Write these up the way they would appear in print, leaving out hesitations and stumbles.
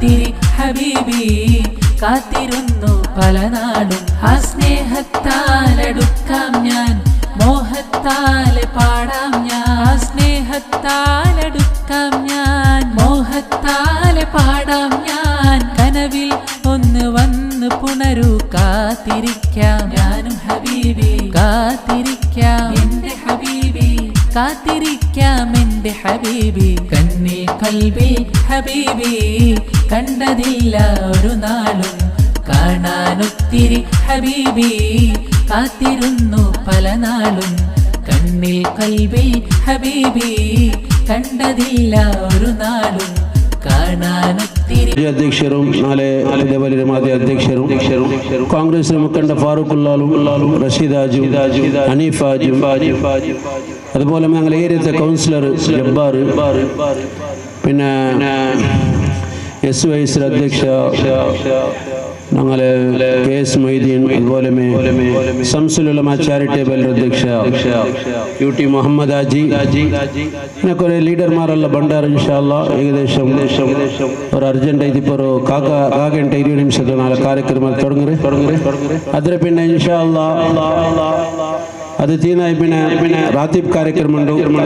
കാത്തിരി ഹബീബി കാത്തിരുന്നു പല നാളും ആ സ്നേഹത്താലടുക്കാം ഞാൻ മോഹത്താലെ പാടാം ഞാൻ സ്നേഹത്താലടുക്കാം ഞാൻ മോഹത്താലെ പാടാം ഞാൻ കനവിൽ ഒന്ന് വന്ന് പുണരൂ കാത്തിരിക്കാം ഞാനും ഹബീബി കാത്തിരിക്കാം എന്റെ ഹബീബി കാത്തിരിക്കാം എന്റെ ഹബീബി കണ്ണിൽ കൽബിൽ ഹബീബി കണ്ടതില്ല ഒരു നാളും കാണാനൊത്തിരി ഹബീബി കാത്തിരുന്നു പല നാളും കണ്ണിൽ കൽബിൽ ഹബീബി കണ്ടതില്ല ഒരു നാളും അധ്യക്ഷരും അധ്യക്ഷരും കോൺഗ്രസ് മുക്കണ്ട ഫാറൂഖുല്ലാലും റഷീദാജും ഹനീഫാജും അതുപോലെ ഞങ്ങൾ ഏരിയത്തെ കൗൺസിലർ ജബ്ബാർ പിന്നെ SYS അധ്യക്ഷ ഞങ്ങൾ KS മൊയ്തീൻ അതുപോലെ ശംസുൽ ഉലമ ചാരിറ്റബിൾ അധ്യക്ഷ UT മുഹമ്മദ് ഹാജി പിന്നെ കുറേ ലീഡർമാരെല്ലാം ಬಂಡಾರ ಇನ್ಶಾ ಅಲ್ಲಾಹ್ ಏകദേശം ഒരു അർജന്റ് ഇതിപ്പോൾ കാകേണ്ട 20 നിമിഷത്തെ നാളെ കാര്യക്രമം തുടങ്ങുന്നത് അതിൽ പിന്നെ ഇൻഷാ അല്ലാഹ് ಅದು ತೀನಾಯಿ പിന്നെ ರಾತೀಬ್ ಕಾರ್ಯಕ್ರಮ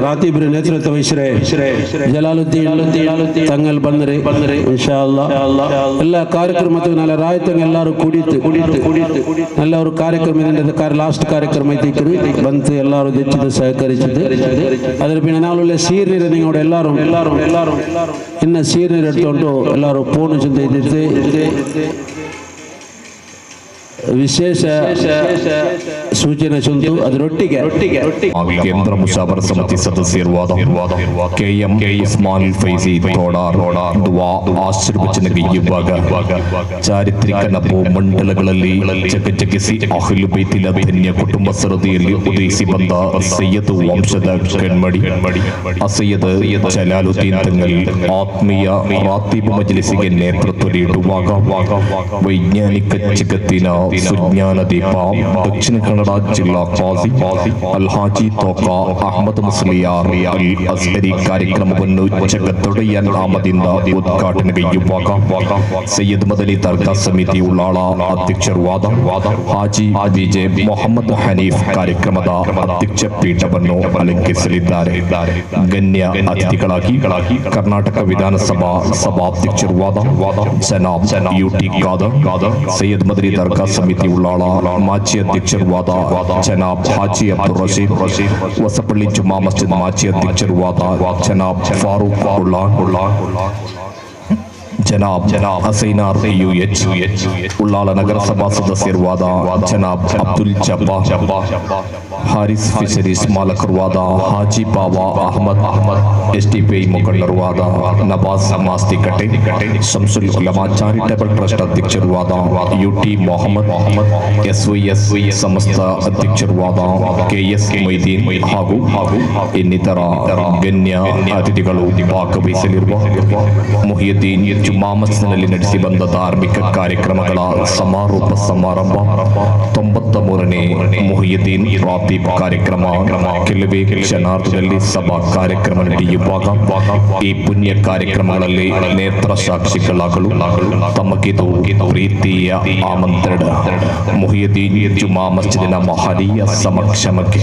ರಾತೀಬ್ರ ನೇತೃತ್ವ ವಹಿಸ್ರೆ ಜಲಾಲುದ್ದೀನ್ ತಂಗಲ್ ಬಂದ್ರೆ ಇನ್ಶಾ ಅಲ್ಲಾಹ್ ಎಲ್ಲ ಕಾರ್ಯಕ್ರಮಕ್ಕೆ ನಾಳೆ ರಾಯತಂಗ ಎಲ್ಲರೂ ಕುಡಿತು ಎಲ್ಲ ಅವರು ಕಾರ್ಯಕ್ರಮದಿಂದ ಲಾಸ್ಟ್ ಕಾರ್ಯಕ್ರಮ ಐತಿಕ್ರು ಬಂತು ಎಲ್ಲರೂ ಹೆಚ್ಚಿದ ಸಹಕರಿಸಿದ್ದು ಅದರ പിന്നെ ನಾಳೆ ಸೀರ್ನೀರು ನಿങ്ങളുടെ ಎಲ್ಲರೂ ಇನ್ನು ಸೀರ್ನೀರು ಎಡ್ಕೊಂಡು ಎಲ್ಲರೂ ಪೂರ್ಣ ಚಿಂತೆ ಇದ್ದಿತ್ತು ವಿಶೇಷ ಸೂಚನೆ ಚೊಂದು ಅದರೊಟ್ಟಿಗೆ ಕೇಂದ್ರ ಮುಷಾವರ ಸಮಿತಿ ಸದಸ್ಯರಾದ KM ಉಸ್ಮಾನ್ ಫೈಜಿ ತೋಡಾರ್ ದುವಾ ಆಶೀರ್ವಚನ ಗೈಯುವಾಗ ಚಾರಿತ್ರಿಕ ಮಂಡಲಗಳಲ್ಲಿ ಜಗಜಗಿಸಿ ಅಹ್ಲು ಬೈತಿನ ಧನ್ಯ ಕುಟುಂಬ ಸರದಿಯಲ್ಲಿ ಉದಯಿಸಿ ಬಂದ ಸೈಯದ್ ವಂಶದ ಕಣ್ಮಡಿ ಅಸಯ್ಯದ್ ಜಲಾಲುದ್ದೀನ್ ತಂಗಲ್ ಆತ್ಮೀಯ ರಾತೀಬ್ ಮಜ್ಲಿಸಿಗೆ ನೇತೃತ್ವ ನೀಡುವಾಗ ವೈಜ್ಞಾನಿಕ ಜಗತ್ತಿನ ಸುಜ್ಞಾನ ದೀಪ ದಕ್ಷಿಣ ಕನ್ನಡ ಜಿಲ್ಲಾ ಕಾಜಿ ಅಲ್ಹಾಜಿ ತೋಕಾ ಅಹಮದ್ ಮುಸ್ಲಿಯಾರ್ ಅಲ್ ಅಸ್ಹರಿ ಕಾರ್ಯಕ್ರಮವನ್ನು ಜಗತ್ತೊಡೆಯ ನಾಮದಿಂದ ಉದ್ಘಾಟನೆಗೈಯುವಾಗ ಸೈಯದ್ ಮದನಿ ದರ್ಗಾ ಸಮಿತಿ ಉಳ್ಳಾಳ ಅಧ್ಯಕ್ಷರುವಾದ ಹಾಜಿ ವಿಜೆ ಮೊಹಮ್ಮದ್ ಹನೀಫ್ ಕಾರ್ಯಕ್ರಮದ ಅಧ್ಯಕ್ಷ ಪೀಠವನ್ನು ಅಲಂಕರಿಸಲಿದ್ದಾರೆ. ಗಣ್ಯ ಅತಿಥಿಗಳಾಗಿ ಕರ್ನಾಟಕ ವಿಧಾನಸಭಾ ಸಭಾಧ್ಯಕ್ಷರುವಾದ ಜನಾಬ್ UT ಖಾದರ್ ಸೈಯದ್ ಮದನಿ ದರ್ಗಾ ಸಮಿತಿ ಉಳ್ಳಾಳ ಮಾಜಿ ಅಧ್ಯಕ್ಷರುವಾದ ಜನಾಬ್ ಹಾಜಿ ಅಬ್ದುಲ್ ರಶೀದ್ ಹೊಸಪಳ್ಳಿ ಜುಮ್ಮಾ ಮಸ್ಜಿದ್ ಮಾಜಿ ಅಧ್ಯಕ್ಷರುವಾದ ಜನಾಬ್ ಫಾರೂಕ್ ಉಳ್ಳಾ ಜನಾಬ್ ಹಸೈನಾರ್ UH ಉಳ್ಳಾಲ ನಗರಸಭಾ ಸದಸ್ಯರುವಾದ ಜನಾಬ್ ಅಬ್ದುಲ್ ಜಬ್ಬಾ ಹಾರಿಸ್ ಫಿಶರೀಸ್ ಮಾಲಕರುವಾದ ಹಾಜಿ ಬಾಬಾ ಅಹಮದ್ SDPI ಮುಖಂಡರುವಾದ ನವಾಜ್ ಮಾಸ್ತಿಕಟ್ಟೆ ಶಂಸುಲ್ ಉಲಮಾ ಚಾರಿಟಬಲ್ ಟ್ರಸ್ಟ್ ಅಧ್ಯಕ್ಷರುವಾದ UT ಮೊಹಮ್ಮದ್ SYS ಸಂಸ್ಥೆ ಅಧ್ಯಕ್ಷರುವಾದ KS ಮೊಯ್ದೀನ್ ಹಾಗೂ ಇನ್ನಿತರ ಗಣ್ಯ ಅತಿಥಿಗಳು ಭಾಗವಹಿಸಲಿರುವ ಮುಹಿಯುದ್ದೀನ್ ಜುಮ್ಮಾ ಮಸ್ಜಿದ್ನಲ್ಲಿ ನಡೆಸಿ ಬಂದ ಧಾರ್ಮಿಕ ಕಾರ್ಯಕ್ರಮಗಳ ಸಮಾರೋಪ ಸಮಾರಂಭ 93ನೇ ಮುಹಿಯುದ್ದೀನ್ ರಾತೀಬ್ ಕಾರ್ಯಕ್ರಮ ಕೆಲವೇ ಕ್ಷಣಾರ್ಧದಲ್ಲಿ ಸಭಾ ಕಾರ್ಯಕ್ರಮ ನಡೆಯುವಾಗ ಈ ಪುಣ್ಯ ಕಾರ್ಯಕ್ರಮಗಳಲ್ಲಿ ನೇತ್ರ ಸಾಕ್ಷಿಗಳಾಗಲು ತಮಗಿದು ಪ್ರೀತಿಯ ಆಮಂತ್ರಣ. ಮುಹಿಯುದ್ದೀನ್ ಜುಮ್ಮಾ ಮಸ್ಜಿದಿನ ಮಹನೀಯ ಸಮಕ್ಷಮಕ್ಕೆ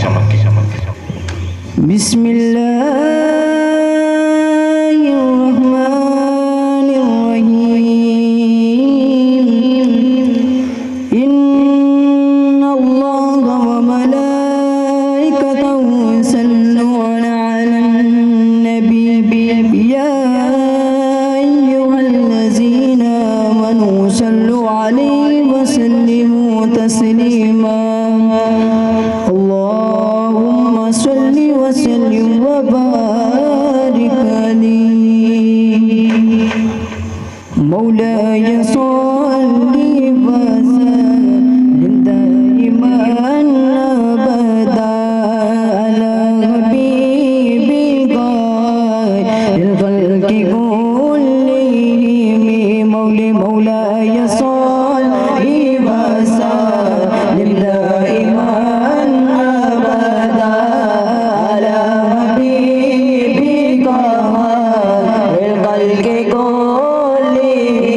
के गोली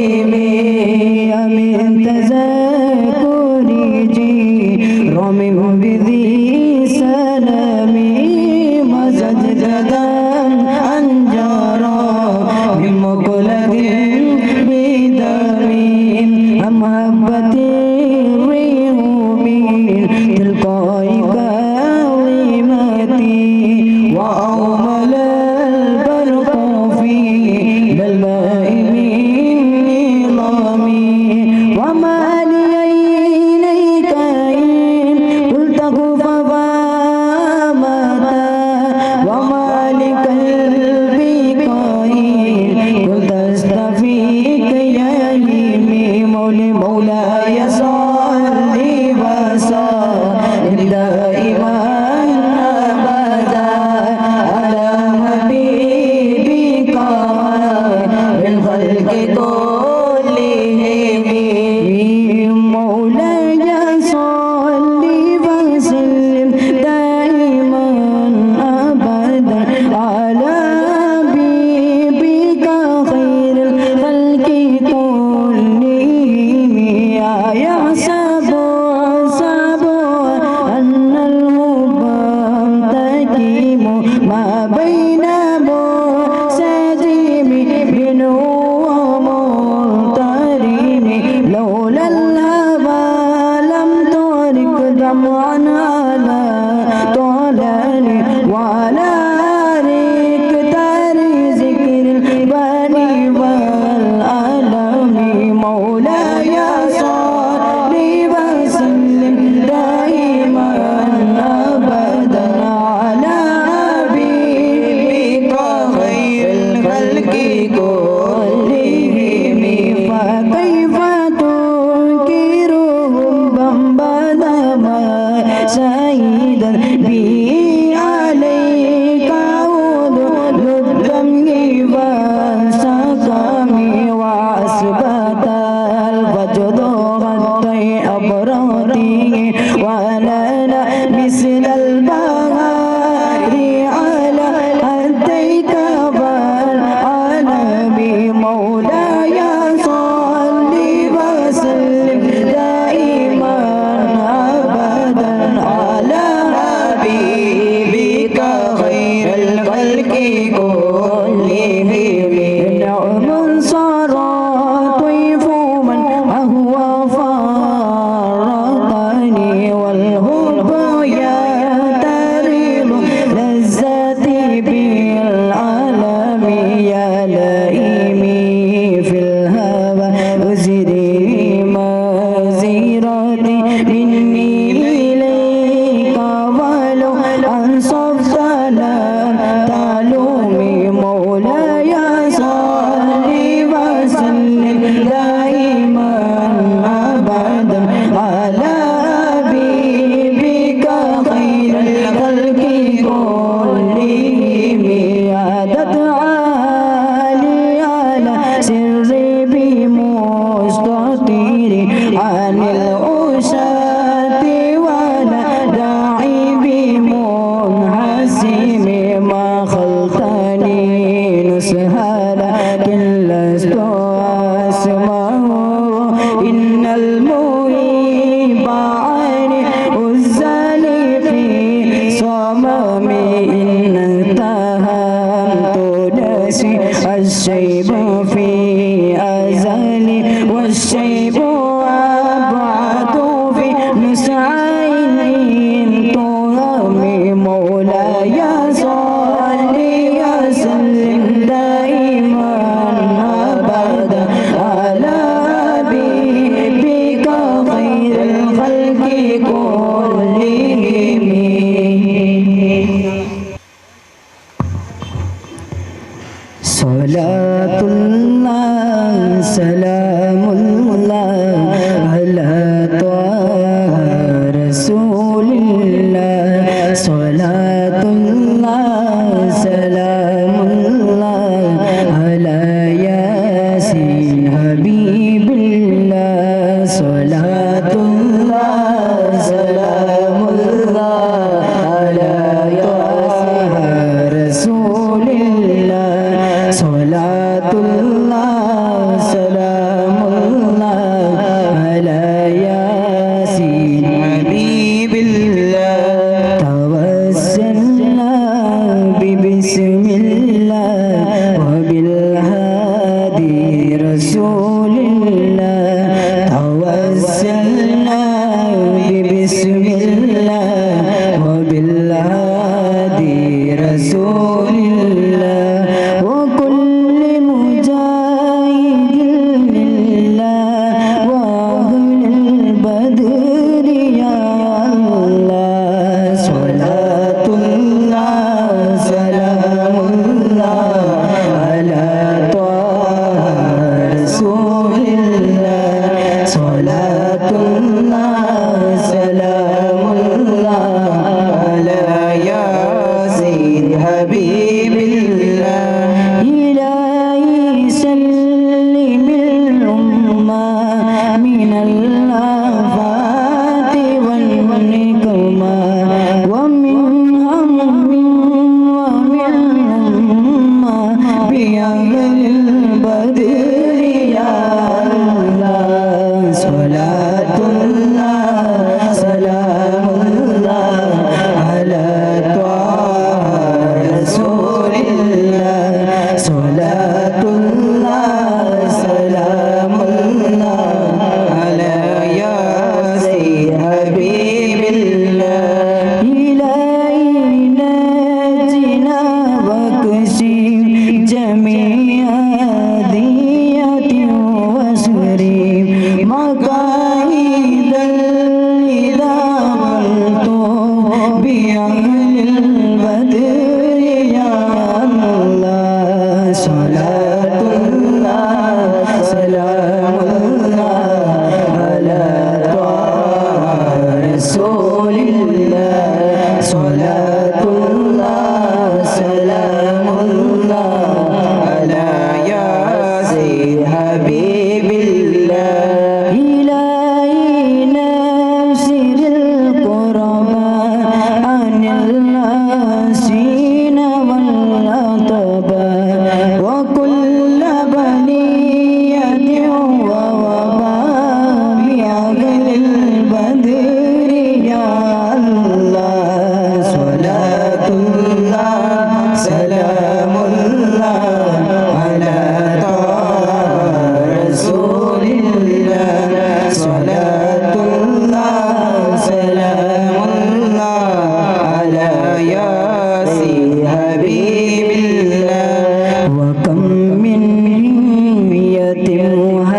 وكل بني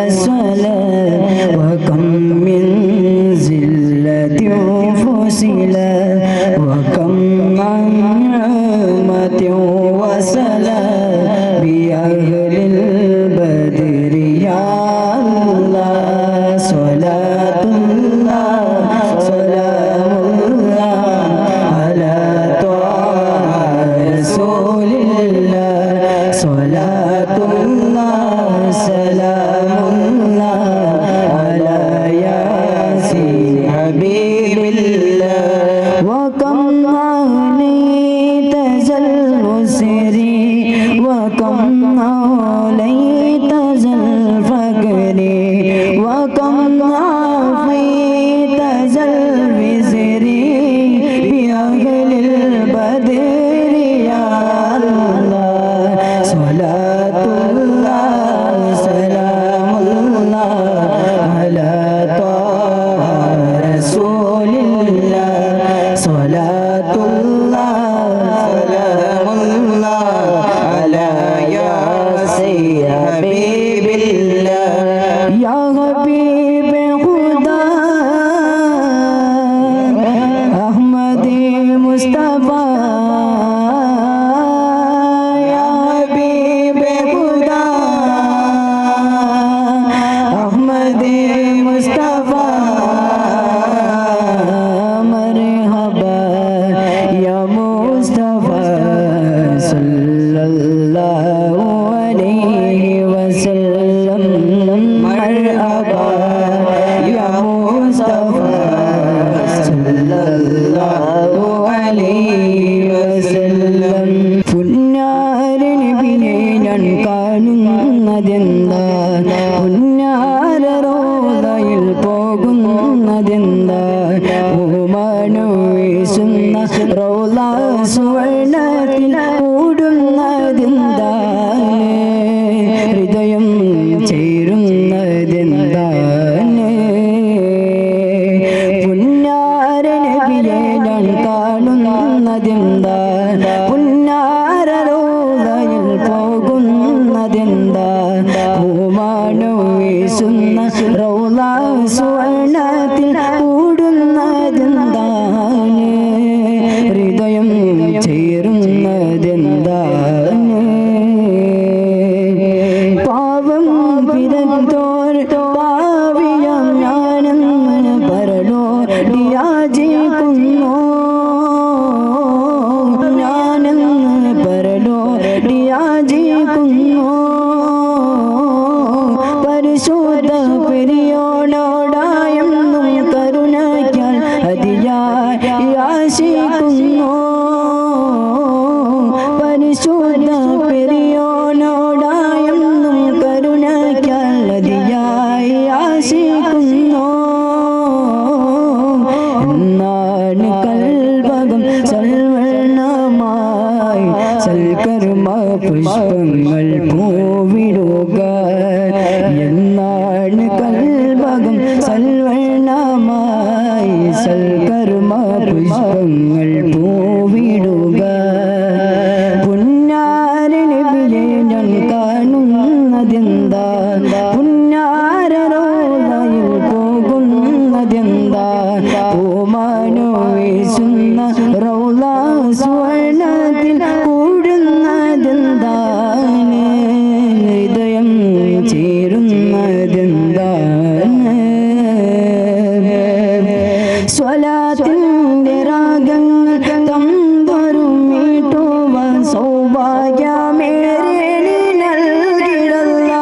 وصل وكم من زلة فصل وكم من نعمة وصل بأهل البدر يا الله صلاة الله سلام الله على طه رسول الله صلاة الله سلام الله على ياسين حبيب الله وكم عليت زل سري وكم عليت زل فقري وكم عافيت زل وزري بأهل البدر يا الله صلاة الله سلام الله على طه رسول الله صلاة الله سلام الله على ياسين حبيب الله يا حبيب خدا أحمد مصطفى يا حبيب خدا أحمد مصطفى مرحبا يا مصطفى صلى الله عليه وسلم مرحبا يا مصطفى صلى الله عليه وسلم പുന്നാര നബിയെ ഞാൻ കാണുന്നതെന്താ പുന്നാര റോദയിൽ പോകുന്നതെന്താ ഓമാനു വീശുന്ന റോള സുവർണത്തിൽ ഓടുന്നതെന്താണ് ഹൃദയം ചേരുന്നതെന്താണ് പുന്നാര നബിയെ ഞാൻ കാണുന്നതെന്താ പുന്നാര റോദയിൽ പോകുന്നതെന്താ ഓമാനു വീശുന്ന റോള സുവർണത്തിൽ ഓടുന്നതെന്താണ് ഹൃദയം ചേരുന്നതെന്താണ് പാവം പിറത്തോർ പാവിയം ഞാനെന്ന് പരലോടിയാചിക്കുന്നു ഞാനെന്ന് പരലോടിയാചിക്കുന്നു പരിശുദ്ധ പെരിയോനോടായെന്നും കരുണയ്ക്കാൽ അതിയായി ആശിക്കുന്നു പരിശുദ്ധ പെരിയോനോടായെന്നും കരുണയ്ക്കാൽ അതിയായി ആശിക്കുന്നു എന്നാണ് കൽവകം സൽവർണമായി സൽക്കർമ്മ പുഷ്പങ്ങൾ പൂവിടുക എന്നാണ് കൽവകം സൽവർണമായി സൽക്കർമ്മ പുഷ്പങ്ങൾ പൂവിടുക പുന്നാര നബിയെ ഞാൻ കാണുന്നതെന്താ പുന്നാര റോദയിൽ പോകുന്നതെന്താ ഓമാനു വീശുന്ന റൗള സുവർണത്തിൽ കൂടുന്നതെന്താണ് ഹൃദയം ചേരുന്നതെന്താണ് സ്വലാത്തിന്റെ രാഗങ്ങൾ തമ്പുരും മീട്ടുവാൻ സൗഭാഗ്യമേറെ നീ നൽകിടല്ല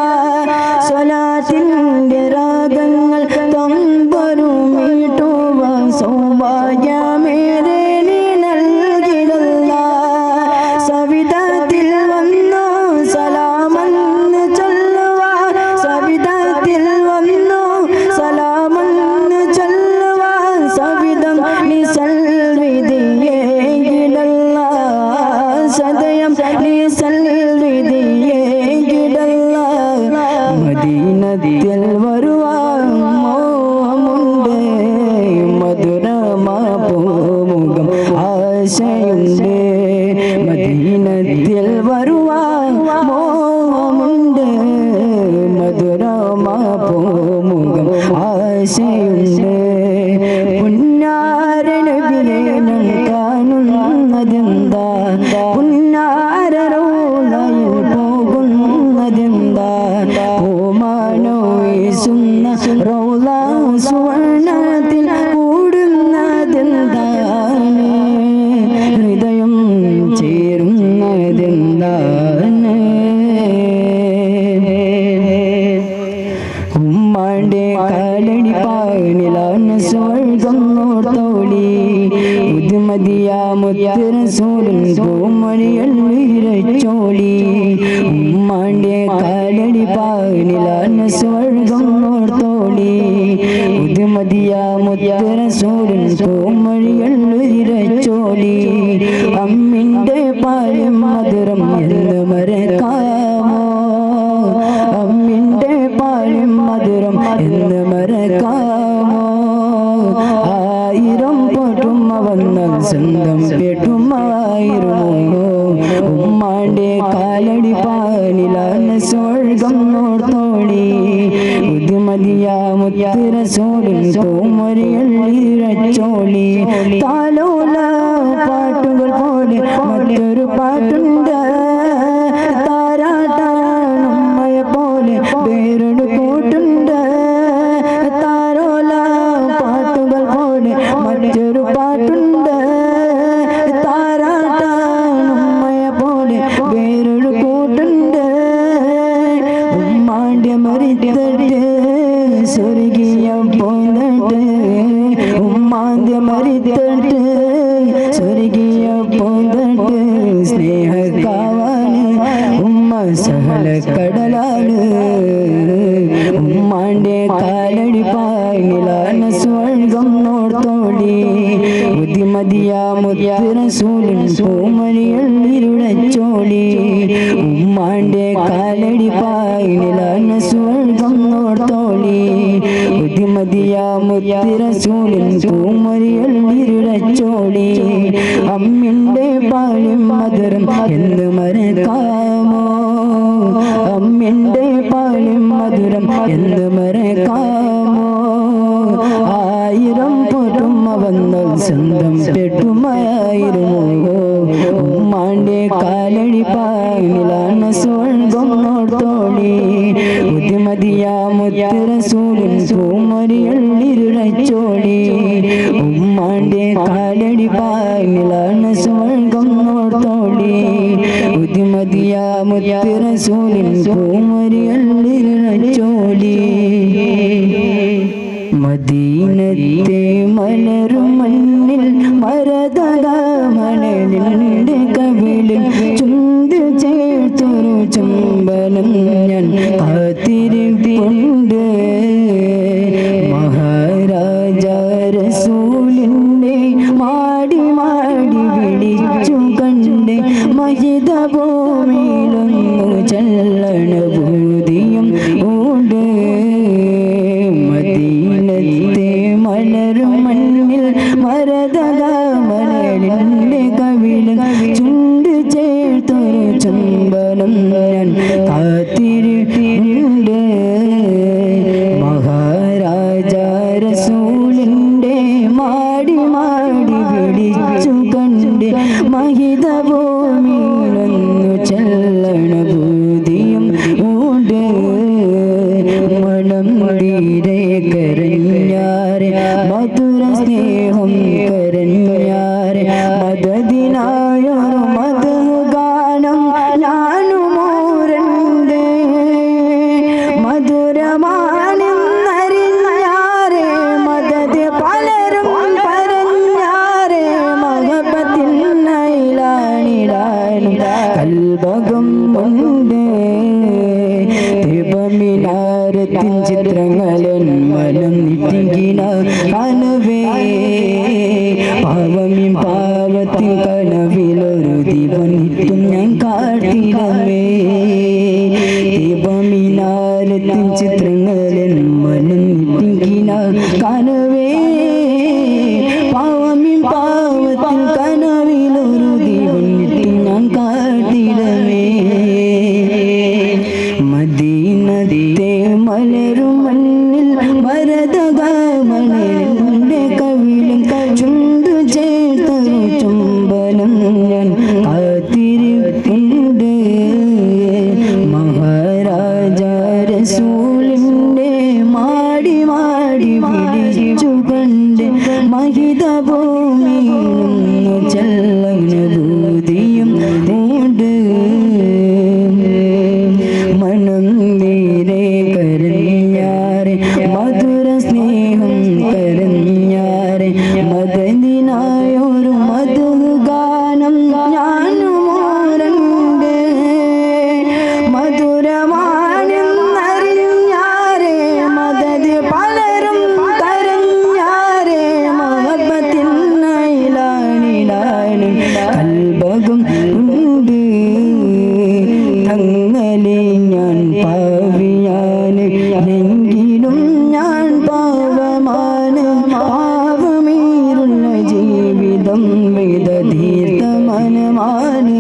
സ്വലാത്തിന്റെ രാഗങ്ങൾ തമ്പുരും മീട്ടുവാൻ സൗഭാഗ്യമേറെ നീ നൽകിടല്ല സവിധത്തിൽ വന്നു സലാമെന്ന് ചൊല്ലുവാൻ സവിധത്തിൽ വന്നു സലാമെന്ന് ചൊല്ലുവാൻ സവിധം നീ സൽവിധിയെ കിടല്ല സദയം നീ സൽവിധിയെ കിടല്ല മദീനത്തിൽ വരുവാൻ മോഹമുണ്ട് മധുരമാ പൂമുഖം ആശയുണ്ട് മദീനത്തിൽ വരുവാൻ മോഹമുണ്ട് മധുരമാ പൂമുഖം ആശയുണ്ട് പുന്നാര നബിയെ ഞാൻ കാണുന്നതെന്താ പുന്നാര റൗളയിൽ പോകുന്നതെന്താ പൂമാനോ വീശുന്ന റൗള സുവർണത്തിൽ കൂടുന്നതെന്താണ് ഹൃദയം ചേരുന്നതെന്താണ് ഉമ്മാന്റെ കാലടി പാനിലാണ് സ്വർഗം നോർത്തോളി ഉദ്മതിയാമുത്ത് റസൂലുൻ പൂമണിയൽ വിരച്ചോളി ഉമ്മാന്റെ കാലടി പാനിലാണ് സ്വർഗം നോർത്തോളി ഉദ്മതിയാമുത്ത് റസൂലുൻ പൂമണിയൽ വിരച്ചോളി അമ്മിന്റെ പാലും മധുരം എന്ന് മറക്കാമോ അമ്മിന്റെ പാലും മധുരം എന്ന് മറക്കാമോ ആയിരം പോറ്റുമ്മ വന്നാൽ സ്വന്തം പെട്ടുമായിരുന്നു ഉമ്മാന്റെ കാലടി പാലിലാണ് സ്വർഗം നോർത്തോളി ഉദ്മതിയാമുത്ത് റസൂലുൻ പൂമൊരിയൽ ഇരച്ചോളി താലോല പാട്ടുകൾ പോലെ മറ്റൊരു പാട്ടുണ്ട് താരാട്ടാണുമ്മയെ പോലെ വേറൊരു കൂട്ടുണ്ട് താരോല പാട്ടുകൾ പോലെ മറ്റൊരു പാട്ടുണ്ട് താരാട്ടാണുമ്മയെ പോലെ വേറൊരു കൂട്ടുണ്ട് ഉമ്മാന്റെ മരിത്തട്ട് സ്വർഗീയം പോന്നിട്ട് ഉമ്മാന്റെ മരിത്തട്ട് സ്വർഗീയം പോന്നിട്ട് സ്നേഹക്കാവാന് ഉമ്മ സഹല കടലാണ് ഉമ്മാന്റെ കാലടി പായിലാണ് സ്വർഗം നോർത്തോളി ഉദ്മതിയാമുത്ത് റസൂലുൻ പൂമണിയൽ ഇരുളച്ചോളി ഉമ്മാന്റെ കാലടി പായിലാണ് സ്വർഗം നോർത്തോളി ഉദ്മതിയാമുത്ത് റസൂലുൻ പൂമണിയൽ ഇരുളച്ചോളി അമ്മിന്റെ പാലും മധുരം എന്ന് മറക്കാമോ അമ്മിന്റെ പാലും മധുരം എന്ന് മറക്കാമോ ആയിരം പോറ്റുമ്മ വന്നാൽ സ്വന്തം പെട്ടുമായിരുന്നു ഉമ്മാന്റെ കാലടി പാലിലാണ് സ്വർഗം നോർത്തോളി ഉദ്മതിയാമുത്ത് റസൂലുൻ പൂമൊരിയൽ ഇരുളച്ചോളി ഉമ്മാന്റെ കാലടി പാലിലാണ് സ്വർഗം നോർത്തോളി ഉദ്മതിയാമുത്ത് റസൂലുൻ പൂമൊരിയൽ ഇരുളച്ചോളി മദീനത്തെ മലരും മണ്ണിൽ മരതക മണലിന്റെ കവിളിൽ ചുണ്ട് ചേർത്തൊരു ചുംബനം ഞാൻ കാത്തിരിപ്പുണ്ട് മഹാരാജ റസൂലിന്റെ മാടി മാടി വിളിച്ചു കണ്ട് മഹിത ഭൂമിയിലൊന്നു ചല്ലണ ഭൂതിയും ഉണ്ട് മദീനത്തെ മലരും മണ്ണിൽ മരതക മലരിന്റെ കവിളിൽ ചുണ്ട് ചേർത്തൊരു ചുംബനം ഞാൻ കാത്തിരിപ്പുണ്ട് മഹാരാജ റസൂലിന്റെ മാടി മാടി വിളിച്ചു കണ്ട് മഹിത ഭൂമിയിലൊന്നു ചല്ലണ ഭൂതിയും ഉണ്ട് മണം തീരെ കരഞ്ഞാരെ മധുര സ്നേഹം കരഞ്ഞാരെ മദദിനായൊരു മധുഗാനം ഞാനുമോരണ്ട് മധുരമാണെന്നറിഞ്ഞാരെ മദത് പലരും പറഞ്ഞാരെ മഹബത്തിൻ നൈലാനിലാനും കൽബകം ഉണ്ട് ദീപമിനാരത്തിൻ ചിത്രങ്ങളൻ മനം നിറ്റിങ്കിന കനവേ പാവമിൻ പാവത്തിൻ കനവിലൊരു ദീപനിട്ടും ഞാൻ കാട്ടിടമേ ദീപമിനാരത്തിൻ ചിത്രങ്ങളൻ മനം നിറ്റിങ്കിന കനവേ പാവമിൻ പാവത്തിൻ കനവിലൊരു ദീപനിട്ടും ഞാൻ കാട്ടിടമേ മദീനത്തെ മലരും മണ്ണിൽ ഭരതകാമണന്റെ കവിളും ചുണ്ടു ചേർത്തൊരു ചുംബനം ഞാൻ കാത്തിരിപ്പുണ്ട്. മഹാരാജ റസൂലിന്റെ മാടി മാടി പിടിച്ചുകൊണ്ട് മഹിത ഭൂമിയിലും ചെല്ലനുഭൂതിയും ഉണ്ട്. മണം നേരെ കരഞ്ഞാറെ മധുര സ്നേഹം കരഞ്ഞാറെ മദനിനായൊരു മധുഗാനം ഞാനുമോരണ്ട്. മധുരമാണെന്നറിഞ്ഞാറെ മദത് പലരും കരഞ്ഞാറെ മഹബത്തിനായിലാണിലാനും കൽബകം ഉണ്ട്. തങ്ങളെ ഞാൻ പാവിയാണ് എങ്കിലും ഞാൻ പാവമാണ്. പാവമീറുള്ള ജീവിതം വേദതീർത്ഥമനമാണ്.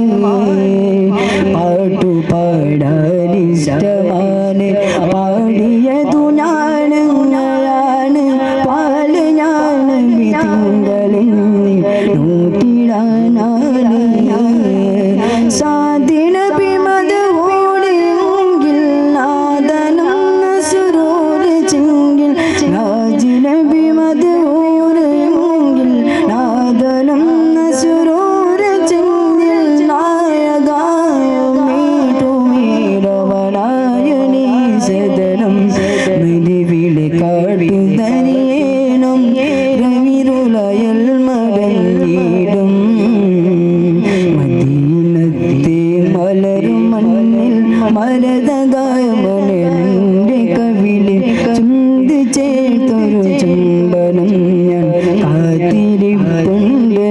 പാട്ടുപാടാനിഷ്ടമാണ് പാടിയതു ഞാനാണ്. പാല് ഞാൻ തിങ്കളിൽ നോക്കിടാനാണ്. സാധിന പിമത് ഓടെങ്കിൽ നാദനം സുരൂര് ചെങ്കിൽ നാജിന പിമത് ഓരെങ്കിൽ നാദനം സുരൂര് ചെങ്കിൽ നായകായമേറ്റുമേരവനായണീ സദനം മെലിവിളി കാട്ടു തനിയേനും രവിരുളയൽ മടങ്ങിടും. മദീനത്തെ മലരും മണ്ണിൽ മരതകാമണന്റെ കവിളിൽ ചുണ്ട് ചേർത്തൊരു ചുംബനം ഞാൻ കാത്തിരിപ്പുണ്ട്.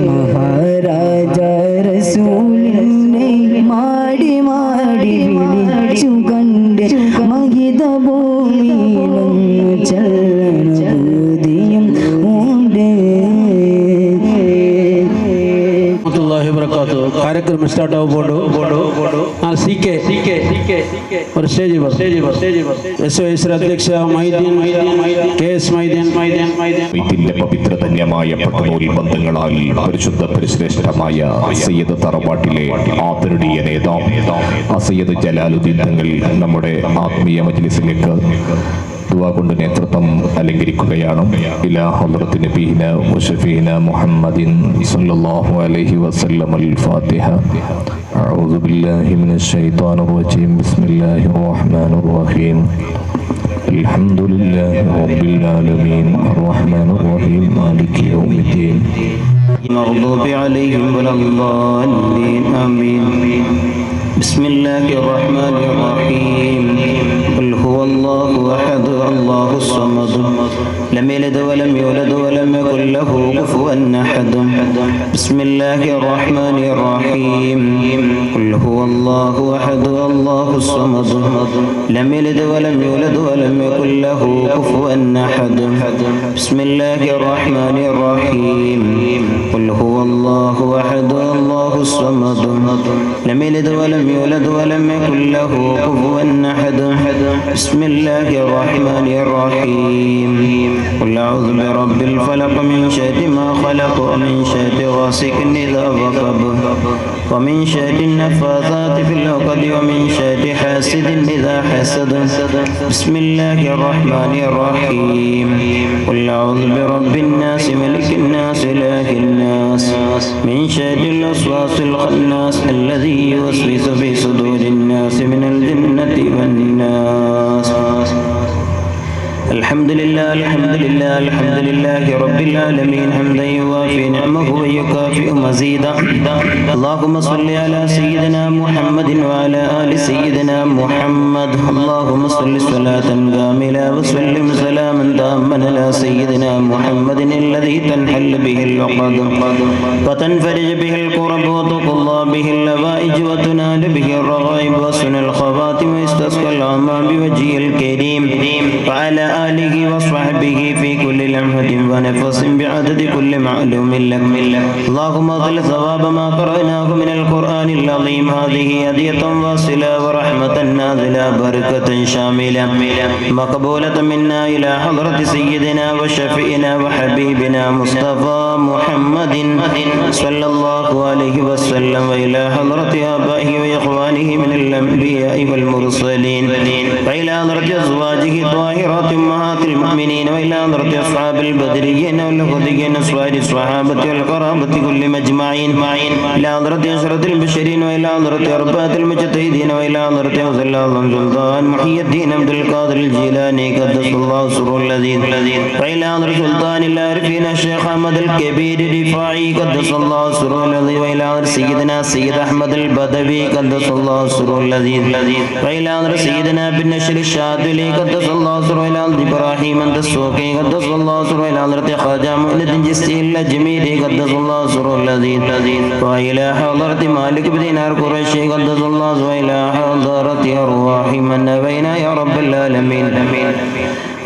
മഹാരാജ റസൂലിനെ മാടി മാടി വിളിച്ചു കണ്ട് മഹിത ഭൂമിയിലും ചെല്ലനുഭൂതിയും ഉണ്ട്. ಕಾರ್ಯಕ್ರಮ ಸ್ಟಾರ್ಟ್ ಆಗ್ಬೋದು. ನಾನು ഒരു സ്റ്റേജ് SOS അധ്യക്ഷ മൈദീൻ KS മൈദീൻ. ഇതിന്റെ പവിത്രധന്യമായ പട്ടണൂരിൽ ബന്ധങ്ങളാൽ പരിശുദ്ധ പരിശ്രേഷ്ഠമായ സയ്യിദ് തറവാട്ടിലെ ആദരണീയ നേതാവ് സയ്യിദ് ജലാലുദ്ദീൻ തങ്ങൾ നമ്മുടെ ആത്മീയ മജ്ലിസിലേക്ക് ദുആ കൊണ്ട് നേതൃത്വം അലങ്കരിക്കുകയാണ്. ഇലാ ഹദ്റത്തി നബിയിന വശഫീന മുഹമ്മദിൻ സല്ലല്ലാഹു അലൈഹി വസല്ലം. അൽ-ഫാത്തിഹ. അഊദു ബില്ലാഹി മിനശ് ശൈത്വാനിർ റജീം. ബിസ്മില്ലാഹിർ റഹ്മാനിർ റഹീം. അൽഹംദുലില്ലാഹി റബ്ബിൽ ആലമീൻ അർറഹ്മാനിർ റഹീം മാലികി യൗമിദ്ദീൻ. المغضوب عليهم ولا الضالين آمين. بسم الله الرحمن الرحيم. قل هو الله أحد الله الصمد لم يلد ولم يولد ولم يكن له كفوا أحد. بسم الله الرحمن الرحيم. قل هو الله أحد الله الصمد لم يلد ولم يولد ولم يكن له كفوا أحد. بسم الله الرحمن الرحيم. قل هو الله أحد الله الصمد لم يلد ولم يولد ولم يكن له كفوا أحد. بسم الله الرحمن الرحيم. قل أعوذ برب الفلق من شر ما خلق ومن شر غاسق إذا وقب ومن شر النفاثات في العقد ومن شر حاسد إذا حسد. بسم الله الرحمن الرحيم. قل أعوذ برب الناس ملك الناس إله الناس من شر الوسواس الخناس الذي يوسوس في صدور الناس من الجنة والناس. الحمد لله الحمد لله الحمد لله رب العالمين حمدا يوافي نعمه ويكافئ مزيدا. اللهم صل على سيدنا محمد وعلى آل سيدنا محمد. اللهم صل صلاة كاملة وسلم سلاما تاما على سيدنا محمد الذي تنحل به العقد وتنفرج به الكرب وتقضى به اللوائج وتنال به الرغائب وحسن الخواتم ويستسقى العمى بوجهه الكريم وعلى آل آله وصحبه في كل لمحة ونفس بعدد كل معلوم لك. اللهم اغفر ثواب ما قرأناه من القرآن العظيم. هذه هدية واصلة ورحمة نازلة بركة شاملة مقبولة منا إلى حضرة سيدنا وشفينا وحبيبنا مصطفى محمد صلى الله عليه وسلم، وإلى حضرة آبائه وإخوانه من الأنبياء والمرسلين، وإلى حضرة أزواجه الطاهرات أمهات المؤمنين، وإلى حضرة أصحاب البدريين والخديين أصحاب الصحابة والقرابة كلهم أجمعين، إلى حضرة أشرة البشرين، وإلى حضرة أربعة المجتهدين، وإلى حضرة أوصى الأعظم سلطان محي الدين عبد القادر الجيلاني قدس الله سره اللذيذ، وإلى حضرة سلطان العارفين الشيخ أحمد الكبير الرفاعي قدس الله سره اللذيذ، وإلى حضرة سيدنا سيد أحمد البدوي قدس الله سره اللذيذ، وإلى حضرة سيدنا بن نشر الشاذلي قدس الله سره، إلى حضرة إبراهيم الدسوقي قدس الله سره، إلى حضرة خواجة مؤنة الجسي الأجميري قدس الله سره اللذيذ، وإلى حضرة مالك بن دينار قريشي قدس الله سره، وإلى حضرة أرواح من نبينا يا رب العالمين،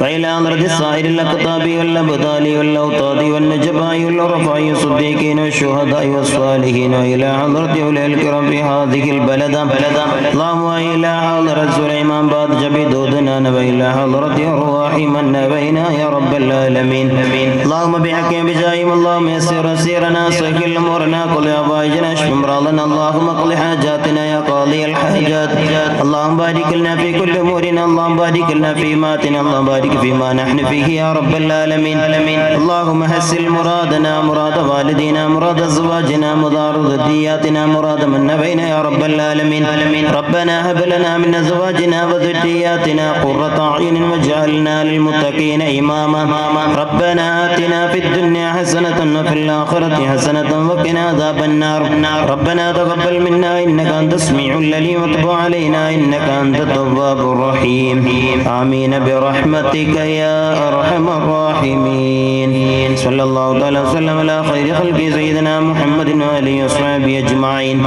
وإلى حضرة سائر الأقطاب والأبطال والأوطاد والنجباء والرفاع والصديقين والشهداء والصالحين، وإلى حضرة أولي الكرم في هذه البلد. اللهم إلى حضرة سليمان بعد جبيدودنا، وإلى حضرة أرواح من نبينا يا رب العالمين. اللهم بحق بجاههم اللهم يسر سيرنا سهل أمورنا قل حوائجنا اشف امراضنا، اللهم اقض حاجاتنا يا قاضي الحاجات. اللهم بارك لنا في كل أمورنا، اللهم بارك لنا في ماتنا، اللهم بارك فيما نحن فيه يا رب العالمين. اللهم حسن مرادنا مراد والدينا مراد أزواجنا مراد ذرياتنا مراد من نبينا يا رب العالمين. ربنا هب لنا من أزواجنا وذرياتنا قرة أعين واجعلنا للمتقين إماما. ربنا آتنا في الدنيا حسنة وفي الآخرة حسنة وقنا عذاب النار. ربنا تقبل منا إنك أنت السميع العليم وتب علينا إنك أنت التواب الرحيم. آمين برحمتك يا أرحم الراحمين. صلى الله تعالى وسلم على خير خلق سيدنا محمد وآله وصحبه أجمعين.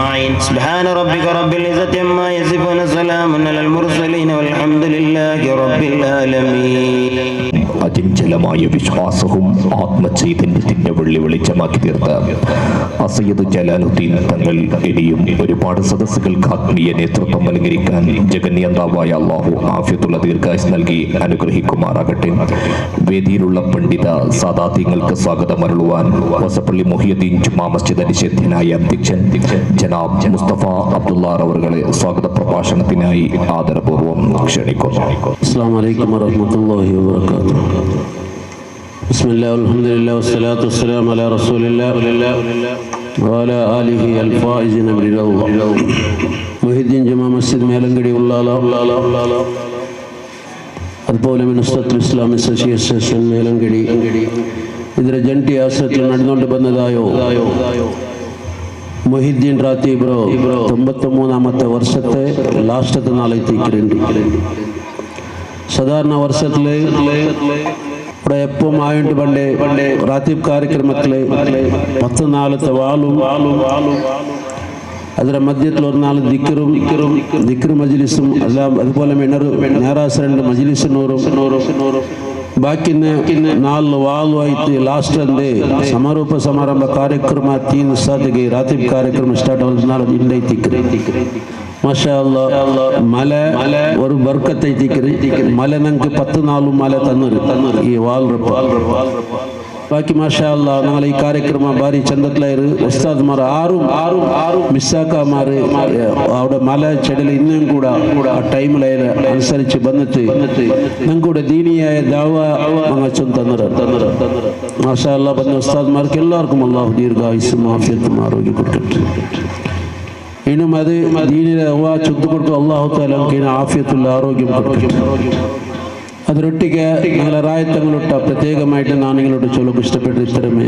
سبحان ربك رب العزة عما يصفون سلام على المرسلين والحمد لله رب العالمين. അചഞ്ചലമായ വിശ്വാസവും ആത്മചൈതന്യത്തിന്റെ വെള്ളി വെളിച്ചമാക്കി തീർത്ത അസയ്യിദ് ജലാലുദ്ദീൻ തങ്ങൾ ഇനിയും ഒരുപാട് സദസ്സുകൾക്ക് ആത്മീയ നേതൃത്വം അലങ്കരിക്കാൻ ജഗന്യന്താവായ അള്ളാഹു ആഫിയത്തുള്ള ദീർഘായുസ് നൽകി അനുഗ്രഹിക്കുമാറാകട്ടെ. വേദിയിലുള്ള പണ്ഡിത സാദാത്യങ്ങൾക്ക് സ്വാഗതം അരുളുവാൻ വസപ്പള്ളി മുഹിയുദ്ദീൻ ജുമാ മസ്ജിദ് നിഷേധ്യനായ അധ്യക്ഷൻ ജനാബ് മുസ്തഫ അബ്ദുള്ള അവറുകളെ സ്വാഗത പ്രഭാഷണത്തിനായി ആദരപൂർവ്വം ക്ഷണിക്കുന്നു. അസ്സലാമു അലൈക്കും വറഹ്മത്തുള്ളാഹി വബറകാതുഹു. ബിസ്മില്ലാഹി വൽഹംദുലില്ലാഹി വസ്സലാത്തു വസ്സലാമു അലാ റസൂലില്ലാഹി വഅലാ ആലിഹി അൽ-ഫായിസിന ബിറൗഹ്. മുഹിയുദ്ദീൻ ജുമാ മസ്ജിദ് മേലങ്കടി ഉള്ളാല, അതുപോലെ മിനിസ്റ്റർ ഇസ്ലാമിക് അസോസിയേഷൻ മേലങ്കടി ಇದರ ಜಂಟಿ ಆಶ್ರಯത്തിൽ ನಡೆದುಕೊಂಡು ಬಂದದಾಯೋ ಮೊಹಿದ್ದೀನ್ ರಾತಿ ಇಬ್ರು 93ാമത്തെ വർഷത്തെ ലാസ്റ്റത്തെ നാളെത്തിക്കുന്നുണ്ട്. സാധാരണ വർഷത്തില് ഇവിടെ എപ്പം ആയിട്ട് പണ്ടേ റാത്തീബ് കാര്യക്രമത്തില് 10 നാളത്തെ വാളും ಅದರ ಮಧ್ಯದಲ್ಲಿ ಒಂದು 4 ದಿಕ್ರು ಮಜ್ಲಿಸುം എല്ലാം അതുപോലെ ഞായറാഴ്ച 2 മജ്ലിസിനോറും ಬಾಕಿನ 4 ವಾಲು ಐತಿ ಲಾಸ್ಟ್ ಅಂದೆ ಸಮಾರೋಪ ಸಮಾರಂಭ ಕಾರ್ಯಕ್ರಮ 3 ಸಾತಿಗೆ ರಾತ್ರಿ ಕಾರ್ಯಕ್ರಮ ಸ್ಟಾರ್ಟ್ ಆಗೋದು 4 ಇಂದ ಐತಿಕ್ರಿ. ಮಾಷಾ ಅಲ್ಲಾ ಮಲೆ ഒരു ബർക്കത്ത് ಐತಿಕ್ರಿ. മല ഞങ്ങൾക്ക് 10 നാളും മല തന്നൊരു ഈ വാൽ ബാക്കി മാഷാ അല്ലാ ഞങ്ങൾ ഈ ಕಾರ್ಯಕ್ರಮ ಭಾರಿ ಚಂದತ್ಲಾಯಿರು ಉಸ್ತಾದ್ಮಾರು ಆರು മിസ്സാക്കാമാര് അവിടെ മല ചെടിയിൽ ഇന്നും കൂടെ ആ ടൈമിലായാലും അനുസരിച്ച് വന്നിട്ട് ഞങ്ങളുടെ ദീനിയായ ദാവ ഞങ്ങൾ തന്നറ മാഷാ അല്ലാ. വന്ന ഉസ്താദ്മാർക്ക് എല്ലാവർക്കും അല്ലാഹു ദീർഘായുസ്സും ആഫിയത്തും ആരോഗ്യം കൊടുക്കട്ടെ. ഇനിയും അത് ദീനിലെ ചൊത്തു കൊടുക്കും അല്ലാഹു തആല നമുക്ക് ആഫിയത്തുള്ള ആരോഗ്യം കൊടുക്കട്ടെ. ಅದರೊಟ್ಟಿಗೆ ഞങ്ങളെ ರಾಯತಗಳೊಟ್ಟ ಪ್ರತ್ಯೇಕമായിട്ട് ನಾನು നിങ്ങളോട് ചൊല്ലಕ್ಕೆ ഇഷ്ടപ്പെട്ടിരുത്തരമേ.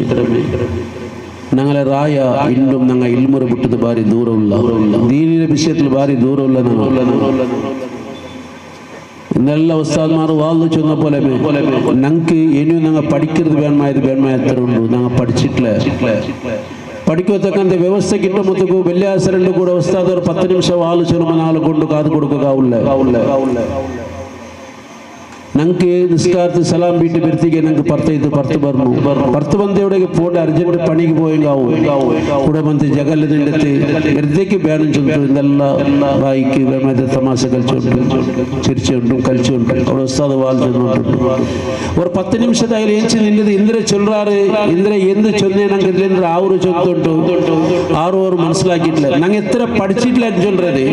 ഞങ്ങളെ ರಾಯ ഇന്നും ഞങ്ങൾ ഇൽമുറ ಬಿಟ್ಟது ಭಾರಿ ದೂರವಿಲ್ಲ, ദീനിന്റെ വിഷയത്തിൽ ഭാരി ദൂരമില്ല. ഇന്നെല്ലാ ഉസ്താദ്മാർ വാൾന്നു ചൊന്ന പോലെ ഞങ്ങൾക്ക് ഇനിയും ഞങ്ങൾ പഠിക്കുന്നത് വേണമായത്തരുണ്ട്. ഞങ്ങൾ പഠിച്ചിട്ടില്ല. പഠിക്കത്തಕ್ಕಂಥ ವ್ಯವಸ್ಥೆ ಕಿಟ್ಟ ಮುತ್ತಗೂ ಬೆಲ್ಲಾಸರಂಡು ಕೂಡ ಉಸ್ತಾದವರು 10 ನಿಮಿಷ ವಾಲು ಚೊಲಮ 4 ಕೊಂಡು ಕಾದು ಕೊಡುಕಾವುಲ್ಲ. ನಂಗೆ ನಿಸ್ಕಾರ್ತಿ ಸಲಾಂ ಬಿಟ್ಟು ಬರ್ತಿಗೆ ನಂಗೆ ಪರ್ತು ಬಂದು ಎವಡೆಗೆ ಪೋಡ ಅರ್ಜೆಂಟ್ ಪಣಿಗೆ പോയെങ്കാവൂ കൂടെ ಬಂದು ജഗല്ല നിണ്ടെത്തി വെറുതേക്ക് ബാനും ചൊല്ലും ഇതെല്ല വായിക്ക് മറ്റേ തമാശ കളിച്ചുകൊണ്ട് ചിരിച്ചുകൊണ്ടും കളിച്ചുകൊണ്ടും അവിടെ ഉസ്താദ് വാഴ്ചൊണ്ടുണ്ട് ഒരു 10 നിമിഷത്തിൽ ഏഞ്ചി നിന്നത് ഇന്ദിര ചൊല്ലാറ് ഇന്ദിര എന്ത് ചൊന്നേ ഞങ്ങൾ ഇതിൽ ആവറ് ചൊല്ലുണ്ടോ ആരും മനസ്സിലാക്കിയിട്ടില്ല ഞങ്ങൾ എത്ര പഠിച്ചിട്ടില്ല ചൊല്ലത്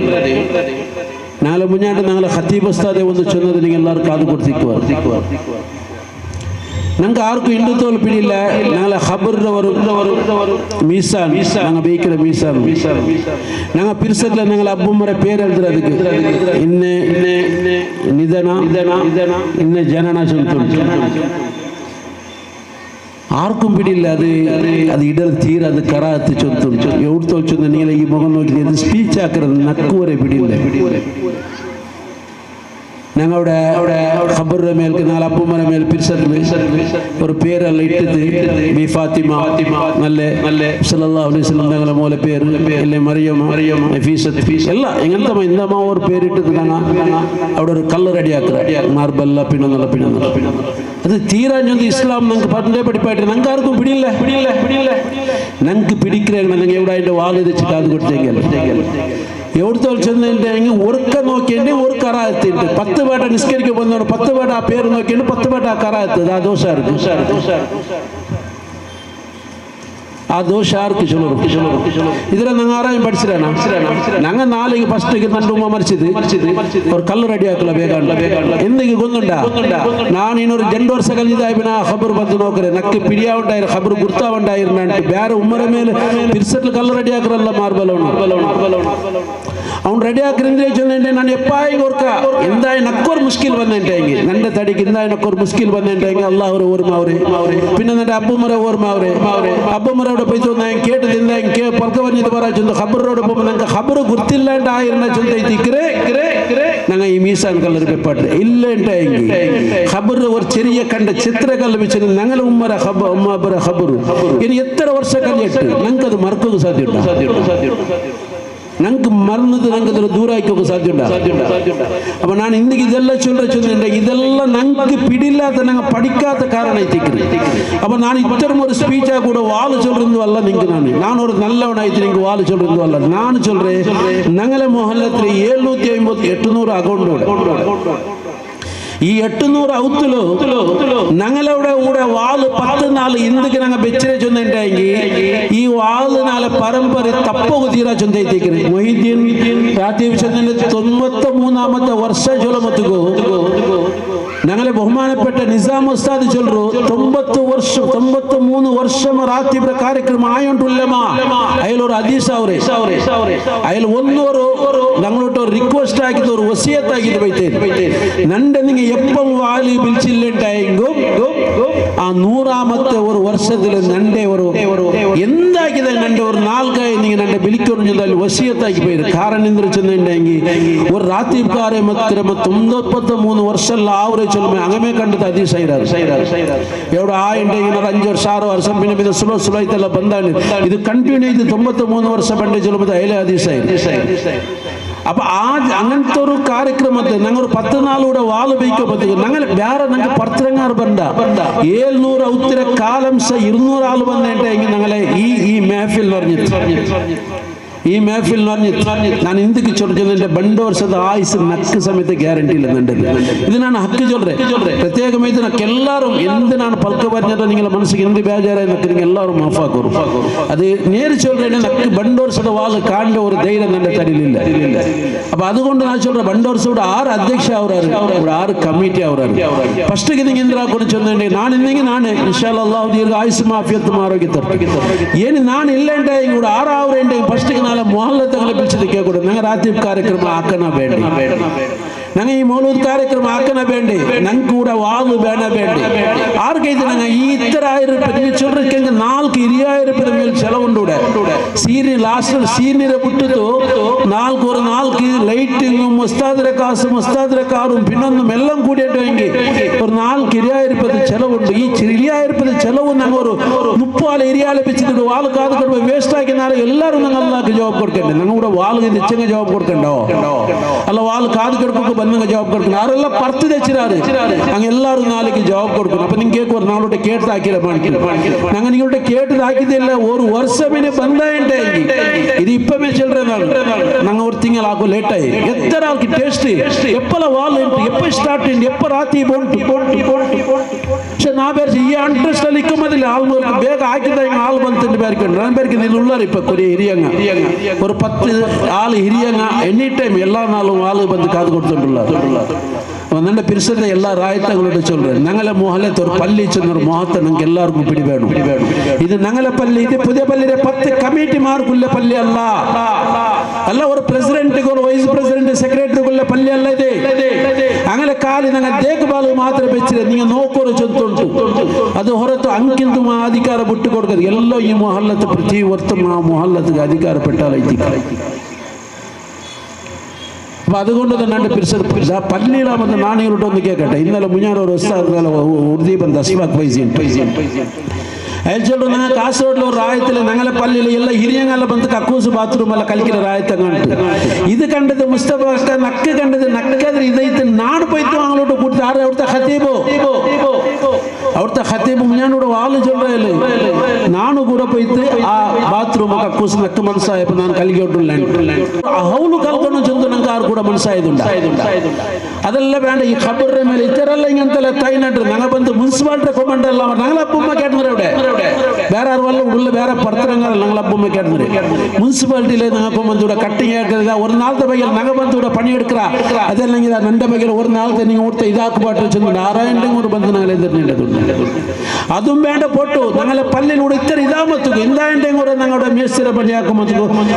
നാളെ മുന്നോട്ട് ഞങ്ങളെ ഖത്തീബ് ഉസ്താദെ ഒന്ന് ചൊന്നത് നിങ്ങൾ എല്ലാവരും കാത് കൊടുത്തിക്കുക ഞങ്ങൾക്ക് ആർക്കും ഹിന്ദുത്വം പിടിയില്ല ഞങ്ങളെ ഖബറിന്റെ മീസാൻ ഞങ്ങൾ ബേക്കിലെ മീസാൻ ഞങ്ങൾ പിരിസത്തിലെ ഞങ്ങളെ അബ്ബുമ്മരെ പേരെഴുതുക ಅದಕ್ಕೆ ഇന്നെ നിധന ഇന്നെ ജനന ചൊല്ലുണ്ട് ആർക്കും പിടിയില്ല അത് ഇടൽ തീര അത് കറാത്ത് ചൊല്ലുണ്ട് എവിടെ തോൽച്ചൊന്ന് നിങ്ങൾ ഈ മുഖം നോക്കി ഇത് സ്പീച്ച് ആക്കരുത് നക്കുവരെ പിടിയില്ല ഞങ്ങളുടെ ഖബറിന്റെ മേൽ ഞങ്ങൾ അപ്പുമ്മയുടെ മേൽ പിരിസത്തിൽ ഒരു പേരെല്ലാം ഇട്ടത് ബി ഫാത്തിമ നല്ല സല്ലല്ലാഹു അലൈഹി വസല്ലം ഞങ്ങളെ മോലെ പേര് അല്ലേ മറിയം നഫീസത്ത് എല്ല എങ്ങനത്തെ ഇന്ദമാ ഒരു പേരിട്ടത് ഞങ്ങൾ അവിടെ ഒരു കല്ല് റെഡിയാക്കുക മാർബല്ല പിന്നൊന്നുള്ള അത് തീരാഞ്ഞൊന്ന് ഇസ്ലാം ഞങ്ങൾക്ക് പണ്ടേ പഠിപ്പായിട്ട് ഞങ്ങൾക്ക് ആർക്കും പിടിയില്ല ഞങ്ങൾക്ക് പിടിക്കുകയാണ് ഞങ്ങൾ എവിടെ അതിൻ്റെ വാല് വെച്ച് കാത് കൊടുത്തേക്കല്ല എവിടുത്തെ ചെന്നെങ്കിൽ ഒരുക്ക നോക്കിയിട്ട് ഒരു കറായത്തിണ്ട് 10 പേട്ട നിസ്കരിക്കാൻ വന്നോട് 10 പേട്ട ആ പേര് നോക്കിയിട്ട് 10 പേട്ട ആ കറായത്തത് ആ ദോഷ ആ ദോഷ ആർക്ക് ഇതിലെ ഞങ്ങൾ ആരായും പഠിച്ചിട്ടാണ് ഞങ്ങൾ നാളേക്ക് ഫസ്റ്റ് നണ്ടുമ്മ മരിച്ചത് ഒരു കല്ല് റെഡിയാക്കല വേഗാണ്ട് എന്തെങ്കിലും കൊന്നുണ്ടാ ನಾನು ಇನ್ನೊಂದು 2 ವರ್ಷ ಕಲಿದಾಯ್ಬಿನ ಆ ಖಬರ್ ಬಂದು ನೋಕ್ರೆ ನಕ್ಕೆ ಪಿಡಿಯಾವುಂಟಾಯಿರ ಖಬರ್ ಗುರ್ತಾವುಂಟಾಯಿರ ಬೇರೆ ಉಮ್ಮರ ಮೇಲೆ ಪಿರ್ಸಟ್ಲು ಕಲ್ಲು ರೆಡಿ ಹಾಕ್ರಲ್ಲ ಮಾರ್ಬಲವನು ಅವ್ನು ರೆಡಿ ಹಾಕ್ರಿಂದ್ರೆ ಚೊಂದಂటే ನಾನು ಎಪ್ಪಾಯಿ ಓರ್ಕ ಇಂದಾಯ ನಕ್ಕೋರ್ ಮುಸ್ಕಿಲ್ ಬಂದಂటే ಹಿಂಗೆ ನನ್ನ ತಡಿಗೆ ಇಂದಾಯ ನಕ್ಕೋರ್ ಮುಸ್ಕಿಲ್ ಬಂದಂటే ಹಿಂಗೆ ಅಲ್ಲ ಅವರು ಓರ್ಮಾವ್ರೆ പിന്നെ അബ്ബുമര ഓർമാവരെ അബ്ബുമരവിടെ പോയി തോന്നാ കേട്ടതില്ല എനിക്ക് പൊറക്ക പറഞ്ഞത് പറയാ ചൊന്ന് ഖബറോട് പോകുമ്പോൾ ഞങ്ങൾക്ക് ഖബർ ഗുർത്തില്ലാണ്ടായിരുന്ന ചൊന്തൈത്തിക്കറേ ഞങ്ങൾ ഈ മീസാൻ കല്ലർ പെപ്പാട്ട് ഇല്ലേണ്ടാ ಹಿಂಗೆ ഖബർ ഒരു ചെറിയ കണ്ട ചിത്രകല്ല് വെച്ച് ഞങ്ങൾ ഉമ്മര ഉമ്മാബര ഖബർ ഇനി എത്ര വർഷം കഴിയട്ടെ ഞങ്ങൾക്ക് അത് മറക്കുക സാധ്യത ഞങ്ങൾക്ക് മറന്നത് ഞങ്ങൾക്ക് അതിൽ ദൂരായിക്കൊക്കെ സാധ്യത അപ്പൊ ഞാൻ ഇന്ന് ഇതെല്ലാം ചൊല്ലുന്നുണ്ട് ഇതെല്ലാം ഞങ്ങൾക്ക് പിടിയില്ലാത്ത ഞങ്ങൾ പഠിക്കാത്ത കാരണം എത്തിക്കുന്നത് അപ്പൊ ഞാൻ ഇത്തരം ഒരു സ്പീച്ചാ കൂടെ വാല് ചൊല്ലുന്നതും അല്ല നിങ്ങൾക്ക് ഞാൻ ഒരു നല്ലവനായിട്ട് നിങ്ങൾക്ക് വാല് ചൊല്ലുന്നതും അല്ല ഞാൻ ചൊല്ലേ ഞങ്ങളെ മൊഹല്ലത്തിൽ 750 800 അക്കൗണ്ട് ഈ 800 ഔത്തുലോ ഞങ്ങളുടെ കൂടെ വാള് 10 നാൾ ഇന്ത്യക്ക് ഞങ്ങൾ വെച്ചിരെ ചൊന്നുണ്ടെങ്കിൽ ഈ വാള് നാളെ പരമ്പര തപ്പക തീരാ ചൊന്തൈത്തേക്ക് മൊഹീദ്ദീൻ രാത്രി 93ാമത്തെ വർഷ ചൊല്ലമത്തുകോ ഞങ്ങളെ ബഹുമാനപ്പെട്ട നിസാം ഉസ്താദ് ചൊല്ലു 93 വർഷം ರಾತ್ರಿಬ್ರ ಕಾರ್ಯಕ್ರಮ ಆಯುಂಟುಲ್ಲಮ ಅಯ್ಯಲೋರು ಹದೀಸ್ ಅವರೇ ಅಯ್ಯಲ್ ಒಂದೋರು ഞങ്ങളോട്ട് റിക്വസ്റ്റ് ആക്കിയത് ഒരു വസിയത്ത് ആക്കിയിട്ട് ബൈത്തേ നന്റെ നിങ്ങൾ എപ്പം വാലി പിലിച്ചില്ലുണ്ടായെങ്കും ആ 100ാമത്തെ ഒരു വർഷത്തിൽ നന്റെ ഒരു എന്താക്കിയത് നന്റെ ഒരു നാൾക്കായി നിങ്ങൾ നന്റെ ബിലിക്കൊറിഞ്ഞതാൽ വസിയത്താക്കി പോയത് കാരണം എന്ത് ചെന്നുണ്ടെങ്കിൽ ഒരു ರಾತ್ರಿಬ್കാരെ ಮಾತ್ರ 93 ವರ್ಷಲ್ಲ ആവറേ ചൊല്ലുമേ അങ്ങനെ കണ്ടിട്ട് ഹദീസായിരാറ് എവിടെ ആയിട്ടുണ്ടെങ്കിൽ 5 ವರ್ಷ 6 ವರ್ಷം പിന്നെ സുലൈത്തെല്ലാം ബന്ധാണ് ഇത് കണ്ടിന്യൂ ചെയ്ത് 93 ವರ್ಷ പണ്ടേ ചൊല്ലുമ്പോൾ അതിലെ ഹദീസായി അപ്പൊ ആ അങ്ങനത്തെ ഒരു കാര്യക്രമത്തെ ഞങ്ങൾ 10 നാളൂടെ വാള് ബൈക്കപ്പത്തി ഞങ്ങൾ വേറെ ഞങ്ങൾക്ക് പർത്തരങ്ങാർ ബണ്ട 700 ഔത്തിര കാലംസ 200 ആള് വന്നിട്ടെങ്കിൽ ഞങ്ങളെ ഈ മേഫിൽ ഈ മേഫിൽ ഞാൻ ഇന്ത്യക്ക് ചൊല്ലുന്നതിന്റെ 2 ವರ್ಷದ ആയുസ് നക്ക് സമയത്ത് ഗ്യാരണ്ടി ഇല്ല നണ്ടത് ഇത് ഞാൻ ഹക്ക് ചൊല്ലേ പ്രത്യേകമായിട്ട് നക്ക് എല്ലാവരും എന്ത് ഞാൻ പൽക്ക പറഞ്ഞിട്ട് നിങ്ങളുടെ മനസ്സിಗೆ എന്ത് ಬೇಜಾರಾയി നക്ക് നിങ്ങൾ എല്ലാവരും മാഫാക്കും അത് നേരെ ചൊല്ലേನೆ നക്ക് 2 ವರ್ಷದ വാള് കാണ്ട ഒരു ധൈര്യം നന്റെ തടിയിലില്ല അപ്പൊ അതുകൊണ്ട് ഞാൻ ചൊല്ലേ 2 ವರ್ಷದ 6 അധ്യക്ഷ അവരാರು 6 കമ്മിറ്റി അവരാರು ಫಸ್ಟ್ ಗೆ നിങ്ങൾ എന്തിനാ കൊണ്ട് ചൊല്ലേನೆ ഞാൻ ഇന്നെങ്കിൽ ഞാൻ ഇൻഷാ അല്ലാഹ് ദീർഘ ആയുസ് ആഫിയത്തും ആരോഗ്യം തരും ಏನು ನಾನು ಇಲ್ಲ ಅಂದ್ರೆ ഇവിടെ 6 ಅವರೇ ಫಸ್ಟ್ ಗೆ ಮೊಹಲ್ಲತಗಳ ಬಿಚ್ಚದ ಕೇಳ್ಕೊಡು ನಂಗೆ ರಾತ್ರಿ ಕಾರ್ಯಕ್ರಮ ಹಾಕನ ಬೇಡ ನಂಗೆ ಈ ಮೌಲೂದ್ ಕಾರ್ಯಕ್ರಮ ಹಾಕನ ಬೇಡಿ ನಂಗೆ ಕೂಡ ವಾಲು ಬೇಡ ಆರ್ಗೈದು ನಂಗೆ ಈ ಇತರ 1000 ರೂಪಾಯಿ ಚೊಲ್ರಕ್ಕೆ 4 20,000 ರೂಪಾಯಿ ಮೇಲೆ ചെലവുണ്ടൂടെ സീനി ലാസ്റ്റ് സീനിരെ വിട്ടിട്ട് 4 ലൈറ്റിങ്ങും മുസ്താദിരെ കാറും പിന്നൊന്നും എല്ലാം കൂടിയിട്ട് ഒരു 4 20,000 ರೂಪಾಯಿ ചെലവുണ്ട് ഈ ಈ ಹಿರಿಯಾಯಿರ್ಪದ ಚೆಲವು ನಂಗೆ ಅವರು ಮುಪ್ಪಾಲ ಹಿರಿಯಾಲೆ ಬೆಚ್ಚಿದ್ರು ವಾಲು ಕಾದು ಕೊಡುವ ವೇಸ್ಟ್ ಆಗಿ ನಾಳೆ ಎಲ್ಲರೂ ನಂಗೆ ಅಲ್ಲಾಕ ಜವಾಬ್ ಕೊಡ್ಕೊಂಡೆ ನಂಗೆ ಕೂಡ ವಾಲ್ಗೆ ಹೆಚ್ಚಂಗೆ ಜವಾಬ್ ಕೊಡ್ಕೊಂಡೋ ಅಲ್ಲ ವಾಲು ಕಾದು ಕೊಡ್ಬೇಕು ಬಂದಂಗೆ ಜವಾಬ್ ಕೊಡ್ಕೊಂಡು ಅವರೆಲ್ಲ ಪರ್ತು ತೆಚ್ಚಿರಾರು ಹಂಗೆ ಎಲ್ಲರೂ ನಾಳೆಗೆ ಜವಾಬ್ ಕೊಡ್ಕೊಂಡು ಅಪ್ಪ ನಿಂಗೆ ಕೇಳ್ಕೋರು ನಾಳೆ ಕೇಟ್ ಹಾಕಿಲ್ಲ ಮಾಡ್ತೀನಿ ನಂಗೆ ನಿങ്ങളുടെ ಕೇಟದು ಹಾಕಿದ್ದಿಲ್ಲ ஒரு வருஷமே ಬಂದಾಯಂಟೆ ಇದು ಇಪ್ಪಮೇ ಚಿಲ್ಡ್ರೆ ನಂಗೆ ஒரு ತಿಂಗಳು ಹಾಕೋ ಲೇಟ್ ಆಗಿ ಎತ್ತರ ಆಗಿ ಟೇಸ್ಟ್ ಎಪ್ಪಲ ವಾಲ್ ಉಂಟು ಎಪ್ಪ ಸ್ಟಾರ್ಟ್ ಉಂಟು ಎಪ್ಪ ರಾತ್ರಿ ಬೋಂಟು പക്ഷെ ನಾ ಬೇರೆ ಈ ಇಂಟ್ರೆಸ್ಟ್ ಅಲ್ಲಿ ಇಕ್ಕಮದಿಲ್ಲ ಹಾಲು ಬೇಗ ಹಾಕಿದ ಹಿಂಗೆ ಹಾಲು ಬಂತು ಬೇರ್ಕೊಂಡು ನಾನು ಬೇರ್ಕೊಂಡು ಇಲ್ಲಿ ಉಳ್ಳಾರ ಇಪ್ಪ ಕೊರಿ ಹಿರಿಯಂಗ ஒரு 10 ಹಾಲು ಹಿರಿಯಂಗ ಎನಿ ಟೈಮ್ ಎಲ್ಲ ನಾಳು ಹಾಲು ಬಂದು ಕಾದು ಕೊಡ್ತುಂಟುಲ್ಲ ನನ್ನ ಪಿರ್ಸದ ಎಲ್ಲ ರಾಯತಗಳೋட சொல்றேன் ഞങ്ങളെ ಮೊಹಲ್ಲത്തെ ഒരു പള്ളി ചെന്നൊരു ಮೊಹത്ത ഞങ്ങൾക്ക് എല്ലാവർക്കും പിടിവേണം ഇത് ഞങ്ങളെ പള്ളി ഇത് പുതിയ പള്ളിയുടെ 10 കമ്മിറ്റിമാർക്കുള്ള പള്ളി അല്ല അല്ല ഒരു പ്രസിഡന്റ് ഒരു വൈസ് പ്രസിഡന്റ് സെക്രട്ടറിക്കുള്ള പള്ളി അല്ല ഇത് അങ്ങനെ കാലി ഞങ്ങൾ ദേഖ്ഭാൽ മാത്രം വെച്ചിട്ട് നിങ്ങൾ നോക്കോರು ಚೊಂತುಂಟು ಅದು ಹೊರತು ಅಂಕಿಂದು ಅಧಿಕಾರ ಬಿಟ್ಟು ಕೊಡ್ಕದು ಎಲ್ಲೋ ಈ ಮೊಹಲ್ಲത്ത് ಪ್ರತಿ ವರ್ಷ ಮೊಹಲ್ಲತ್ಗೆ ಅಧಿಕಾರ ಪೆಟ್ಟಾಲೈತಿ അപ്പോൾ അതുകൊണ്ട് തന്നെ എൻ്റെ പിരിച്ച പള്ളിയിലാമെന്ന് നാണയങ്ങളോട്ടൊന്ന് കേൾക്കട്ടെ ഇന്നലെ മുഞ്ഞാറൊരു ഉസ്താദ് ഉർദീപൻ അസ്വാഖ് പൈസയും അയാൾ ചൊല്ലു ഞങ്ങൾ കാസർഗോഡിലെ ഒരു റായത്തിൽ ഞങ്ങളെ പള്ളിയിൽ ಎಲ್ಲ ಹಿರಿಯಂಗೆಲ್ಲ ಬಂದು ಕಕ್ಕೂಸು ಬಾತ್ರೂಮ್ ಎಲ್ಲ ಕಲಿಕಿರ ರಾಯತ ಕಂಡು ಇದು ಕಂಡದು ಮುಸ್ತಫಾ ನಕ್ಕ ಕಂಡದು ನಕ್ಕದ್ರೆ ಇದೈತೆ ನಾಡು ಪೈತು ಅಂಗಳೋട്ട് ಕೂಡ್ತು ಆರೆ ಅവിടുത്തെ ഖതീബ് അവിടുത്തെ ഖതീബ് മുഞ്ഞാനോട് വാല് ചൊല്ലല്ലേ ನಾನು ಕೂಡ പോയിട്ട് ಆ ಬಾತ್ರೂಮ್ ಕಕ್ಕೂಸು ನಕ್ಕ ಮನಸಾಯപ്പോൾ ನಾನು ಕಲಿಗೆೊಟ್ಟಿಲ್ಲ ಹೌಲು ಕಲ್ಕೊಂಡು ಚಂದು ನಂಗೆ ಆರು ಕೂಡ ಮನಸಾಯದುಂಡ ಅದೆಲ್ಲ ಬೇಡ ಈ ಖಬರ್ರ ಮೇಲೆ ಇತರೆಲ್ಲ ಹಿಂಗಂತೆಲ್ಲ ತೈನಟ್ರು ನಂಗೆ ಬಂದು ಮುನ್ಸಿಪಾಲಿಟಿ ಕಮಾಂಡರ್ ಎಲ್ಲ ഞങ്ങളെ അപ്പുമ്മ കേട്ടു ഇവിടെ വേറെ ആരുവല്ല ഉള്ള വേറെ പുറത്തിറങ്ങാറല്ല ഞങ്ങൾ അപ്പുമ്മ കേട്ടത് മുനിസിപ്പാലിറ്റിയിലെ ഞങ്ങൾക്ക് ಬಂದು ഇവിടെ കട്ടിങ് ആക്കുന്നത് ഒരു നാളത്തെ ബൈയിൽ ഞങ്ങൾ ಬಂದು ഇവിടെ പണിയെടുക്കുക അതല്ലെങ്കിൽ എൻ്റെ ബൈയിൽ ഒരു നാളത്തെ നിങ്ങൾ ഇവിടുത്തെ ഇതാക്കുപാട്ട് വെച്ചിട്ടുണ്ട് ആറായിരം കൂടെ ಬಂದು ഞങ്ങൾ എതിർന്നിട്ടുണ്ട് അതും വേണ്ട പൊട്ടു ഞങ്ങളെ പള്ളിയിലൂടെ ഇത്ര ഇതാമത്തുക എന്തായിരം കൂടെ ഞങ്ങളുടെ മേസ്തിര പണിയാക്കുമ്പോൾ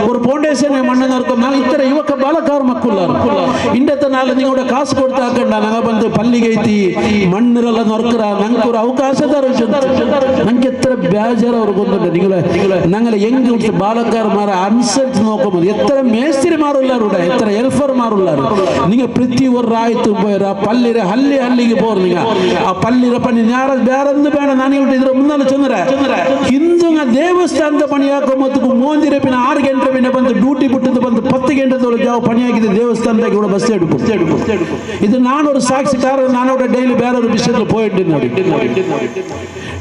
ഒരു ഫൗണ്ടേഷനെ മണ്ണ് നിറക്കും ഞങ്ങൾ ഇത്ര യുവಕ ಬಾಲಕಾರ ಮಕ್ಕಳು ಇಂಡത്തെ നാളെ നിങ്ങളുടെ കാശ് കൊടുത്താക്കണ്ട ഞങ്ങൾ ಬಂದು പള്ളിಗೆ ಐತಿ ಮಣ್ಣಿರೆಲ್ಲ ನೊರ್ಕರ ನಂಗೆ ഒരു ಅವಕಾಶದಾರ ನಂಗೆ എത്ര ಬೇಜಾರು ಅವ್ರು ಬಂದುಂಟು ഞങ്ങളെ ಹೆಂಗೆ ಉಂಟು ಬಾಲಕಾರಮಾರ ಅನುಸರಿಸಿ ನೋಡ್ಕೊಬೋದು ಎತ್ತರ ಮೇಸ್ತಿರಿಮಾರುಲ್ಲಾರು ಎತ್ತರ ಹೆಲ್ಫರ್ಮಾರುಲ್ಲಾರು നിങ്ങൾ ಪ್ರತಿ ഒരു ರಾಯ್ತು പോയರ പള്ളിര ಹಲ್ಲಿಗೆ പോರು നിങ്ങൾ ಆ ಪള്ളിರ ಪಣಿ ಯಾರ ಬೇರೆಂದು ಬೇಡ ನಾನು ಇದ್ರ ಮುಂದೆ ಚಂದ್ರ ಹಿಂದೂಂಗ ದೇವಸ್ಥಾನದ ಪಣಿಯಾಕೊಂಬತ್ತಕ್ಕೂ ಮೋಂದಿರ ಪಿನ 6 ಗಂಟೆ ಪಿನ ಬಂದು ಡ್ಯೂಟಿ ಬಿಟ್ಟದ್ದು ಬಂದು 10 ಗಂಟೆದೊಳಗೆ ಯಾವ ಪಣಿಯಾಗಿದೆ ದೇವಸ್ಥಾನದಾಗ ಕೂಡ ಬಸ್ എടുക്കും ಇದು ನಾನೊരു സാക്ഷിക്കാരൻ നാനോടെ ഡെയിലി വേറൊരു വിഷയത്തിൽ പോയിട്ടുണ്ട്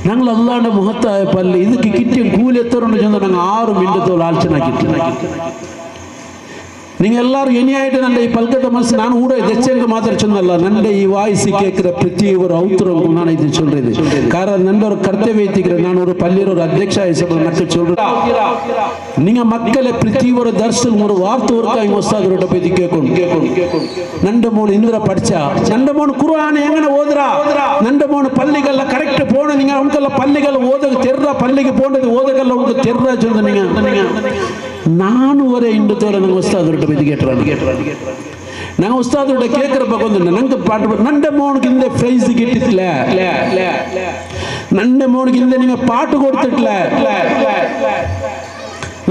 ഞങ്ങൾ അല്ലാണ്ട് മുഹത്തായ പള്ളി ഇതൊക്കെ കിട്ടിയ കൂലി എത്തറുണ്ട് ചെന്ന് ഞങ്ങൾ 6 മിനിറ്റത്തോളം ആലോചനാക്കിയിട്ട് നിങ്ങൾ എല്ലാവരും ഇനിയായിട്ട് ನನ್ನ ಈ ಪಲ್ಕದ ಮನಸ್ಸು ನಾನು ಕೂಡ ಹೆಚ್ಚಂಗೆ ಮಾತಾಡ್ಸೋದಲ್ಲ ನನ್ನ ಈ ವಾಯ್ಸಿ ಕೇಳ್ಕಿற ಪ್ರತಿ ஒரு ಔತರಕ್ಕೂ ನಾನು ಇದು சொல்றது காரணம் ನನ್ನ ஒரு ಕರ್ತವ್ಯ ಐತಿಗ್ರೆ ನಾನು ஒரு பள்ளியில ஒரு ಅಧ್ಯಕ್ಷ ಆಯಿಸಬಹುದು மக்கள் சொல்றது நீங்க மக்களை ಪ್ರತಿ ஒரு ದರ್ಶನ ஒரு ವಾರ್ತೆ ಹೊರಕಾಯಿ ಹೊಸದರೊಟ್ಟ ಪೈತಿ ಕೇಳ್ಕೊಂಡು ನನ್ನ ಮೋನು ಇಂದ್ರ ಪಡಿಚ ನನ್ನ ಮೋನು ಕುರ್ಆನ್ ಹೆಂಗನ ಓದ್ರಾ ನನ್ನ ಮೋನು ಪಲ್ಲಿಗೆಲ್ಲ ಕರೆಕ್ಟ್ போன நீங்க ಅವನಕಲ್ಲ ಪಲ್ಲಿಗೆಲ್ಲ ಓದಕ ತೆರ್ರ ಪಲ್ಲಿಗೆ போனது ಓದಕಲ್ಲ ಅವನಕ ತೆರ್ರ ಚಂದ நீங்க ನಾನು ಒರೆ ಇಂಡತೋರ ನಂಗೆ ಉಸ್ತಾದರೊಟ್ಟ ಪೈತಿ ಕೇಟ್ರಾನಿ ನಂಗೆ ಉಸ್ತಾದರೊಟ್ಟ ಕೇಳ್ಕರಪ್ಪ ಕೊಂದು ನಂಗೆ ಪಾಠ ನನ್ನ മോണിക്കിന്റെ പ്രൈസ് കിട്ടിട്ടില്ല ನನ್ನ മോണിക്കിന്റെ നിങ്ങൾ പാട്ട് കൊടുത്തിട്ടില്ല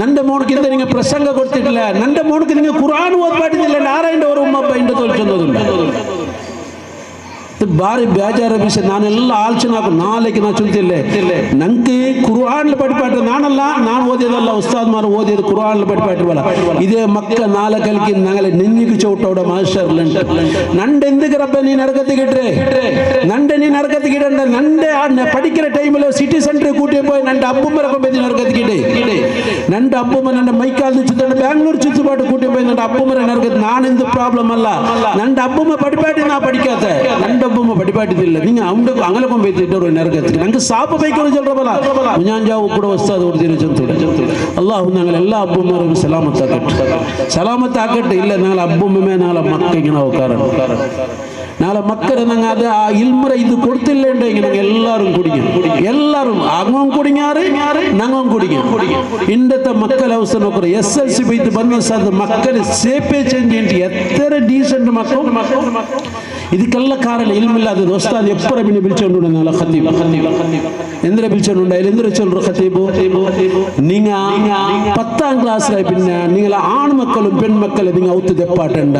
ನನ್ನ മോണിക്കിന്റെ നിങ്ങൾ പ്രസംഗം കൊടുത്തിട്ടില്ല ನನ್ನ മോണിക്ക് നിങ്ങൾ ഖുർആൻ ഓദ്പാടില്ല ആരായിന്റെ ഒരു ഉമ്മ അപ്പ ഇന്റെ തോൽച്ചൊന്നതുണ്ട് ಭಾರಿ ಬೇಜಾರ ವಿಷಯ ನಾನೆಲ್ಲ ಆಲೋಚನೆ ಹಾಕು ನಾಳೆಗೆ ನಾ ಚುಂತಿಲ್ಲೆ ನಂಗೆ ಕುರ್ಆನ್ ಪಡಿಪಾಟ್ರೆ ನಾನಲ್ಲ ನಾನು ಓದಿದಲ್ಲ ಉಸ್ತಾದ್ ಮಾರು ಓದಿದ ಕುರ್ಆನ್ ಪಡಿಪಾಟ್ರವಲ್ಲ ಇದೇ ಮಕ್ಕ ನಾಳೆ ಕಲಿಕೆ ഞങ്ങളെ നെഞ്ഞിക്ക് ചവിട്ടോടെ മാസ്റ്റർലുണ്ട് നണ്ട് എന്തൊക്കെ റബ്ബ നീ നരകത്തിക്കിട്ടേ നണ്ട് നീ നരകത്തിക്കിടണ്ട നണ്ട് പഠിക്കുന്ന ടൈമിൽ സിറ്റി സെന്ററിൽ കൂട്ടി പോയി നണ്ട് അപ്പുമ്മരൊക്കെ പോയി നരകത്തിക്കിട്ടേ നണ്ട് അപ്പുമ്മ നന്റെ മൈക്കാൽ ചുറ്റുണ്ട് ബാംഗ്ലൂർ ചുറ്റുപാട്ട് കൂട്ടി പോയി നന്റെ അപ്പുമ്മര നരകത്ത് നാനെന്ത് പ്രോബ്ലം അല്ല നന്റെ അപ്പുമ്മ പഠിപ്പാട്ടി നാ പഠിക്കാത്ത നന്റെ ಅಬ್ಬಮ್ಮ ಪಡಿಪಾಟಿದಿಲ್ಲ ನಿಂಗೆ ಅವನು ಅಂಗಲಕೊಂಡ್ ಬೈತಿಟ್ಟರು ನರಕತ್ತಿಗೆ ನಂಗೆ ಸಾಪ ಬೈಕರು ಚಲ್ರಬಲ್ಲ ಮುಂಜಾಂಜಾವು ಕೂಡ ವಸ್ತಾದ ಹೊಡೆದಿರೋ ಚಂತುಡ ಅಲ್ಲಾಹು ഞങ്ങളെಲ್ಲ അബ്ബുമാരും സലാമത്ത് ആക്കട്ടെ ഇല്ല ഞങ്ങൾ അബ്ബുമ്മേ ഞങ്ങളെ മക്കൾക്ക് ನಾವು ಕಾರಣ ನಾಳೆ ಮಕ್ಕಳು ನಂಗೆ ಅದು ಆ ಇಲ್ಮರ ಇದು ಕೊಡ್ತಿಲ್ಲ ಉണ്ടെങ്കിൽ ನಂಗೆ ಎಲ್ಲರೂ ಕುಡಿಗೆ ಎಲ್ಲರೂ അങ്ങും കുടിങ്ങാറ് ഞങ്ങളും കുടിക്കും ഇന്നത്തെ മക്കളെ അവസ്ഥ നോക്കുക SLC പോയിട്ട് ಬಂದ സാധ മക്കളെ ಸೇಪೆ ಚೇಂಜ್ എത്ര ഡീസന്റ് മക്കൾ ಇದಕ್ಕೆಲ್ಲ ಕಾರಣ ಇಲ್ಮಿಲ್ಲದ ಉಸ್ತಾದ್ ಎಪ್ಪರ ಬಿನಿ ಬಿಲ್ಚೊಂಡು ನಲ್ಲ ಖತೀಬ್ ಎಂದ್ರೆ ಬಿಲ್ಚೊಂಡು ಎಂದ್ರೆ ಚೊಲ್ರು ಖತೀಬು ನಿಂಗ 10ാം ക്ലാസ്സിലായി പിന്നെ നിങ്ങളെ ആൺ മക്കളും പെൺമക്കളും നിങ്ങൾ ഔത്ത് ദെപ്പാട്ടണ്ട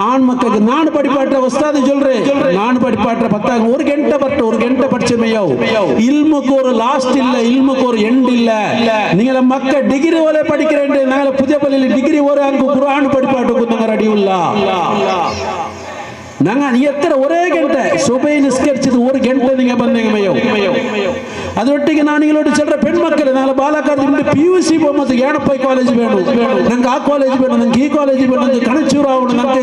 ஆண் மக்களுக்கு நான் படிப்பாட்ட உஸ்தாது சொல்றேன் நான் படிப்பாட்ட 10 ஒரு கெண்ட படிச்சமையோ இல்முக்கு ஒரு லாஸ்ட் இல்ல இல்முக்கு ஒரு எண்ட் இல்ல நீங்க மக்க டிகிரி ஓலே படிக்கிறேன் நாங்க புதிய பள்ளியில டிகிரி ஓரே அங்க குர்ஆன் படிப்பாட்ட குந்தங்க ரெடியுல்லா நாங்க எத்தனை ஒரே கெண்ட சுபை நிஸ்கரிச்சது ஒரு கெண்ட நீங்க ಬಂದீங்கமையோ ಅದರೊಟ್ಟಿಗೆ ನಾನು ನಿങ്ങളോട് சொல்ற பெண் மக்கள் ನಾಳೆ ಬಾಲಕಾರ್ದಿಂದ PUC போமது ஏனப்பை காலேஜ் வேணும் ನಂಗೆ ಆ ಕಾಲೇಜ್ வேணும் ನಂಗೆ ಈ ಕಾಲೇಜ್ வேணும் ನಂಗೆ ಕಣಚೂರು ಆವணும் ನಂಗೆ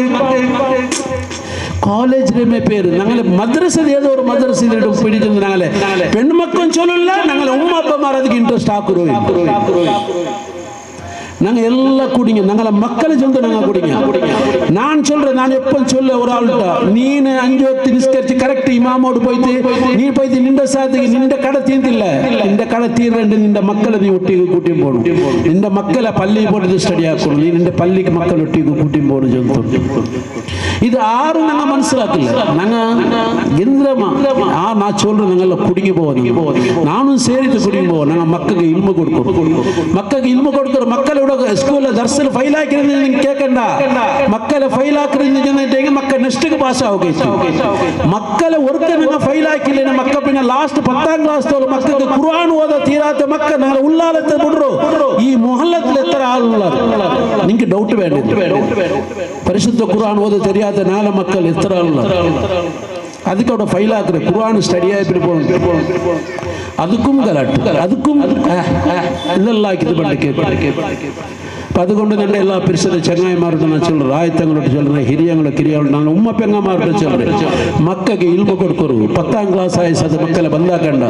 ಕಾಲೇಜಿನ பேரு ഞങ്ങളെ മദ്രസ ഏതോ ഒരു മദ്രസയിലിട്ട് പിടിക്കുന്നത് ഞങ്ങളെ പെൺമക്കളും ചൊല്ലില്ല ഞങ്ങളെ ഉമ്മ അപ്പമാർ ಅದಕ್ಕೆ ಇಂಟ್ರೆಸ್ಟ್ ಹಾಕರು நாங்க எல்லாம் குடிங்க நாங்கள மக்களை சொல்ற நாங்க குடிங்க நான் சொல்றேன் நான் எப்ப சொல்ல ஒரு ஆள்கிட்ட நீ 5 வக்த் நிஸ்கரிச்சு கரெக்ட் இமாமோடு போயிட்டு நீ போயிட்டு நின்ற சாத்துக்கு நின்ற கடை தீர்ந்தில்ல இந்த கடை தீர்றேன் இந்த மக்களை நீ ஒட்டி கூட்டி போகணும் இந்த மக்களை பள்ளி போட்டு ஸ்டடி ஆக்கணும் நீ இந்த பள்ளிக்கு மக்கள் ஒட்டி கூட்டி போகணும் சொல்லிட்டு இது ஆறும் நாங்க மனசிலாக்கல நாங்க எந்திரமா நான் சொல்றேன் நாங்க குடிங்க போவோம் நானும் சேரித்து குடிங்க போவோம் நாங்க மக்களுக்கு இல்மு கொடுக்கிறோம் மக்களுக்கு இல்மு கொடுக்கிற மக்களோட ஸ்கூல்ல தர்சில் ஃபைல் ஆக்கிறது நீங்க கேட்கண்டா மக்களை ஃபைல் ஆக்குறது சொன்னீங்க மக்கள் நெக்ஸ்ட்க்கு பாஸ் ஆகுங்க மக்களை ஒருக்க நீங்க ஃபைல் ஆக்கில மக்கள் பின்ன லாஸ்ட் 10ஆம் கிளாஸ் தோல மக்களுக்கு குர்ஆன் ஓத தீராத மக்கள் நாங்க உள்ளாலத்தை ಬಿಡ್ರು ಈ ಮೊಹಲ್ಲத்துல எத்தனை ஆள் உள்ளார் நீங்க டவுட் வேணும் பரிசுத்த குர்ஆன் ஓத தெரியாத நால மக்கள் எத்தனை ஆள் உள்ளார் அதுக்கு அவட ஃபைல் ஆக்குற குர்ஆன் ஸ்டடியா இப்படி போகணும் அதுக்கும் கலாட்டு அதுக்கும் இதெல்லாம் இது பண்ணி கேட்பாங்க അതുകൊണ്ട് തന്നെ എല്ലാ പരിശുദ്ധ ചങ്ങായിമാരോട് ഞാൻ ചൊല്ലുന്നത് ആയത്തങ്ങളോട് ചൊല്ലുന്നത് ഹിരിയങ്ങളെ കിരിയാളോട് ഞാൻ ഉമ്മ പെങ്ങന്മാരോട് ചൊല്ലുന്നത് മക്കൾക്ക് ഇൽമ കൊടുക്കരു 10ആം ക്ലാസ് ആയ സത് മക്കളെ ಬಂದಾಕಂಡ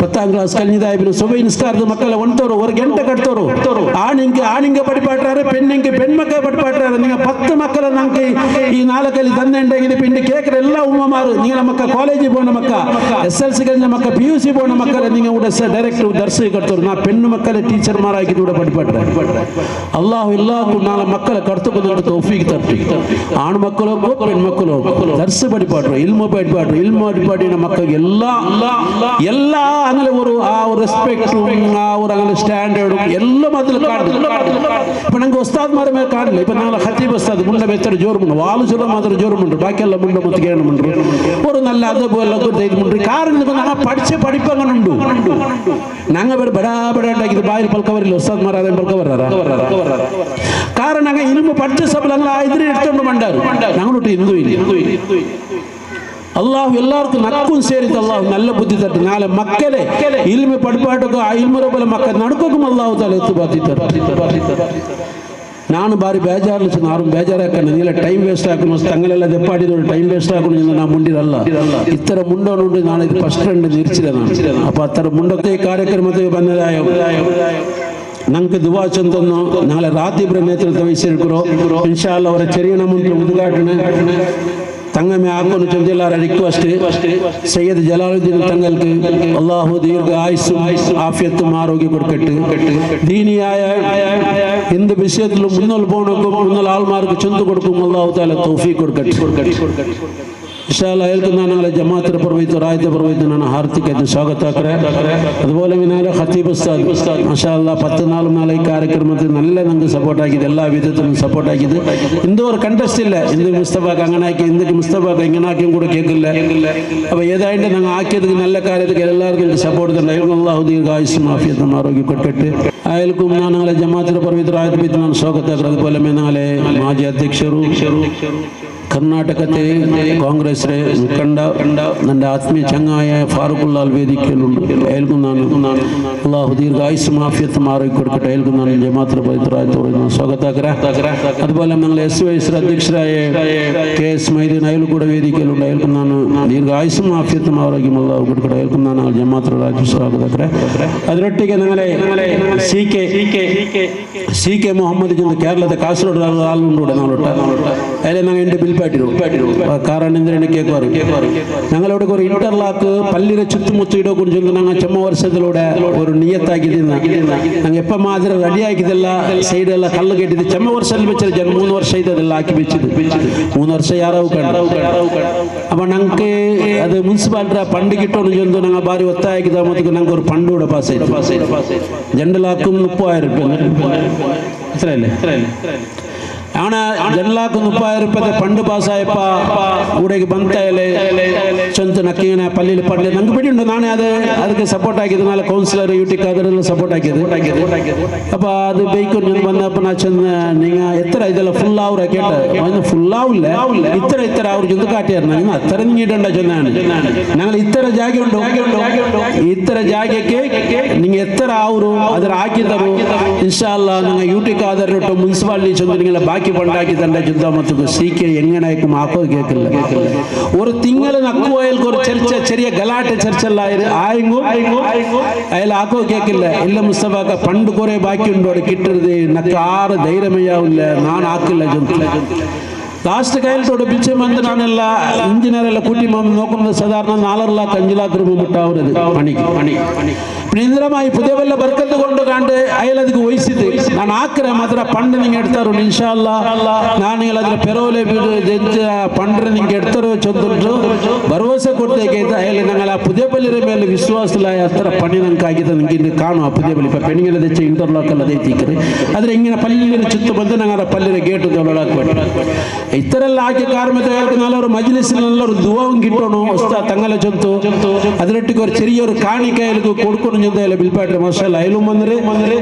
10ಆം ಕ್ಲಾಸ್ കഴിഞ്ഞതായ പിന്നെ സുബൈ നിസ്കാരത്തെ മക്കളെ ഒന്നോರು ഒരു ಗಂಟೆ ಕಟ್ತೋರು ಆಣಿಂಗೆ ಪಡಿಪಾಟ್ಟಾರೆ ಪೆಣ್ಣಿಂಗೆ പെൺമക്കളെ പടിപ്പാട്ടാറ് നിങ്ങൾ 10 മക്കളെ നമുക്ക് ഈ നാലക്കല്ലി തന്നിട്ടുണ്ടെങ്കിൽ പിന്നെ കേൾക്കുന്ന എല്ലാ ഉമ്മമാരും നിങ്ങളെ മക്ക കോളേജിൽ പോകുന്ന മക്ക SLC കഴിഞ്ഞ മക്ക PUC പോകുന്ന മക്കളെ നിങ്ങൾ ഇവിടെ ഡയറക്റ്റ് ദർശനം കടത്തോರು ನಾ പെണ്ണു മക്കളെ ടീച്ചർമാരാക്കി ഇവിടെ പടിപ്പാട്ടാറ് അല്ലാഹു എല്ലാവർക്കും നാളെ മക്കളെ കടത്തുകൊണ്ട് തൗഫീഖ് തരട്ടെ ആൺ മക്കളോ പെൺ മക്കളോ ദർസ് പഠിപ്പാട്ടോ ഇൽമ പഠിപ്പാട്ടിன മക്കൾക്ക് എല്ലാ അങ്ങനെ ഒരു ആ ഒരു റെസ്പെക്റ്റും ആ ഒരു അങ്ങനെ സ്റ്റാൻഡേർഡും എല്ലാം അതിൽ കാണുന്നു ഇപ്പൊ ഞങ്ങൾക്ക് ഉസ്താദ്മാരെ മേൽ കാണില്ല ഇപ്പൊ ഞങ്ങൾ ഖത്തീബ് ഉസ്താദ് മുണ്ട മെത്തഡ് ജോറുമുണ്ട് വാളു ചൊല്ലാൻ മാത്രം ജോറുമുണ്ട് ബാക്കിയെല്ലാം മുണ്ട മൊത്തം കേണമുണ്ട് ഒരു നല്ല അതുപോലെ ഇതുമുണ്ട് കാരണം ഞങ്ങൾ പഠിച്ച പഠിപ്പ് അങ്ങനെ ഉണ്ട് ഞങ്ങൾ ബടാബടാണ്ടാക്കി ബായിൽ പൽക്കവരില്ല ഉസ്താദ്മാർ അതേ പൽക്കവരാ കാരണം ഇൽമു പഠിച്ച സഭ ഞങ്ങൾ ഇതിനെ എടുത്തോണ്ട് മണ്ടാറ് ഞങ്ങളോട്ട് ഇന്ദു അള്ളാഹു എല്ലാവർക്കും നക്കും സേരിത്ത് അള്ളാഹു നല്ല ബുദ്ധി തട്ട് നാളെ മക്കളെ ഇൽമു പഠിപ്പാട്ടൊക്കെ ആ ഇൽമുറെ പോലെ മക്കൾ നടക്കും അള്ളാഹു താല എത്തുപാത്തി ನಾನು ಬಾರಿ ಬೇಜಾರು ಯಾರು ಬೇಜಾರಾಕಂಡು ನೀಲ ಟೈಮ್ ವೇಸ್ಟ್ ಹಾಕೊಂಡು ತಂಗಳೆಲ್ಲ ದೆಪ್ಪಾಡಿದವರು ಟೈಮ್ ವೇಸ್ಟ್ ಹಾಕೊಂಡು ನಾ ಮುಂಡಿರಲ್ಲ ಇತ್ತರ ಮುಂಡೋನುಂಡು ನಾನು ಇದು ಫಸ್ಟ್ ರಂಡ್ ನಿರ್ಚಿದೆ ನಾನು ಅಪ್ಪ ಅತ್ತರ ಮುಂಡಕ್ಕೆ ಕಾರ್ಯಕ್ರಮಕ್ಕೆ ಬಂದದಾಯ ഞങ്ങൾക്ക് ദുആ ചെന്നു നാളെ റാത്തിബ്ര നേതൃത്വം വഹിച്ചിരിക്കുന്നു ഇൻഷാ അല്ലാഹ് അവരെ ചെറിയ നമുക്ക് ഉദ്ഘാടനം തങ്ങമേ ആക്കുന്നു ചെഞ്ചലാര റിക്വസ്റ്റ് സയ്യിദ് ജലാലുദ്ദീൻ തങ്ങൾക്ക് അല്ലാഹു ദീർഘ ആയുസ്സും ആഫിയത്തും ആരോഗ്യം കൊടുക്കട്ടെ ദീനിയായ എന്ത് വിഷയത്തിലും മുന്നോട്ട് ആൾമാർക്ക് ചെന്തു കൊടുക്കും അല്ലാഹു തആല തൗഫീഖ് കൊടുക്കട്ടെ ഇൻഷാല്ലാ ഏൽക്കുന്ന ഞങ്ങളെ ജമാഅത്തിന്റെ പർവ്വത റായത്തെ പർവ്വത ನಾನು ಹಾರ್ದಿಕವಾಗಿ ಸ್ವಾಗತ അതുപോലെ നാളെ ഖത്തീബ് ഉസ്താദ് മാഷാഅല്ലാ 10 നാളും നാളെ ഈ കാര്യക്രമത്തിൽ നല്ല ഞങ്ങൾക്ക് സപ്പോർട്ട് ആക്കിയത് എല്ലാ വിധത്തിലും സപ്പോർട്ട് ആക്കിയത് എന്തോ ഒരു കണ്ടസ്റ്റ് ഇല്ല എന്ത് മുസ്തഫാക്ക് അങ്ങനെ ആക്കി എന്തൊക്കെ മുസ്തഫാക്ക് ഇങ്ങനെ ആക്കിയും കൂടെ കേൾക്കില്ല അപ്പോൾ ഏതായിട്ട് ഞങ്ങൾ ആക്കിയത് നല്ല കാര്യത്തിൽ എല്ലാവർക്കും സപ്പോർട്ട് ഉണ്ടായിരുന്നു അല്ലാഹു ദീർഘായുസ്സും ആഫിയത്തും ആരോഗ്യം കൊടുക്കട്ടെ അയൽക്കും ഞങ്ങളെ ജമാഅത്തിന്റെ പർവ്വത റായത്തെ ನಾನು ಸ್ವಾಗತ അതുപോലെ നാളെ മാജി അധ്യക്ഷರು കർണാടകത്തെ കോൺഗ്രസിലെ മുഖണ്ഡ എൻ്റെ ആത്മീയ ചങ്ങായ ഫാറൂഖുല്ലാൽ വേദിക്കലുണ്ട് ഏൽക്കുന്നതാണ് അള്ളാഹു ദീർഘായുസ്സും ആഫിയത്തും ആരോഗ്യം കൊടുക്കട്ടെ ഏൽക്കുന്നതാണ് ജമാഅത്തിന്റെ പവിത്രമായ സ്വാഗതാക്കര അതുപോലെ ഞങ്ങൾ SYS അധ്യക്ഷരായ KS മൈദീൻ അയൽ കൂടെ വേദിക്കലുണ്ട് ഏൽക്കുന്നതാണ് ദീർഘായുസ്സും ആഫിയത്തും ആരോഗ്യം അള്ളാഹു കൊടുക്കട്ടെ ഏൽക്കുന്നതാണ് ഞങ്ങൾ ജമാഅത്തിന്റെ സ്വാഗതാക്കര അതിനൊട്ടിಗೆ ഞങ്ങളെ CK മുഹമ്മദ് ചെന്ന് കേരളത്തെ കാസർഗോഡ് ആളുണ്ട് ഇവിടെ നമ്മളോട്ട് അതിലെ ഞങ്ങൾ എൻ്റെ ബിൽ കാരണം എന്തിനാണ് കേൾക്കാറ് ഞങ്ങളവിടെ ഒരു ഇന്റർലാക്ക് പള്ളിയുടെ ചുറ്റുമുತ್ತು ഇടോಕೊಂಡು ഞങ്ങൾ ചെമ്മ വർഷത്തിലൂടെ ഒരു നിയത്താക്കി ഞങ്ങൾ എപ്പോൾ മാതിരി റെഡിയാക്കിയതല്ല സൈഡെല്ലാം കല്ല് കെട്ടിയത് ചെമ്മ വർഷത്തിൽ വെച്ചത് 3 ವರ್ಷ ഇതെല്ലാം ആക്കി വെച്ചത് 3 ವರ್ಷ ಯಾರೋ അപ്പോൾ ഞങ്ങൾക്ക് അത് മുനിസിപ്പാലിറ്റി ഫണ്ട് കിട്ടുമെന്ന് ചെന്നു ഞങ്ങൾ ഭാരി ഒത്താക്കിയത് നമുക്ക് ഞങ്ങൾക്ക് ഒരു ഫണ്ട് കൂടെ പാസ് ചെയ്തു ജനറലാക്കും 30,000 രൂപ എത്രയല്ലേ ಅವನ ಜನಲಾಕು 30,000 ರೂಪಾಯಿ ಫಂಡ್ ಪಾಸ್ ಆಯಪ್ಪ ಊರಿಗೆ ಬಂತಾಯಲೆ ಚಂತ ನಕ್ಕಿನ ಪಲ್ಲಿಲಿ ಪಡ್ಲೆ ನಂಗೆ ಬಿಟ್ಟು ನಾನೇ ಅದಕ್ಕೆ ಸಪೋರ್ಟ್ ಆಗಿದ್ದು ನಾಳೆ ಕೌನ್ಸಿಲರ್ ಯೂಟಿಕ್ ಅದರೆಲ್ಲ ಸಪೋರ್ಟ್ ಆಗಿದ್ದು ಅಪ್ಪ ಅದು ಬೇಕು ಬಂದಪ್ಪ ನಾ ಚಂದ ನೀಗ ಎತ್ತರ ಇದೆಲ್ಲ ಫುಲ್ ಅವ್ರ ಕೇಟ ಫುಲ್ ಆವಿಲ್ಲ ಇತ್ತರ ಅವ್ರ ಜೊತೆ ಕಾಟಿಯಾರ ನಂಗೆ ಹತ್ತರ ನಿಂಗೆ ಇಡಂಡ ಚಂದ ഞങ്ങൾ ഇത്തര ജാഗയുണ്ടോ ഇത്തര ജാഗയ്ക്ക് നിങ്ങൾ എത്ര ആവരു അതിൽ ആക്കിത്തരു ഇൻഷാ അല്ലാ നിങ്ങൾ യൂട്ടിക്ക് ആധാറിട്ട് മുനിസിപ്പാലിറ്റി ചൊന്ന് നിങ്ങളെ ബാക്കി പണ്ടാക്കി തന്നെ ചുദ്ധാമത്തുക്ക് സീക്ക് എങ്ങനെയായിരിക്കും ആക്കോ കേൾക്കില്ല ഒരു തിങ്കൾ നക്കുപോയൽക്ക് ഒരു ചെറിയ ഗലാട്ട ചർച്ചല്ല ആയെങ്കോ അയാൾ ആക്കോ കേൾക്കില്ല ഇല്ല മുസ്തഫാക്ക പണ്ട് കുറെ ബാക്കിയുണ്ടോ കിട്ടരുത് നക്ക് ആറ് ധൈര്യമയ്യാവില്ല ഞാൻ ആക്കില്ല ചൊന്ന് ಲಾಸ್ಟ್ ಕೈಲಿ ಬಿಚ್ಚೆ ಬಂದು ನಾನೆಲ್ಲ ಇಂಜಿನಿಯರ್ ಎಲ್ಲ ಕೂಟಿ ನೋಕೊಂಡು ಸಾಧಾರಣ 4 ಲಕ್ಷ 5 ಲಕ್ಷ ರೂಪಾಯಿ ಮುಟ್ಟ ಅವರದು പണി നിരന്തരമായി പുതിയവല്ല ബർക്കത്ത് കൊണ്ട് കണ്ട് അയാളതിക്ക് വഹിച്ചിട്ട് ഞാൻ ആക്കര മാത്രം പണ്ട് നിങ്ങൾ എടുത്താറു ഇൻഷാ അല്ലാ ನಾನು നിങ്ങൾ അതിൽ പെരോലെ പണ്ട് നിങ്ങൾ എടുത്തರೋ ചൊന്നിട്ട് ಭರವಸೆ ಕೊಡ್ತೇಕೈತೆ ಅಯ್ಯಲ್ಲಿ ഞങ്ങൾ ಆ പുതിയಪಲ್ಲಿರ ಮೇಲೆ ವಿಶ್ವಾಸಲಾಯ ಹತ್ರ ಪಣಿ ನಂಗೆ ಆಗಿದ್ದ ನಿಮಗೆ ಇಲ್ಲಿ ಕಾಣುವ പുതിയಪಲ್ಲಿ ಇಪ್ಪ ಪೆಣ್ಣಿಗೆಲ್ಲ ತೆಚ್ಚ ಇಂಟರ್ಲಾಕ್ ಎಲ್ಲ ದೈತಿಕ್ರಿ ಆದರೆ ಹಿಂಗಿನ ಪಲ್ಲಿರ ಚುತ್ತು ಬಂದು ನಂಗೆ ಪಲ್ಲಿರ ಗೇಟು ದೊಡ್ಡಾಕ್ಬಿಟ್ಟು ಇತರೆಲ್ಲ ಆಕೆ ಕಾರ್ಮಿಕ ಹೇಳ್ಕೊಂಡವರು ಮಜ್ಲಿಸಿನೆಲ್ಲರೂ ದುವಾവും കിട്ടണോ ഉസ്താ തങ്ങളെ ചൊന്തു അതിലൊട്ടിക്ക് ഒരു ചെറിയൊരു കാണിക്കയൽക്ക് കൊടുക്കണം ചെന്തയല്ല ബിൽപാട്ടെ മാഷല്ല അയലും വന്നേ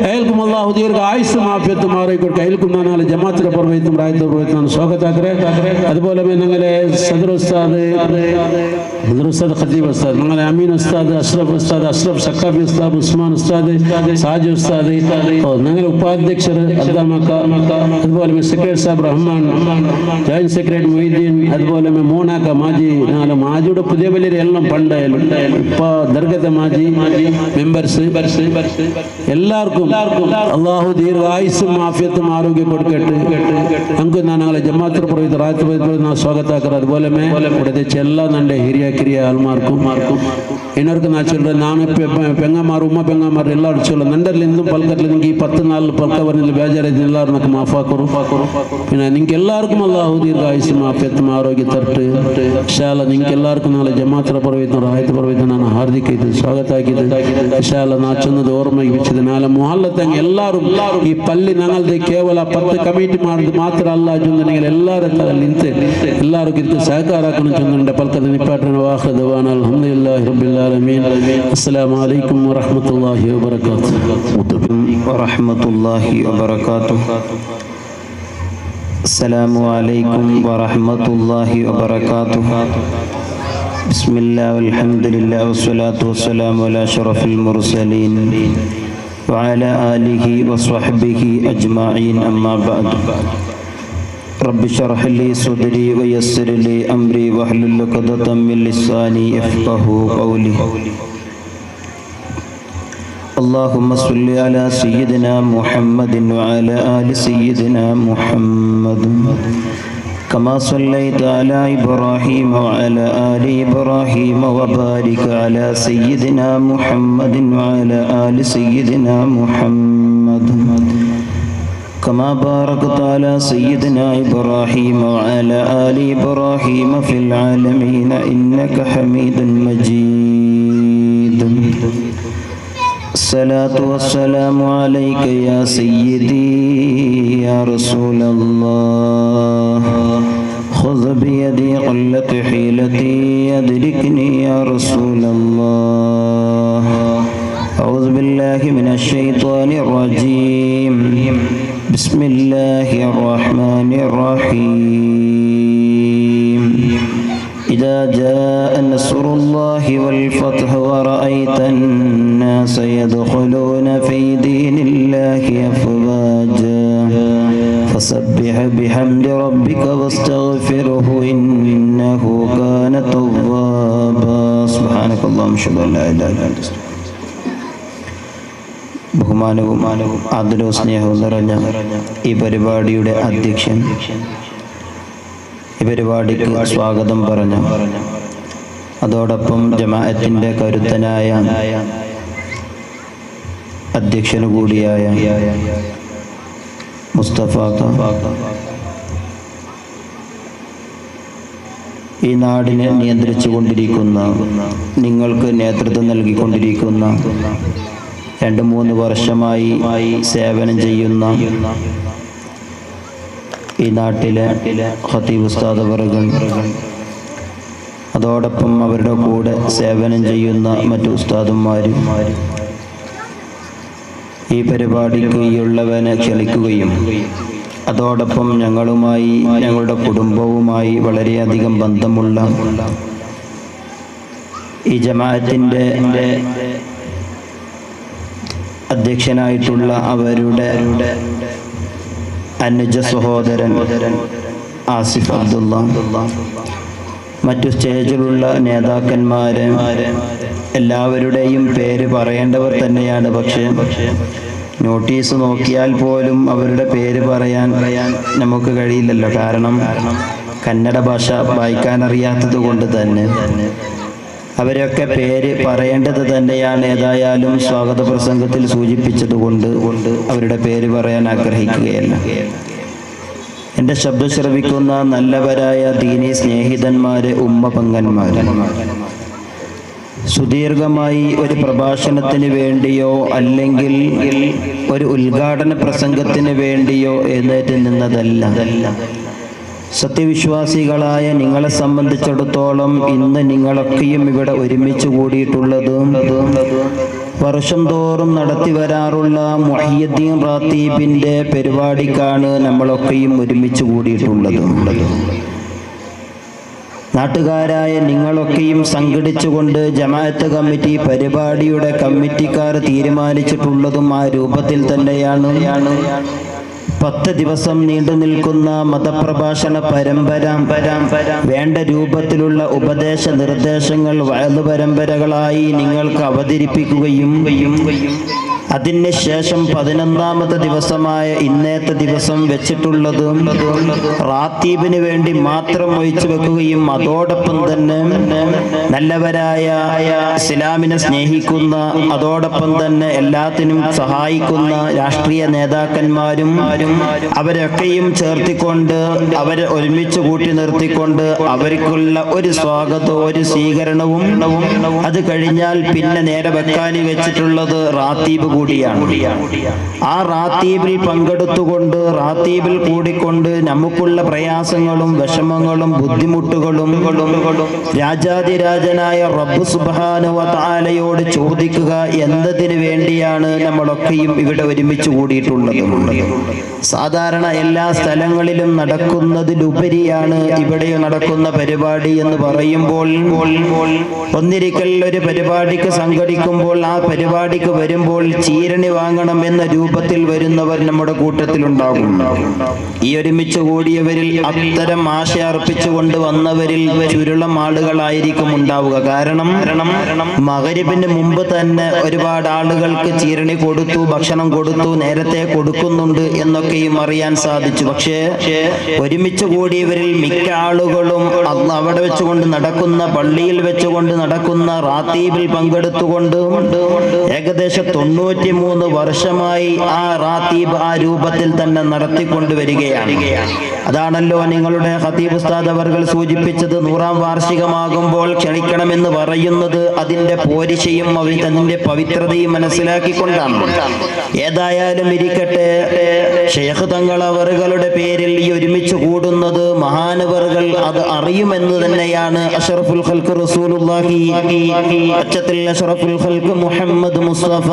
അയൽക്കും അല്ലാഹു ദീർഘ ആയുസ് മാഫിയത്ത് മാറി കൊടുക്കുക അയൽക്കും നാളെ ജമാഅത്തിലെ പുറമേത്തും രാജ്യത്തെ പുറമേത്തും ನಾನು സ്വാഗതാക്കರೆ അതുപോലെ ഞങ്ങളെ സദർ ഉസ്താദ് ഖതീബ് ഉസ്താദ് ഞങ്ങളെ അമീൻ ഉസ്താദ് അഷ്റഫ് സക്കാഫി ഉസ്താദ് ഉസ്മാൻ ഉസ്താദ് സാജി ഉസ്താദ് ഞങ്ങളെ ഉപാധ്യക്ഷർ അദ്ദാമക്ക അതുപോലെ സെക്രട്ടറി സാബ് റഹ്മാൻ ജോയിന്റ് സെക്രട്ടറി മൊയ്തീൻ അതുപോലെ മോനാക്ക മാജി ഞങ്ങളെ മാജിയുടെ പുതിയ വലിയ എല്ലാം പണ്ടായാലും ഇപ്പൊ ദർഗത്തെ മാജി മെമ്പേഴ്സ് എല്ലാവർക്കും അള്ളാഹു ദീർഘായുസ്സും ആഫിയത്തും ആരോഗ്യം കൊടുക്കട്ടെ നമുക്ക് ഞങ്ങളെ ജമാഅത്തുൽ പുറത്ത് റായത്ത് ನಾವು ಸ್ವಾಗತ ಹಾಕರು അതുപോലെ ഇവിടെ എല്ലാ നന്റെ ಹಿರಿಯ ಕಿರಿಯ ಆಲ್ಮಾರ್ಕು ಇನ್ನೊರ್ಕು ನಾ ಚೊಲ್ರೆ ನಾನು ಪೆಂಗಮಾರು ಉಮ್ಮ ಪೆಂಗಮಾರು ಎಲ್ಲರೂ ಚೊಲ್ಲ ನಂಡರ್ಲಿ ಇಂದು ಪಲ್ಕರ್ಲಿ ನಿಂಗೆ ಈ 14 ಪಲ್ಕ ಬರ್ನಿಲ್ಲ ಬೇಜಾರಿದ್ದು ಎಲ್ಲರೂ ನಕ್ಕೆ ಮಾಫಾಕರು പിന്നെ നിങ്ങൾക്ക് എല്ലാവർക്കും അല്ലാഹു ദീർഘായുസ്സും ആഫിയത്തും ആരോഗ്യം തരട്ടെ ഇൻഷാ അല്ലാ നിങ്ങൾക്ക് എല്ലാവർക്കും നാളെ ജമാഅത്തുൽ പുറത്ത് റായത്ത് പുറത്ത് ನಾನು ಹಾರ್ದಿಕ ಸ್ವಾಗತ ಹಾಕಿದ್ದೆ ಇನ್ಶಾ ಅಲ್ಲಾ ನಾ ಚಂದದ ಓರ್ಮೆಗೆ ಬಿಚ್ಚಿದೆ ನಾಳೆ ಮೊಹಲ್ಲತ್ತಂಗೆ ಎಲ್ಲರೂ ಈ ಪಲ್ಲಿ ഞങ്ങളുടെ ಕೇವಲ 10 ಕಮಿಟಿ ಮಾಡಿದ್ದು ಮಾತ್ರ ಅಲ್ಲ ಚಂದ നിങ്ങൾ ಎಲ್ಲರ ತರಲ್ಲಿ ನಿಂತೆ ಎಲ್ಲರೂ ಇದಕ್ಕೆ ಸಹಕಾರ ಹಾಕணும் ಚಂದ ಪಲ್ಕದ ನಿಪಾಟನ ವಾಖ ದವಾನ ಅಲ್ಹಮ್ದುಲಿಲ್ಲಾಹಿ ರಬ್ಬಿಲ್ ಆಲಮೀನ್ ಅಸ್ಸಲಾಮು ಅಲೈಕುಂ ವರಹ್ಮತುಲ್ಲಾಹಿ ವಬರಕಾತುಹು വറഹ്മത്തുള്ളാഹി വബറകാതുഹു അസ്സലാമു അലൈക്കും വറഹ്മത്തുള്ളാഹി വബറകാതുഹു ബിസ്മില്ലാഹി വൽഹംദുലില്ലാഹി വസ്സലാത്തു വസ്സലാമു അലാ അഷ്റഫിൽ മുർസലീൻ വഅലാ ആലിഹി വസ്വഹ്ബിഹി അജ്മഈൻ അമ്മാ ബഅദ് റബ്ബി ശറഹ് ലി സദ്രി വയസ്സിർ ലി അംരി വഹ്ലുൽ ഉഖ്ദതം മിൻ ലിസാനി യഫ്ഖഹു ഖൗലി اللهم صل على سيدنا محمد وعلى آل سيدنا محمد كما صليت على إبراهيم وعلى آل إبراهيم وبارك على سيدنا محمد وعلى آل سيدنا محمد كما باركت على سيدنا إبراهيم وعلى آل إبراهيم في العالمين إنك حميد مجيد الصلاة والسلام عليك يا سيدي يا رسول الله خذ بيدي قلت حيلتي أدركني يا رسول الله أعوذ بالله من الشيطان الرجيم بسم الله الرحمن الرحيم إذا جاء نصر الله والفتح ورأيت الناس يدخلون في دين الله أفواجا فسبح بحمد ربك واستغفره إنه كان توابا سبحانك اللهم أشهد أن لا إله إلا أنت ബഹുമാനവും ആദരവും സ്നേഹവും നിറഞ്ഞ ഈ പരിപാടിയുടെ അധ്യക്ഷൻ ഈ പരിപാടിക്ക് സ്വാഗതം പറഞ്ഞു അതോടൊപ്പം ജമാഅത്തിന്റെ കരുത്തനായ അധ്യക്ഷനു കൂടിയായ മുസ്തഫ ഈ നാടിനെ നിയന്ത്രിച്ചു കൊണ്ടിരിക്കുന്ന നിങ്ങൾക്ക് നേതൃത്വം നൽകിക്കൊണ്ടിരിക്കുന്ന 2-3 വർഷമായി സേവനം ചെയ്യുന്ന ഈ നാട്ടിലെ ഖതീബ് ഉസ്താദ് അവറുകൾ, അതോടൊപ്പം അവരുടെ കൂടെ സേവനം ചെയ്യുന്ന മറ്റു ഉസ്താദുമാരും ഈ പരിപാടിക്ക് ഈയുള്ളവനെ ക്ഷണിക്കുകയും അതോടൊപ്പം ഞങ്ങളുമായി, ഞങ്ങളുടെ കുടുംബവുമായി വളരെയധികം ബന്ധമുള്ള ഈ ജമാഅത്തിൻ്റെ അധ്യക്ഷനായിട്ടുള്ള അവരുടെ അനുജ സഹോദരൻ ആസിഫ് അബ്ദുള്ള, മറ്റു സ്റ്റേജിലുള്ള നേതാക്കന്മാര് എല്ലാവരുടെയും പേര് പറയേണ്ടവർ തന്നെയാണ്. പക്ഷേ നോട്ടീസ് നോക്കിയാൽ പോലും അവരുടെ പേര് പറയാൻ നമുക്ക് കഴിയില്ലല്ലോ. കാരണം കന്നഡ ഭാഷ വായിക്കാൻ അറിയാത്തത് കൊണ്ട് തന്നെ അവരൊക്കെ പേര് പറയേണ്ടത് തന്നെയാണ്. ഏതായാലും സ്വാഗത പ്രസംഗത്തിൽ സൂചിപ്പിച്ചതുകൊണ്ട് അവരുടെ പേര് പറയാൻ ആഗ്രഹിക്കുകയല്ല. എൻ്റെ ശബ്ദം ശ്രവിക്കുന്ന നല്ലവരായ ദീനി സ്നേഹിതന്മാര്, ഉമ്മ പങ്കന്മാര്, സുദീർഘമായി ഒരു പ്രഭാഷണത്തിന് വേണ്ടിയോ അല്ലെങ്കിൽ ഒരു ഉദ്ഘാടന പ്രസംഗത്തിന് വേണ്ടിയോ എഴുന്നേറ്റ് നിന്നതല്ല. സത്യവിശ്വാസികളായ നിങ്ങളെ സംബന്ധിച്ചിടത്തോളം ഇന്ന് നിങ്ങളൊക്കെയും ഇവിടെ ഒരുമിച്ച് കൂടിയിട്ടുള്ളത് വർഷം തോറും നടത്തി വരാറുള്ള മുഹയ്യദ്ദീൻ റാത്തീബിൻ്റെ പരിപാടിക്കാണ് നമ്മളൊക്കെയും ഒരുമിച്ച് കൂടിയിട്ടുള്ളത്. നാട്ടുകാരായ നിങ്ങളൊക്കെയും സംഘടിച്ചുകൊണ്ട് ജമാഅത്ത് കമ്മിറ്റി പരിപാടിയുടെ കമ്മിറ്റിക്കാർ തീരുമാനിച്ചിട്ടുള്ളതും ആ രൂപത്തിൽ തന്നെയാണ്. 10 ദിവസം നീണ്ടു നിൽക്കുന്ന മതപ്രഭാഷണ പരമ്പര, വേണ്ട രൂപത്തിലുള്ള ഉപദേശ നിർദ്ദേശങ്ങൾ വഅദ് പരമ്പരകളായി നിങ്ങൾക്ക് അവതരിപ്പിക്കുകയും അതിന് ശേഷം 11ാമത്തെ ദിവസമായ ഇന്നത്തെ ദിവസം വെച്ചിട്ടുള്ളത് റാത്തീബിന് വേണ്ടി മാത്രം ഒഴിച്ചു വെക്കുകയും അതോടൊപ്പം തന്നെ നല്ലവരായ ഇസ്ലാമിനെ സ്നേഹിക്കുന്ന അതോടൊപ്പം തന്നെ എല്ലാത്തിനും സഹായിക്കുന്ന രാഷ്ട്രീയ നേതാക്കന്മാരും അവരൊക്കെയും ചേർത്തിക്കൊണ്ട് അവരെ ഒരുമിച്ച് കൂട്ടി നിർത്തിക്കൊണ്ട് അവർക്കുള്ള ഒരു സ്വാഗതവും ഒരു സ്വീകരണവും, അത് കഴിഞ്ഞാൽ പിന്നെ നേരെ വെക്കാൻ വെച്ചിട്ടുള്ളത് റാത്തീബ് കൂടിയാണ്. ആ റാത്തീബിൽ പങ്കെടുത്തുകൊണ്ട് റാത്തീബിൽ കൂടിക്കൊണ്ട് നമുക്കുള്ള പ്രയാസങ്ങളും വിഷമങ്ങളും ബുദ്ധിമുട്ടുകളും രാജാതിരാജനായ റബ്ബ് സുബ്ഹാനഹു വ തആലയോട് ചോദിക്കുക എന്നതിന് വേണ്ടിയാണ് നമ്മളൊക്കെയും ഇവിടെ ഒരുമിച്ച് കൂടിയിട്ടുള്ളത്. സാധാരണ എല്ലാ സ്ഥലങ്ങളിലും നടക്കുന്നതിലുപരിയാണ് ഇവിടെ നടക്കുന്ന പരിപാടി എന്ന് പറയുമ്പോൾ, ഒന്നിരിക്കൽ ഒരു പരിപാടിക്ക് സംഘടിക്കുമ്പോൾ ആ പരിപാടിക്ക് വരുമ്പോൾ ചീരണി വാങ്ങണം എന്ന രൂപത്തിൽ വരുന്നവർ നമ്മുടെ കൂട്ടത്തിലുണ്ടാകും. ഈ ഒരുമിച്ച് കൂടിയവരിൽ അത്തരം ആശ അർപ്പിച്ചുകൊണ്ട് വന്നവരിൽ ചുരുളം ആളുകളായിരിക്കും ഉണ്ടാവുക. കാരണം മഗ്‌രിബിന് മുമ്പ് തന്നെ ഒരുപാട് ആളുകൾക്ക് ചീരണി കൊടുത്തു, ഭക്ഷണം കൊടുത്തു, നേരത്തെ കൊടുക്കുന്നുണ്ട് എന്നൊക്കെയും അറിയാൻ സാധിച്ചു. പക്ഷേ ഒരുമിച്ച് കൂടിയവരിൽ മിക്ക ആളുകളും അവിടെ വെച്ചുകൊണ്ട് നടക്കുന്ന, പള്ളിയിൽ വെച്ചുകൊണ്ട് നടക്കുന്ന റാത്തീബിൽ പങ്കെടുത്തുകൊണ്ട് ഏകദേശം 93 വർഷമായി ആ റാത്തീബ് ആ രൂപത്തിൽ തന്നെ നടത്തിക്കൊണ്ടുവരികയാണ്. അതാണല്ലോ നിങ്ങളുടെ ഖതീബ് ഉസ്താദ് അവർകൾ സൂചിപ്പിച്ചത്, 100ാം വാർഷികമാകുമ്പോൾ ക്ഷണിക്കണമെന്ന് പറയുന്നത് അതിന്റെ പോരിശയും അതിന്റെ പവിത്രതയും മനസ്സിലാക്കിക്കൊണ്ടാണ്. ഏതായാലും ഇരിക്കട്ടെ, ഷെയ്ഖ് തങ്ങൾ അവറുകളുടെ പേരിൽ ഈ ഒരുമിച്ച് കൂടുന്നത് മഹാനവറുകൾ അത് അറിയുമെന്ന് തന്നെയാണ്. അഷ്റഫുൽ ഖൽഖ് റസൂലുള്ളാഹി അച്ചത്തിൽ അഷ്റഫുൽ ഖൽഖ് മുഹമ്മദ് മുസ്തഫ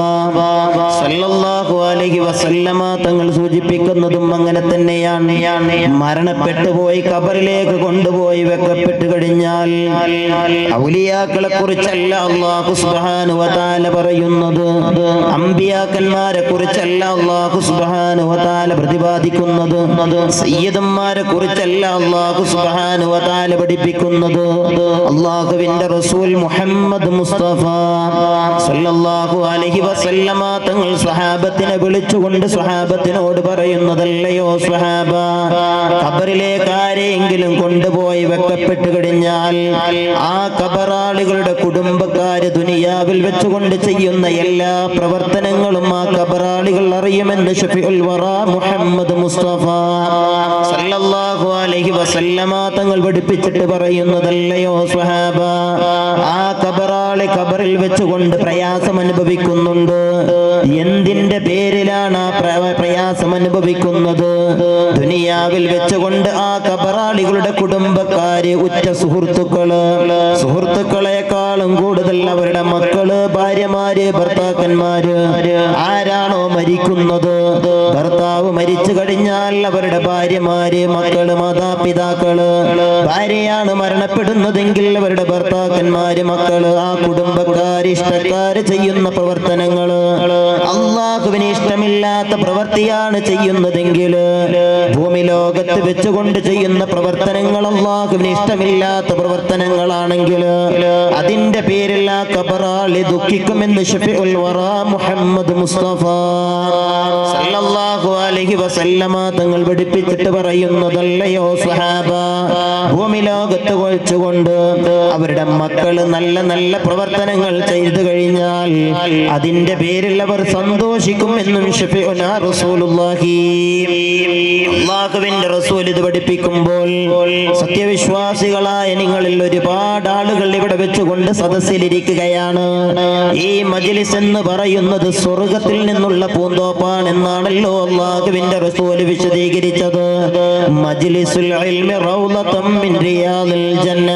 സല്ലല്ലാഹു അലൈഹി വസല്ലമ തങ്ങൾ സൂചിപ്പിക്കുന്നതും അങ്ങനെ തന്നെയാണ്. മരണപ്പെട്ടു പോയി ഖബറിലേക്ക് കൊണ്ടുപോയി വെക്കപ്പെട്ടു കഴിഞ്ഞാൽ ഔലിയാക്കളെ കുറിച്ചല്ല അല്ലാഹു സുബ്ഹാനഹു വ തആല പറയുന്നത്, അമ്പിയാക്കന്മാരെ കുറിച്ചല്ല അല്ലാഹു സുബ്ഹാനഹു വ തആല പ്രതിപാദിക്കുന്നത്, സയ്യിദന്മാരെ കുറിച്ചല്ല അല്ലാഹു സുബ്ഹാനഹു വ തആല പഠിപ്പിക്കുന്നത്. അല്ലാഹുവിന്റെ റസൂൽ മുഹമ്മദ് മുസ്തഫ സല്ലല്ലാഹു അലൈഹി വസല്ലമ തങ്ങൾ സ്വഹാബത്തിനെ വിളിച്ചുകൊണ്ട് സ്വഹാബത്തിനോട് പറയുന്നതല്ലയോ സ്വഹാബ, ഖബറിലേക്ക് ആരെയെങ്കിലും കൊണ്ടുപോയി വെക്കപ്പെട്ടു കഴിഞ്ഞാൽ ആ ഖബറാളികളുടെ കുടുംബക്കാര് ദുനിയാവിൽ വെച്ചുകൊണ്ട് ചെയ്യുന്ന എല്ലാ പ്രവർത്തനങ്ങളും ആ ഖബറാളികൾ അറിയുമെന്ന് ശഫീഉൽ വറാ മുഹമ്മദ് മുസ്തഫ സല്ലല്ലാഹു അലൈഹി വസല്ലമ തങ്ങൾ പഠിപ്പിച്ചിട്ട് പറയുന്നതല്ലയോ സ്വഹാബ, ആ ഖബറാളി ഖബറിൽ വെച്ചുകൊണ്ട് പ്രയാസം അനുഭവിക്കുന്നുണ്ട്. എന്തിന്റെ പേരിലാണ് ആ പ്രയാസം അനുഭവിക്കുന്നത്. ദുനിയാവിൽ വെച്ചുകൊണ്ട് ആ കബറാളികളുടെ കുടുംബക്കാര്, ഉറ്റ സുഹൃത്തുക്കളെക്കാളും കൂടുതൽ അവരുടെ മക്കള്, ഭാര്യമാര്, ഭർത്താക്കന്മാര്, ആരാണോ മരിക്കുന്നത്, ഭർത്താവ് മരിച്ചു കഴിഞ്ഞാൽ അവരുടെ ഭാര്യമാര്, മക്കള്, മാതാപിതാക്കള്, ഭാര്യയാണ് മരണപ്പെടുന്നതെങ്കിൽ അവരുടെ ഭർത്താക്കന്മാര്, മക്കള്, ആ കുടുംബക്കാര്, ഇഷ്ടക്കാര് ചെയ്യുന്ന പ്രവർത്തനങ്ങള് അള്ളാഹുവിന് ഇഷ്ടമില്ലാത്ത പ്രവൃത്തിയാണ് ചെയ്യുന്നതെങ്കിൽ, ഭൂമി ലോകത്ത് വെച്ചുകൊണ്ട് ചെയ്യുന്ന പ്രവർത്തനങ്ങൾ അള്ളാഹുവിന് ഇഷ്ടമില്ലാത്ത പ്രവർത്തനങ്ങളാണെങ്കിൽ അതിന്റെ പേരിൽ ആ കബറാളി ദുഃഖിക്കുമെന്ന് ശഫീഉൽ വറാ മുഹമ്മദ് മുസ്തഫ സല്ലല്ലാഹു അലൈഹി വസല്ലമ തങ്ങൾ പഠിപ്പിച്ചിട്ട് പറയുന്നതല്ലയോ സ്വഹാബ, ഭൂമി ലോകത്ത് വെച്ചുകൊണ്ട് അവരുടെ മക്കള് നല്ല നല്ല പ്രവർത്തനങ്ങൾ ചെയ്തു കഴിഞ്ഞാൽ അതിന്റെ പേരിൽ അവർ സന്തോഷിക്കുമെന്നും ശഫീഉനാ റസൂലുള്ളാഹി അല്ലാഹുവിന്റെ റസൂൽ ഇത് പഠിപ്പിക്കുമ്പോൾ സത്യവിശ്വാസികളായ നിങ്ങളിൽ ഒരുപാട് ആളുകൾ ഇവിടെ വെച്ചുകൊണ്ട് സദസ്സിലിരിക്കുകയാണ്. ഈ മജ്ലിസ് എന്ന് പറയുന്നത് സ്വർഗത്തിൽ നിന്നുള്ള പൂന്തോപ്പാണെന്നാണല്ലോ അല്ലാഹുവിന്റെ റസൂൽ വിശദീകരിച്ചത്. മജ്ലിസുൽ ഇൽമി റൗളത്തും മിൻ റിയാദിൽ ജന്ന,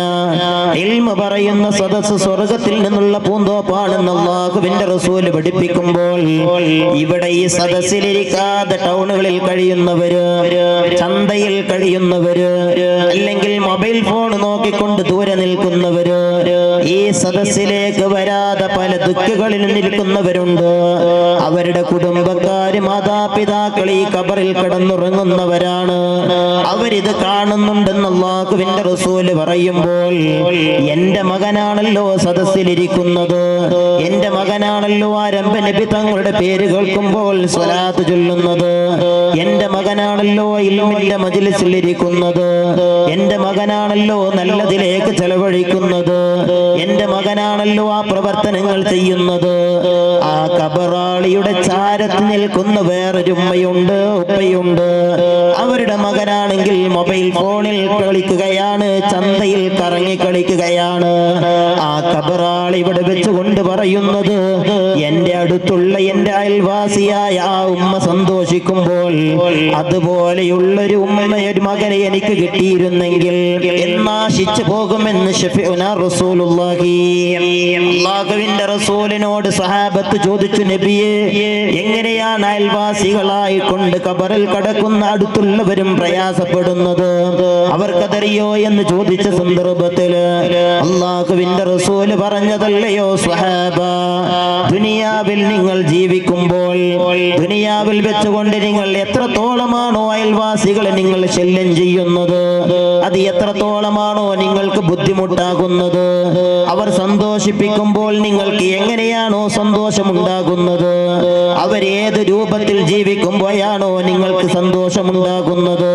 ഇൽമ് പറയുന്ന സദസ്സ് സ്വർഗത്തിൽ നിന്നുള്ള പൂന്തോപ്പാണെന്ന് അല്ലാഹുവിന്റെ റസൂൽ പഠിപ്പിക്കുമ്പോൾ ഇവിടെ ഈ സദസ്സിലിരിക്കാതെ ടൗണുകളിൽ കഴിയുന്നവര്, ചന്തയിൽ കഴിയുന്നവര്, അല്ലെങ്കിൽ മൊബൈൽ ഫോൺ നോക്കിക്കൊണ്ട് ദൂരെ നിൽക്കുന്നവര്, ഈ സദസ്സിലേക്ക് വരാതെ പല ദുഃഖകളിൽ നിൽക്കുന്നവരുണ്ട്. അവരുടെ കുടുംബക്കാര്, മാതാപിതാക്കൾ ഈ കബറിൽ കിടന്നുറങ്ങുന്നവരാണ്. അവരിത് കാണുന്നുണ്ടെന്ന് അല്ലാഹുവിന്റെ റസൂല് പറയുമ്പോൾ എന്റെ മകനാണല്ലോ സദസ്സിലിരിക്കുന്നത്, എന്റെ മകനാണല്ലോ ആരംഭ നബി തങ്ങളുടെ പേര് കേൾക്കുമ്പോൾ സ്വലാത്ത് ചൊല്ലുന്നത്, എന്റെ മകനാണല്ലോ ഇൽമിന്റെ മജ്ലിസിൽ ഇരിക്കുന്നത്, എന്റെ മകനാണല്ലോ നല്ലതിലേക്ക് ചെലവഴിക്കുന്നത്, എന്റെ മകനാണല്ലോ ആ പ്രവർത്തനങ്ങൾ ചെയ്യുന്നത്. ആ കബറാളിയുടെ ചാരത്ത് നിൽക്കുന്ന വേറൊരു ഉമ്മയുണ്ട്, ഉപ്പയുണ്ട്. അവരുടെ മകനാണെങ്കിൽ മൊബൈൽ ഫോണിൽ കളിക്കുകയാണ്, ചന്തയിൽ കറങ്ങി കളിക്കുകയാണ്. ആ കബറാളി ഇവിടെ വെച്ചുകൊണ്ട് പറയുന്നത്, എന്റെ അടുത്തുള്ള എന്റെ അയൽവാസിയായ ആ ഉമ്മ സന്തോഷിക്കുമ്പോൾ അതുപോലെയുള്ളൊരു ഉമ്മയൊരു മകനെ എനിക്ക് കിട്ടിയിരുന്നെങ്കിൽ എന്നാശിച്ചു പോകുമെന്ന് ശഫീഉനാ റസൂലുള്ളാഹി. അല്ലാഹുവിന്റെ റസൂലിനോട് സഹാബത്ത് ചോദിച്ചു, നബിയേ, എങ്ങനെയാണ് അയൽവാസികളായി കൊണ്ട് കബറിൽ കടക്കുന്ന അടുത്തുള്ളവരും പ്രയാസപ്പെടുന്നത്, അവർക്കതറിയോ എന്ന് ചോദിച്ച സന്ദർഭത്തിൽ അല്ലാഹുവിന്റെ റസൂല് പറഞ്ഞതല്ലയോ സ്വഹാബ, ദുനിയാവിൽ നിങ്ങൾ ജീവിക്കുമ്പോൾ ദുനിയാവിൽ വെച്ചുകൊണ്ട് നിങ്ങൾ എത്രത്തോളമാണോ അയൽവാസികളെ നിങ്ങൾ ശല്യം ചെയ്യുന്നത്, അത് എത്രത്തോളമാണോ നിങ്ങൾക്ക് ബുദ്ധിമുട്ടാകുന്നത്, അവർ സന്തോഷിപ്പിക്കുമ്പോൾ നിങ്ങൾക്ക് എങ്ങനെയാണോ സന്തോഷമുണ്ടാകുന്നത്, അവരേത് രൂപത്തിൽ ജീവിക്കുമ്പോഴാണോ നിങ്ങൾക്ക് സന്തോഷമുണ്ടാകുന്നത്,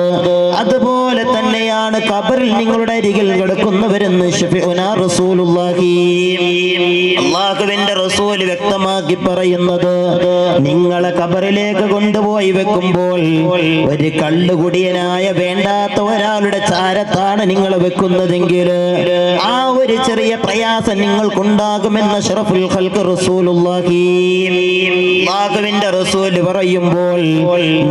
അതുപോലെ തന്നെയാണ് ഖബറിൽ നിങ്ങളുടെ അരികിൽ കിടക്കുന്നവരെന്ന് ശഫീഉനാ റസൂലുള്ളാഹി. അല്ലാഹുവിന്റെ റസൂൽ വ്യക്തമാക്കി പറയുന്നത്, നിങ്ങളെ ഖബറിലേക്ക് കൊണ്ടുപോയി വെക്കുമ്പോൾ ഒരു കള്ളുകുടിയനായ വേണ്ടാത്ത ഒരാളുടെ ചാരത്താണ് നിങ്ങൾ വെക്കുന്നതെങ്കിൽ ആ ഒരു ചെറിയ പ്രയാസം നിങ്ങൾക്കുണ്ടാകുമെന്ന് അഷ്റഫുൽ ഖൽഖ് റസൂലുള്ളാഹി. അല്ലാഹുവിന്റെ റസൂൽ പറയുമ്പോൾ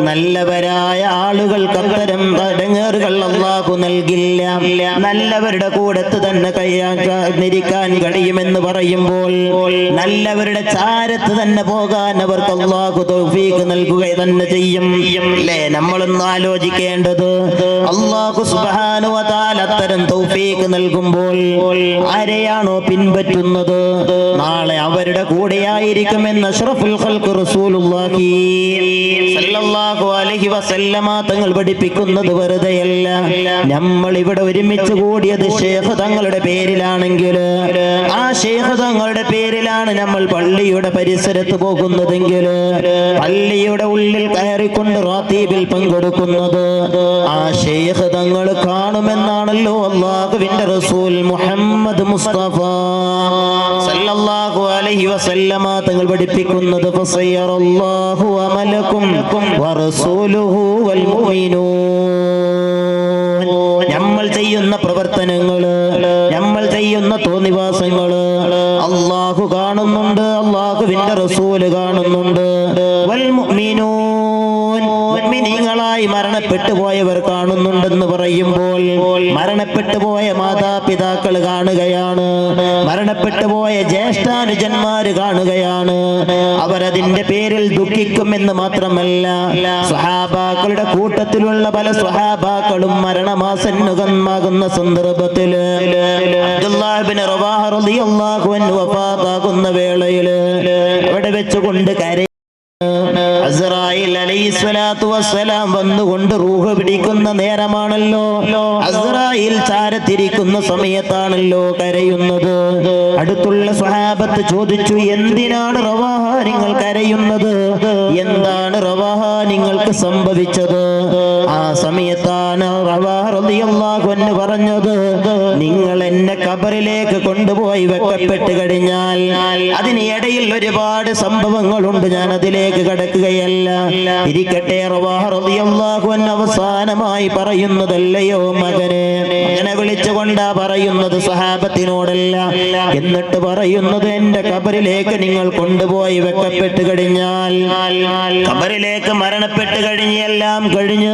നല്ലവരായ ആളുകൾക്ക് അത്തരം ഇടങ്ങേറുകൾ അല്ലാഹു നൽകില്ല, നല്ലവരുടെ കൂടത്ത് തന്നെ കഴിയാൻ കഴിയുമെന്ന് പറയുമ്പോൾ നല്ലവരുടെ ചാരത്ത് തന്നെ പോകാൻ അവർക്ക് അല്ലാഹു തൗഫീഖ് നൽകുക തന്നെ ചെയ്യും. അല്ലേ, നമ്മളൊന്ന് ആലോചിക്കേണ്ടത്, അല്ലാഹു സുബ്ഹാനഹു വ തആല അത്തരം തൗഫീഖ് നൽകുമ്പോൾ ആരെയാണോ പിൻപറ്റുന്നത് നാളെ അവരുടെ കൂടെയായിരിക്കുമെന്ന് അഷ്റഫുൽ ഖൽഖ് റസൂലുള്ളാഹി സല്ലല്ലാഹു അലൈഹി വസല്ലമ തങ്ങൾ പഠിപ്പിക്കുന്നത് വെറുതെയല്ല. നമ്മൾ ഇവിടെ ഒരുമിച്ച് കൂടിയത് ശൈഖ് തങ്ങളുടെ പേരിലാണെങ്കിൽ, ആ ശൈഖ് തങ്ങളുടെ പേരിലാണ് നമ്മൾ പള്ളിയുടെ പരിസരത്ത് പോകുന്നതെങ്കിൽ, പള്ളിയുടെ ഉള്ളിൽ കയറിക്കൊണ്ട് റാത്തീബിൽ പങ്കെടുക്കുന്നത് ആ ശൈഖ് തങ്ങൾ കാണുമെന്നാണല്ലോ അല്ലാഹുവിന്റെ റസൂൽ മുഹമ്മദ് മുസ്തഫ സല്ലല്ലാഹു അലൈഹി വസല്ലമ തങ്ങൾ പഠിപ്പിക്കുന്നത്, ഫസയറല്ലാഹു അമലക്കും വറസൂലുഹു വൽ മുഅ്മിനൂൻ. നമ്മൾ ചെയ്യുന്ന പ്രവർത്തനങ്ങള്, നമ്മൾ ചെയ്യുന്ന തോന്നിവാസങ്ങള് അല്ലാഹു കാണുന്നുണ്ട്, അല്ലാഹുവിന്റെ റസൂല് കാണുന്നുണ്ട്. വൽ മുഅ്മിനൂൻ, മോമിനീങ്ങളായി മരണപ്പെട്ടു പോയവർ കാണുന്നുണ്ടെന്ന് പറയുമ്പോൾ മരണപ്പെട്ടു പോയ മാതാപിതാക്കൾ കാണുകയാണ്, മരണപ്പെട്ടു പോയ ജ്യേഷ്ഠാനുജന്മാര് കാണുകയാണ്. അവരതിന്റെ പേരിൽ ദുഃഖിക്കുമെന്ന് മാത്രമല്ല, സ്വഹാബാക്കളുടെ കൂട്ടത്തിലുള്ള പല സ്വഹാബാക്കളും മരണമാസന്നുകമാകുന്ന സന്ദർഭത്തില് അബ്ദുല്ലാഹ് ഇബ്നു റവാഹ റളിയല്ലാഹു അൻഹു വഫാത്താകുന്ന വേളയിൽ അവിടെ വെച്ചുകൊണ്ട് അസ്റായീൽ അലൈഹിസ്സലാത്തു വസ്സലാം വന്നുകൊണ്ട് റൂഹ് പിടിക്കുന്ന നേരമാണല്ലോ, അസ്റായീൽ ചാരത്തിരിക്കുന്ന സമയത്താണല്ലോ കരയുന്നത്. അടുത്തുള്ള സ്വഹാബത്ത് ചോദിച്ചു, എന്തിനാണ് റവാഹ നിങ്ങൾ കരയുന്നത്? എന്താണ് റവാഹ നിങ്ങൾക്ക് സംഭവിച്ചത്? ആ സമയത്താണ് റവാഹ റളിയല്ലാഹു അൻഹു പറഞ്ഞത്, നിങ്ങൾ എന്നെ ഖബറിലേക്ക് കൊണ്ടുപോയി വെക്കപ്പെട്ട് കഴിഞ്ഞാൽ അതിനിടയിൽ ഒരുപാട് സംഭവങ്ങളുണ്ട്, ഞാൻ അതിലേക്ക് കടക്കുകയല്ല. ഇരിക്കട്ടെ, റവാഹ റളിയല്ലാഹു അൻഹു അവസാനമായി പറയുന്നതല്ലയോ മകനെ, മകനെ വിളിച്ചുകൊണ്ടാ പറയുന്നത്, സ്വഹാബത്തിനോടല്ല. എന്നിട്ട് പറയുന്നത്, എന്റെ ഖബറിലേക്ക് നിങ്ങൾ കൊണ്ടുപോയി വെക്കപ്പെട്ട് കഴിഞ്ഞാൽ, ഖബറിലേക്ക് മരണപ്പെട്ട് കഴിഞ്ഞ് എല്ലാം കഴിഞ്ഞ്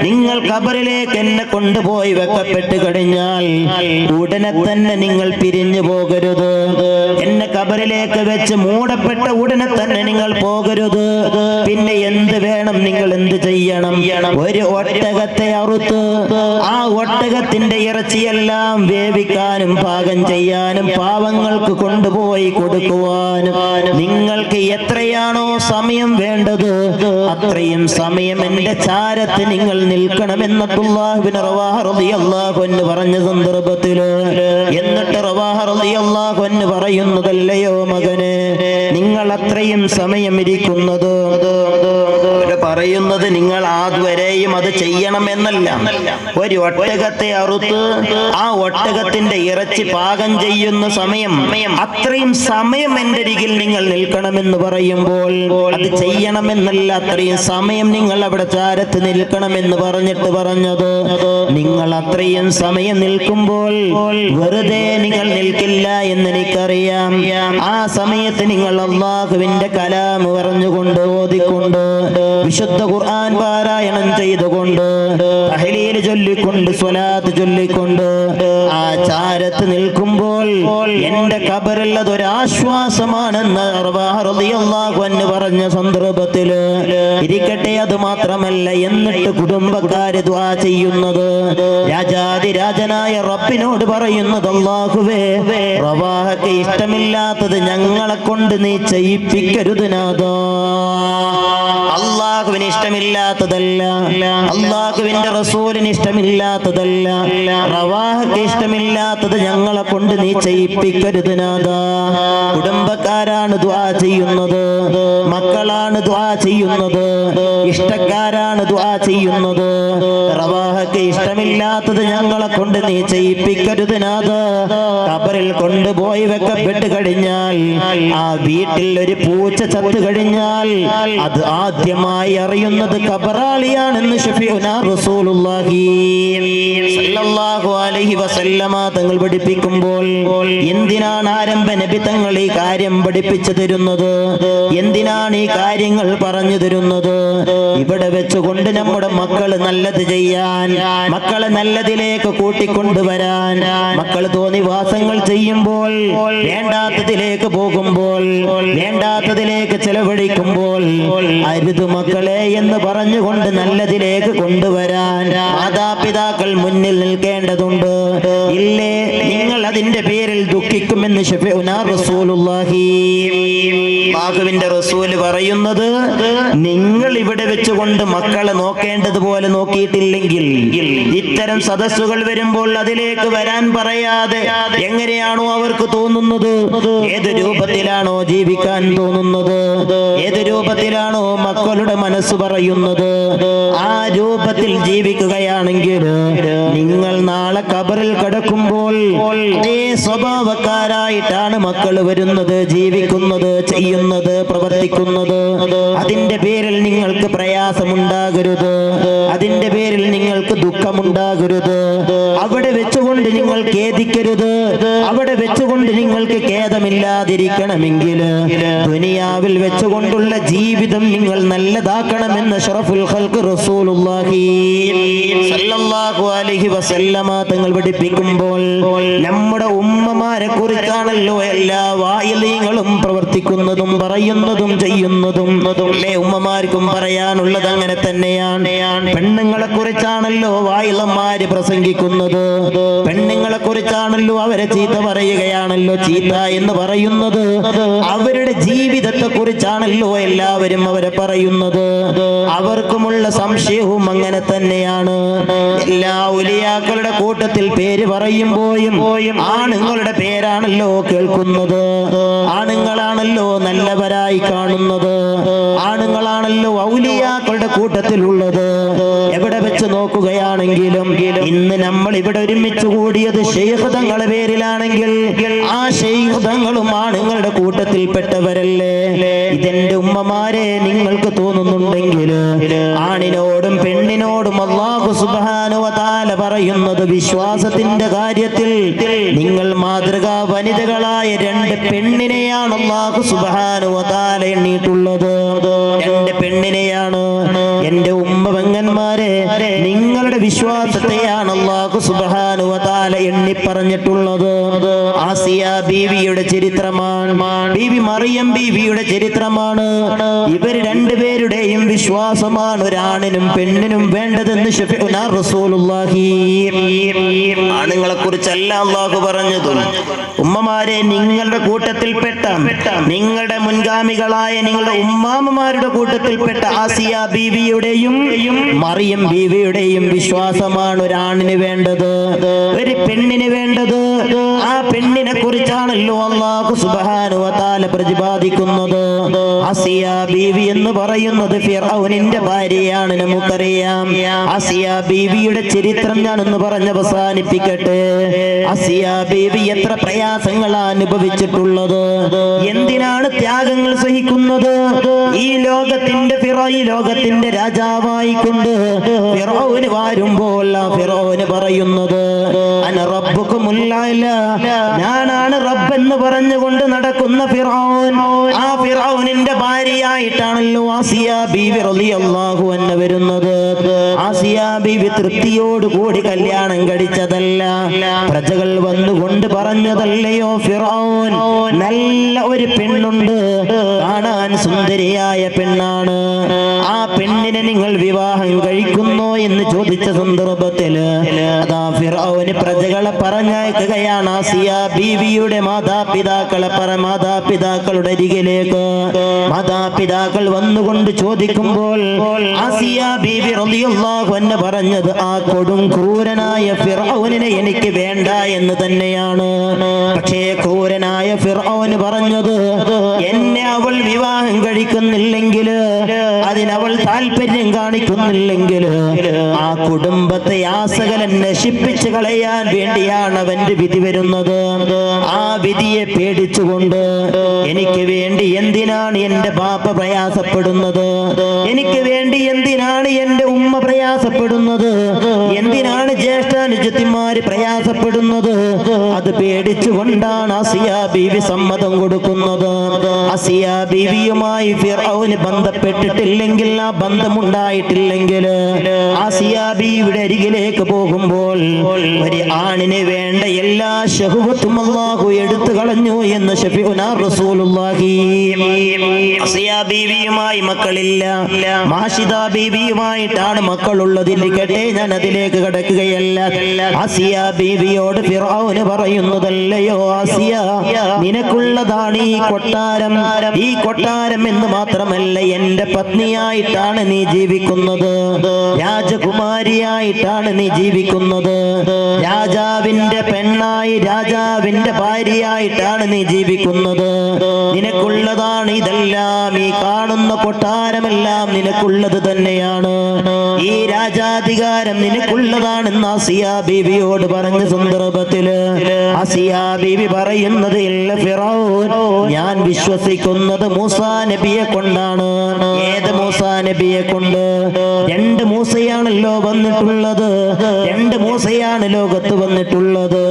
നിങ്ങൾ ഖബറിലേക്ക് എന്നെ കൊണ്ടുപോയി വെക്കപ്പെട്ട് കഴിഞ്ഞാൽ ഉടനെ തന്നെ നിങ്ങൾ പിരിഞ്ഞു പോകരുത്. എന്നെ ഖബറിലേക്ക് വെച്ച് മൂടപ്പെട്ട ഉടനെ തന്നെ നിങ്ങൾ പോകരുത്. പിന്നെ എന്ത് വേണം, നിങ്ങൾ എന്ത് ചെയ്യണം? ഒരു ഒട്ടകത്തെ അറുത്ത് ആ ഒട്ടകത്തിന്റെ ഇറച്ചിയെല്ലാം വേവിക്കാനും പാകം ചെയ്യാനും പാവങ്ങൾക്ക് കൊണ്ടുപോയി കൊടുക്കുവാനും നിങ്ങൾക്ക് എത്രയാണോ സമയം വേണ്ടത് അത്രയും സമയം എന്റെ ചാരത്ത് നിങ്ങൾ നിൽക്കണമെന്ന് അബ്ദുല്ലാഹ് ഇബ്നു റവാഹ റളിയല്ലാഹു അൻഹു പറഞ്ഞ സന്ദർഭത്തില് എന്നിട്ട് റവാഹ റളിയല്ലാഹു അൻഹു പറയുന്നതല്ലയോ മകനെ, നിങ്ങൾ അത്രയും സമയം ഇരിക്കുന്നത് പറയുന്നത് നിങ്ങൾ അതുവരെയും അത് ചെയ്യണമെന്നല്ല. ഒരു ഒട്ടകത്തെ അറുത്ത് ആ ഒട്ടകത്തിന്റെ ഇറച്ചി പാകം ചെയ്യുന്ന സമയം അത്രയും സമയം എന്റെ അരികിൽ നിങ്ങൾ നിൽക്കണമെന്ന് പറയുമ്പോൾ അത് ചെയ്യണമെന്നല്ല, അത്രയും സമയം നിങ്ങൾ അവിടെ ചാരത്ത് നിൽക്കണമെന്ന് പറഞ്ഞിട്ട് പറഞ്ഞത്, നിങ്ങൾ അത്രയും സമയം നിൽക്കുമ്പോൾ വെറുതെ നിങ്ങൾ നിൽക്കില്ല എന്ന് എനിക്കറിയാം. ആ സമയത്ത് നിങ്ങൾ അല്ലാഹുവിന്റെ കലാം പറഞ്ഞുകൊണ്ട് ഓതിക്കൊണ്ട് വിശുദ്ധ ഖുർആൻ പാരായണം ചെയ്തുകൊണ്ട് തഹ്ലീൽ ചൊല്ലിക്കൊണ്ട് സ്വലാത്ത് ചൊല്ലിക്കൊണ്ട് ആ ചാരത്ത് നിൽക്കുമ്പോൾ എന്റെ ഖബറിൽ അതൊരാശ്വാസമാണെന്ന് റവാഹ റളിയല്ലാഹു അൻഹു പറഞ്ഞ സന്ദർഭത്തില് ഇരിക്കട്ടെ. അത് മാത്രമല്ല, എന്നിട്ട് കുടുംബക്കാര് ദുആ ചെയ്യുന്നത്, രാജാതിരാജനായ റബ്ബിനോട് പറയുന്നത്, അല്ലാഹുവേ റവാഹക്ക് ഇഷ്ടമില്ലാത്തത് ഞങ്ങളെ കൊണ്ട് നീ ചെയ്യിപ്പിക്കരുത് നാഥാ. അല്ലാഹുവിന് ഇഷ്ടമില്ലാത്തതല്ല, അല്ലാഹുവിന്റെ റസൂലിന് ഇഷ്ടമില്ലാത്തതല്ല, റവാഹക്ക് ഇഷ്ടമില്ലാത്തത് ഞങ്ങളെ കൊണ്ട് നീ ചെയ്യിപ്പിക്കരുത് നാഥാ. കുടുംബക്കാരാണ് ദുആ ചെയ്യുന്നത്, മക്കളാണ് ദുആ ചെയ്യുന്നത്, ഇഷ്ടക്കാരാണ് ദുആ ചെയ്യുന്നത്. റവാഹക്ക് ഇഷ്ടമില്ലാത്തത് ഞങ്ങളെ കൊണ്ട് നീ ചെയ്യിപ്പിക്കരുത് നാഥാ. ഖബറിൽ കൊണ്ടുപോയി വെക്കപ്പെട്ട് കഴിഞ്ഞാൽ, ആ വീട്ടിൽ ഒരു പൂച്ച ചത്തു കഴിഞ്ഞാൽ അത് ആദ്യമായി അറിയുന്നത് ഖബറാളിയാണെന്ന് ശഫീഉനാ റസൂലുള്ളാഹി സ്വല്ലല്ലാഹു അലൈഹി വസല്ലമ തങ്ങൾ പഠിപ്പിക്കുമ്പോൾ എന്തിനാണ് ആരംഭ നബി തങ്ങൾ ഈ കാര്യം പഠിപ്പിച്ചു തരുന്നത്? എന്തിനാണ് ഈ കാര്യങ്ങൾ പറഞ്ഞു തരുന്നത്? ഇവിടെ വെച്ചുകൊണ്ട് നമ്മുടെ മക്കള് നല്ലത് ചെയ്യാൻ, മക്കളെ നല്ലതിലേക്ക് കൂട്ടിക്കൊണ്ടുവരാൻ, മക്കൾ തോന്നിവാസങ്ങൾ ചെയ്യുമ്പോൾ, വേണ്ടാത്തതിലേക്ക് പോകുമ്പോൾ, വേണ്ടാത്തതിലേക്ക് ചെലവഴിക്കുമ്പോൾ അരുത് മക്കളെ എന്ന് പറഞ്ഞുകൊണ്ട് നല്ലതിലേക്ക് കൊണ്ടുവരാൻ മാതാപിതാക്കൾ മുന്നിൽ നിൽക്കേണ്ടതുണ്ട്. ഇല്ലേ, നിങ്ങൾ അതിന്റെ പേരിൽ ദുഃഖിക്കുമെന്ന് ശഫീഉനാ റസൂലുള്ളാഹി അല്ലാഹുവിന്റെ റസൂല് പറയുന്നത്, നിങ്ങൾ ഇവിടെ വെച്ചുകൊണ്ട് മക്കളെ നോക്കേണ്ടതുപോലെ നോക്കിയിട്ടില്ലെങ്കിൽ ഇത്തരം സദസ്സുകൾ വരുമ്പോൾ അതിലേക്ക് വരാൻ പറയാതെ എങ്ങനെയാണോ അവർക്ക് തോന്നുന്നത്, ഏത് രൂപത്തിലാണോ ജീവിക്കാൻ തോന്നുന്നത്, ഏത് രൂപത്തിലാണോ മക്കളുടെ മനസ്സ് പറയുന്നത്, ആ രൂപത്തിൽ ജീവിക്കുകയാണെങ്കിൽ നിങ്ങൾ നാളെ ഖബറിൽ കിടക്കുമ്പോൾ അതേ സ്വഭാവം സ്വഭാവക്കാരായിട്ടാണ് മക്കൾ വരുന്നത്, ജീവിക്കുന്നത്, ചെയ്യുന്നത്, പ്രവർത്തിക്കുന്നത്. അതിന്റെ പേരിൽ നിങ്ങൾക്ക് പ്രയാസമുണ്ടാകരുത്, അതിന്റെ പേരിൽ നിങ്ങൾക്ക് ദുഃഖമുണ്ടാകരുത്. അവിടെ വെച്ചുകൊണ്ട് നിങ്ങൾ ഖേദിക്കരുത്, അവിടെ വെച്ചുകൊണ്ട് നിങ്ങൾക്ക് ഖേദമില്ലാതിരിക്കണമെങ്കിൽ ദുനിയാവിൽ വെച്ചുകൊണ്ടുള്ള ജീവിതം നിങ്ങൾ നല്ലതാക്കണമെന്ന് അഷ്റഫുൽ ഖൽഖ് റസൂലുള്ളാഹി സ്വല്ലല്ലാഹു അലൈഹി വസല്ലമ തങ്ങൾ പഠിപ്പിക്കുമ്പോൾ നമ്മുടെ ഉമ്മമാരെ കുറിച്ചാണല്ലോ എല്ലാ വായിലീങ്ങളും പ്രവർത്തിക്കുന്നതും പറയുന്നതും ചെയ്യുന്നതും. ഉമ്മമാർക്കും പറയാനുള്ളത് അങ്ങനെ തന്നെയാണ്. പെണ്ണുങ്ങളെ കുറിച്ചാണല്ലോ വായിലന്മാര് പ്രസംഗിക്കുന്നത്, പെണ്ണുങ്ങളെ കുറിച്ചാണല്ലോ അവരെ ചീത്ത പറയുകയാണല്ലോ ചീത്ത എന്ന് പറയുന്നത്. അവരുടെ ജീവിതത്തെ കുറിച്ചാണല്ലോ എല്ലാവരും അവരെ പറയുന്നത്. അവർക്കുമുള്ള സംശയവും അങ്ങനെ തന്നെയാണ്. എല്ലാ ഉലിയാക്കളുടെ കൂട്ടത്തിൽ പേര് പറയുമ്പോഴും ആണുങ്ങളുടെ പേരാണല്ലോ കേൾക്കുന്നത്, ആണുങ്ങളാണല്ലോ നല്ലവരായി കാണുന്നത്, ആണുങ്ങളാണല്ലോ ഔലിയാക്കളുടെ കൂട്ടത്തിലുള്ളത്. എവിടെ വെച്ച് നോക്കുകയാണെങ്കിലും ഇന്ന് നമ്മൾ ഇവിടെ ഒരുമിച്ച് കൂടിയത് ശൈഖ് തങ്ങളുടെ പേരിലാണെങ്കിൽ ആ ശൈഖ് തങ്ങളും ആണുങ്ങളുടെ കൂട്ടത്തിൽപ്പെട്ടവരല്ലേ. ഇതെന്റെ ഉമ്മമാരെ നിങ്ങൾക്ക് തോന്നുന്നുണ്ടെങ്കിൽ ആണിനോടും പെണ്ണിനോടും അല്ലാഹു സുബ്ഹാനഹു വ തആല പറയുന്നത് വിശ്വാസത്തിന്റെ കാര്യത്തിൽ നിങ്ങൾ മാതൃകാ വനിതകളായ രണ്ട് പെണ്ണിനെയാണ് അല്ലാഹു സുബ്ഹാനഹു വ തആല എണ്ണിയിട്ടുള്ളത്. രണ്ട് പെണ്ണിനെയാണ്. എന്റെ ഉമ്മ പെങ്ങന്മാരെ, നിങ്ങളുടെ വിശ്വാസത്തെയാണ് അല്ലാഹു സുബ്ഹാനഹു വ തആല എണ്ണി പറഞ്ഞിട്ടുള്ളത്. ആസിയ ബീവിയുടെ ചരിത്രമാണ്, ബീവി മറിയം ബീവിയുടെ ചരിത്രമാണ്. ഇവർ രണ്ടുപേരുടെയും വിശ്വാസമാണ് ഒരാണിനും പെണ്ണിനും വേണ്ടതെന്ന് ശഫീഉനാ റസൂലുള്ളാഹി. ആണുങ്ങളെ കുറിച്ചല്ല അല്ലാഹു പറഞ്ഞത്. ഉമ്മമാരെ, നിങ്ങളുടെ കൂട്ടത്തിൽപ്പെട്ട, നിങ്ങളുടെ മുൻഗാമികളായ നിങ്ങളുടെ ഉമ്മാമ്മമാരുടെ കൂട്ടത്തിൽപ്പെട്ട ആസിയ ബീവിയുടെയും മറിയം ബീവിയുടെയും വിശ്വാസമാണ് ഒരാണിന് വേണ്ടത്, ഒരു പെണ്ണിന് വേണ്ടത്. ആ പെണ്ണിനെ കുറിച്ചാണല്ലോ അല്ലാഹു സുബ്ഹാനഹു വ തആല പ്രതിപാദിക്കുന്നത്. ആസിയ ബീവി എന്ന് പറയുന്നത് ഫിർഔനിന്റെ ഭാര്യയാണ്, നമുക്കറിയാം. ആസിയ ബീവിയുടെ ചരിത്രം ഞാനൊന്ന് പറഞ്ഞ് അവസാനിപ്പിക്കട്ടെ. ആസിയ ബീവി എത്ര പ്രയാസങ്ങളാണ് അനുഭവിച്ചിട്ടുള്ളത്, എന്തിനാണ് ത്യാഗങ്ങൾ സഹിക്കുന്നത്. ഈ ലോകത്തിന്റെ രാജാവായിക്കൊണ്ട് ഫിർഔന് വരുമ്പോൾ ആ ഫിർഔന് പറയുന്നത് അന റബ്ബുകുമുൽ അഅ്ല, ഞാനാണ് റബ്ബ് എന്ന് പറഞ്ഞുകൊണ്ട് നടക്കുന്ന ഫിർഔൻ. ആ ഫിർഔനിന്റെ ഭാര്യയായിട്ടാണല്ലോ ആസിയ ബീവി റളിയല്ലാഹു അൻഹ വരുന്നത്. ആസിയ ബീവി തൃപ്തിയോട് കൂടി കല്യാണം കഴിച്ചതല്ല, പ്രജകൾ വന്നുകൊണ്ട് പറഞ്ഞതല്ലയോ ഫിർഔൻ, നല്ല ഒരു പെണ്ണുണ്ട്, കാണാൻ സുന്ദരിയായ പെണ്ണാണ്, ആ പെണ്ണിനെ നിങ്ങൾ വിവാഹം കഴിക്കുന്നോ എന്ന് ചോദിച്ച സന്ദർഭത്തിൽ അതാ ഫിർഔന് പ്രജകളെ പറഞ്ഞയക്കുകയാണ് ആസിയ ബീവിയുടെ മാതാപിതാക്കളുടെ അരികിലേക്ക്. മാതാപിതാക്കൾ വന്നുകൊണ്ട് ചോദിക്കുമ്പോൾ ആസിയ ബീവി റളിയല്ലാഹു അൻഹ പറഞ്ഞത് ആ കൊടും ക്രൂരനായ ഫിർഔനിനെ എനിക്ക് വേണ്ട എന്ന് തന്നെയാണ്. പക്ഷേ ക്രൂരനായ ഫിർഔന് പറഞ്ഞത് എന്നെ അവൾ വിവാഹം കഴിക്കുന്നില്ലെങ്കിൽ, അതിനവൾ താല്പര്യം കാണിക്കുന്നില്ലെങ്കിൽ ആ കുടുംബത്തെ ആസകലം നശിപ്പിച്ചു കളയാൻ വേണ്ടിയാണ് അവന്റെ വിധി വരുന്നത്. ആ വിധിയെ പേടിച്ചുകൊണ്ട് എനിക്ക് വേണ്ടി എന്തിനാണ് എന്റെ ബാപ്പ പ്രയാസപ്പെടുന്നത്, എനിക്ക് വേണ്ടി എന്തിനാണ് എന്റെ ഉമ്മ പ്രയാസപ്പെടുന്നത്, എന്തിനാണ് ജ്യേഷ്ഠാനുജത്തിമാര് പ്രയാസപ്പെടുന്നത്, അത് പേടിച്ചുകൊണ്ടാണ് ആസിയ ബീവി സമ്മതം കൊടുക്കുന്നത്. ആസിയ ബീവിയുമായി ഫിർഔന് ബന്ധപ്പെട്ടിട്ടില്ലെങ്കിൽ, ആ ബന്ധമുണ്ടായിട്ടില്ലെങ്കിൽ ആസിയ ബീവിയുടെ അരികിലേക്ക് പോകുമ്പോൾ ഒരു ആണിന് വേണ്ട എല്ലാ ശഹ്വത്തും അല്ലാഹു എടുത്തു കളഞ്ഞു എന്ന് ശഫീഉനാ റസൂലുള്ളാഹി. ആസിയ ബീവിയുമായി മക്കളില്ല, മാഷിദ ബീവിയുമായിട്ടാണ് മക്കളുള്ളതിരിക്കട്ടെ, ഞാൻ അതിലേക്ക് കടക്കുകയല്ല. ആസിയ ബീവിയോട് ഫിർഔന് പറയുന്നതല്ലയോ ആസിയ, നിനക്കുള്ളതാണ് ഈ കൊട്ടാരം, ഈ കൊട്ടാരം എന്ന് മാത്രമല്ല എന്റെ പത്നിയായിട്ടാണ് നീ ജീവിക്കുന്നത്, രാജകുമാരിയായിട്ടാണ് നീ ജീവിക്കുന്നത്, രാജാവിന്റെ പെണ്ണായി രാജാവിന്റെ ഭാര്യയായിട്ടാണ് നീ ജീവിക്കുന്നത്, നിനക്കുള്ളതാണ് ഇതെല്ലാം, ഈ കാണുന്ന കൊട്ടാരമെല്ലാം നിനക്കുള്ളത് തന്നെയാണ്. ഈ രാജാധികാരം നിനക്കുള്ളതാണെന്ന് ആസിയ ബീവിയോട് പറഞ്ഞ സന്ദർഭത്തില് ആസിയ ബീവി പറയുന്നത്, ഇല്ല ഫിറഔൻ, ഞാൻ വിശ്വസിക്കുന്നത് മൂസാ നബിയെ കൊണ്ടാണ്. ഏത് മൂസാ നബിയെ കൊണ്ട്? 2 മൂസയാണല്ലോ വന്നിട്ടുള്ളത്, 2 മൂസയാണ് ലോകത്ത് വന്നിട്ടുള്ളത്.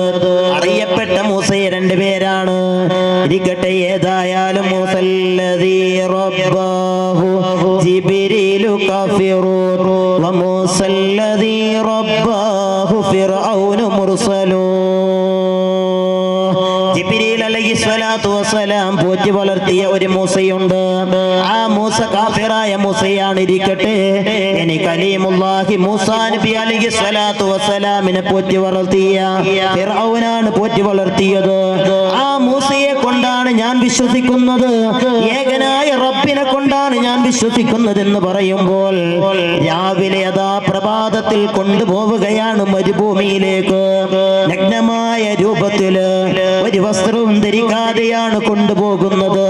അറിയപ്പെട്ട മൂസയെ 2 പേരാണ്. ഇരിക്കട്ടെ, ഏതായാലും മൂസല്ലദീ റബ്ബാഹു ജിബ്രീലു കഫിറൂൻ വ മൂസല്ലദീ റബ്ബാഹു ഫിർഔനു മുർസലൂൻ. ജിബ്രീൽ അലൈഹിസ്സലാത്തു വസ്സലാം പോറ്റി വളർത്തിയ ഒരു മൂസയുണ്ട്. ആ മൂസ കാഫിറായ മൂസയാണ്. ഇരിക്കട്ടെ, ഇനി കലീമുല്ലാഹി മൂസാ നബി അലൈഹിസ്സലാത്തു വസ്സലാമിനെ പോറ്റി വളർത്തിയ ഫിർഔനാണ് പോറ്റി വളർത്തിയത്. ആ മൂസയെ കൊണ്ടാണ് ഞാൻ വിശ്വസിക്കുന്നത്, ഏകനായ റബ്ബിനെ കൊണ്ടാണ് ഞാൻ വിശ്വസിക്കുന്നത് എന്ന് പറയുമ്പോൾ രാവിലെ അതാ പ്രഭാതത്തിൽ കൊണ്ടുപോവുകയാണ് മരുഭൂമിയിലേക്ക്. നഗ്നമായ രൂപത്തില് ഒരു വസ്ത്രവും ധരിക്കാതെയാണ് കൊണ്ടുപോകുന്നത്.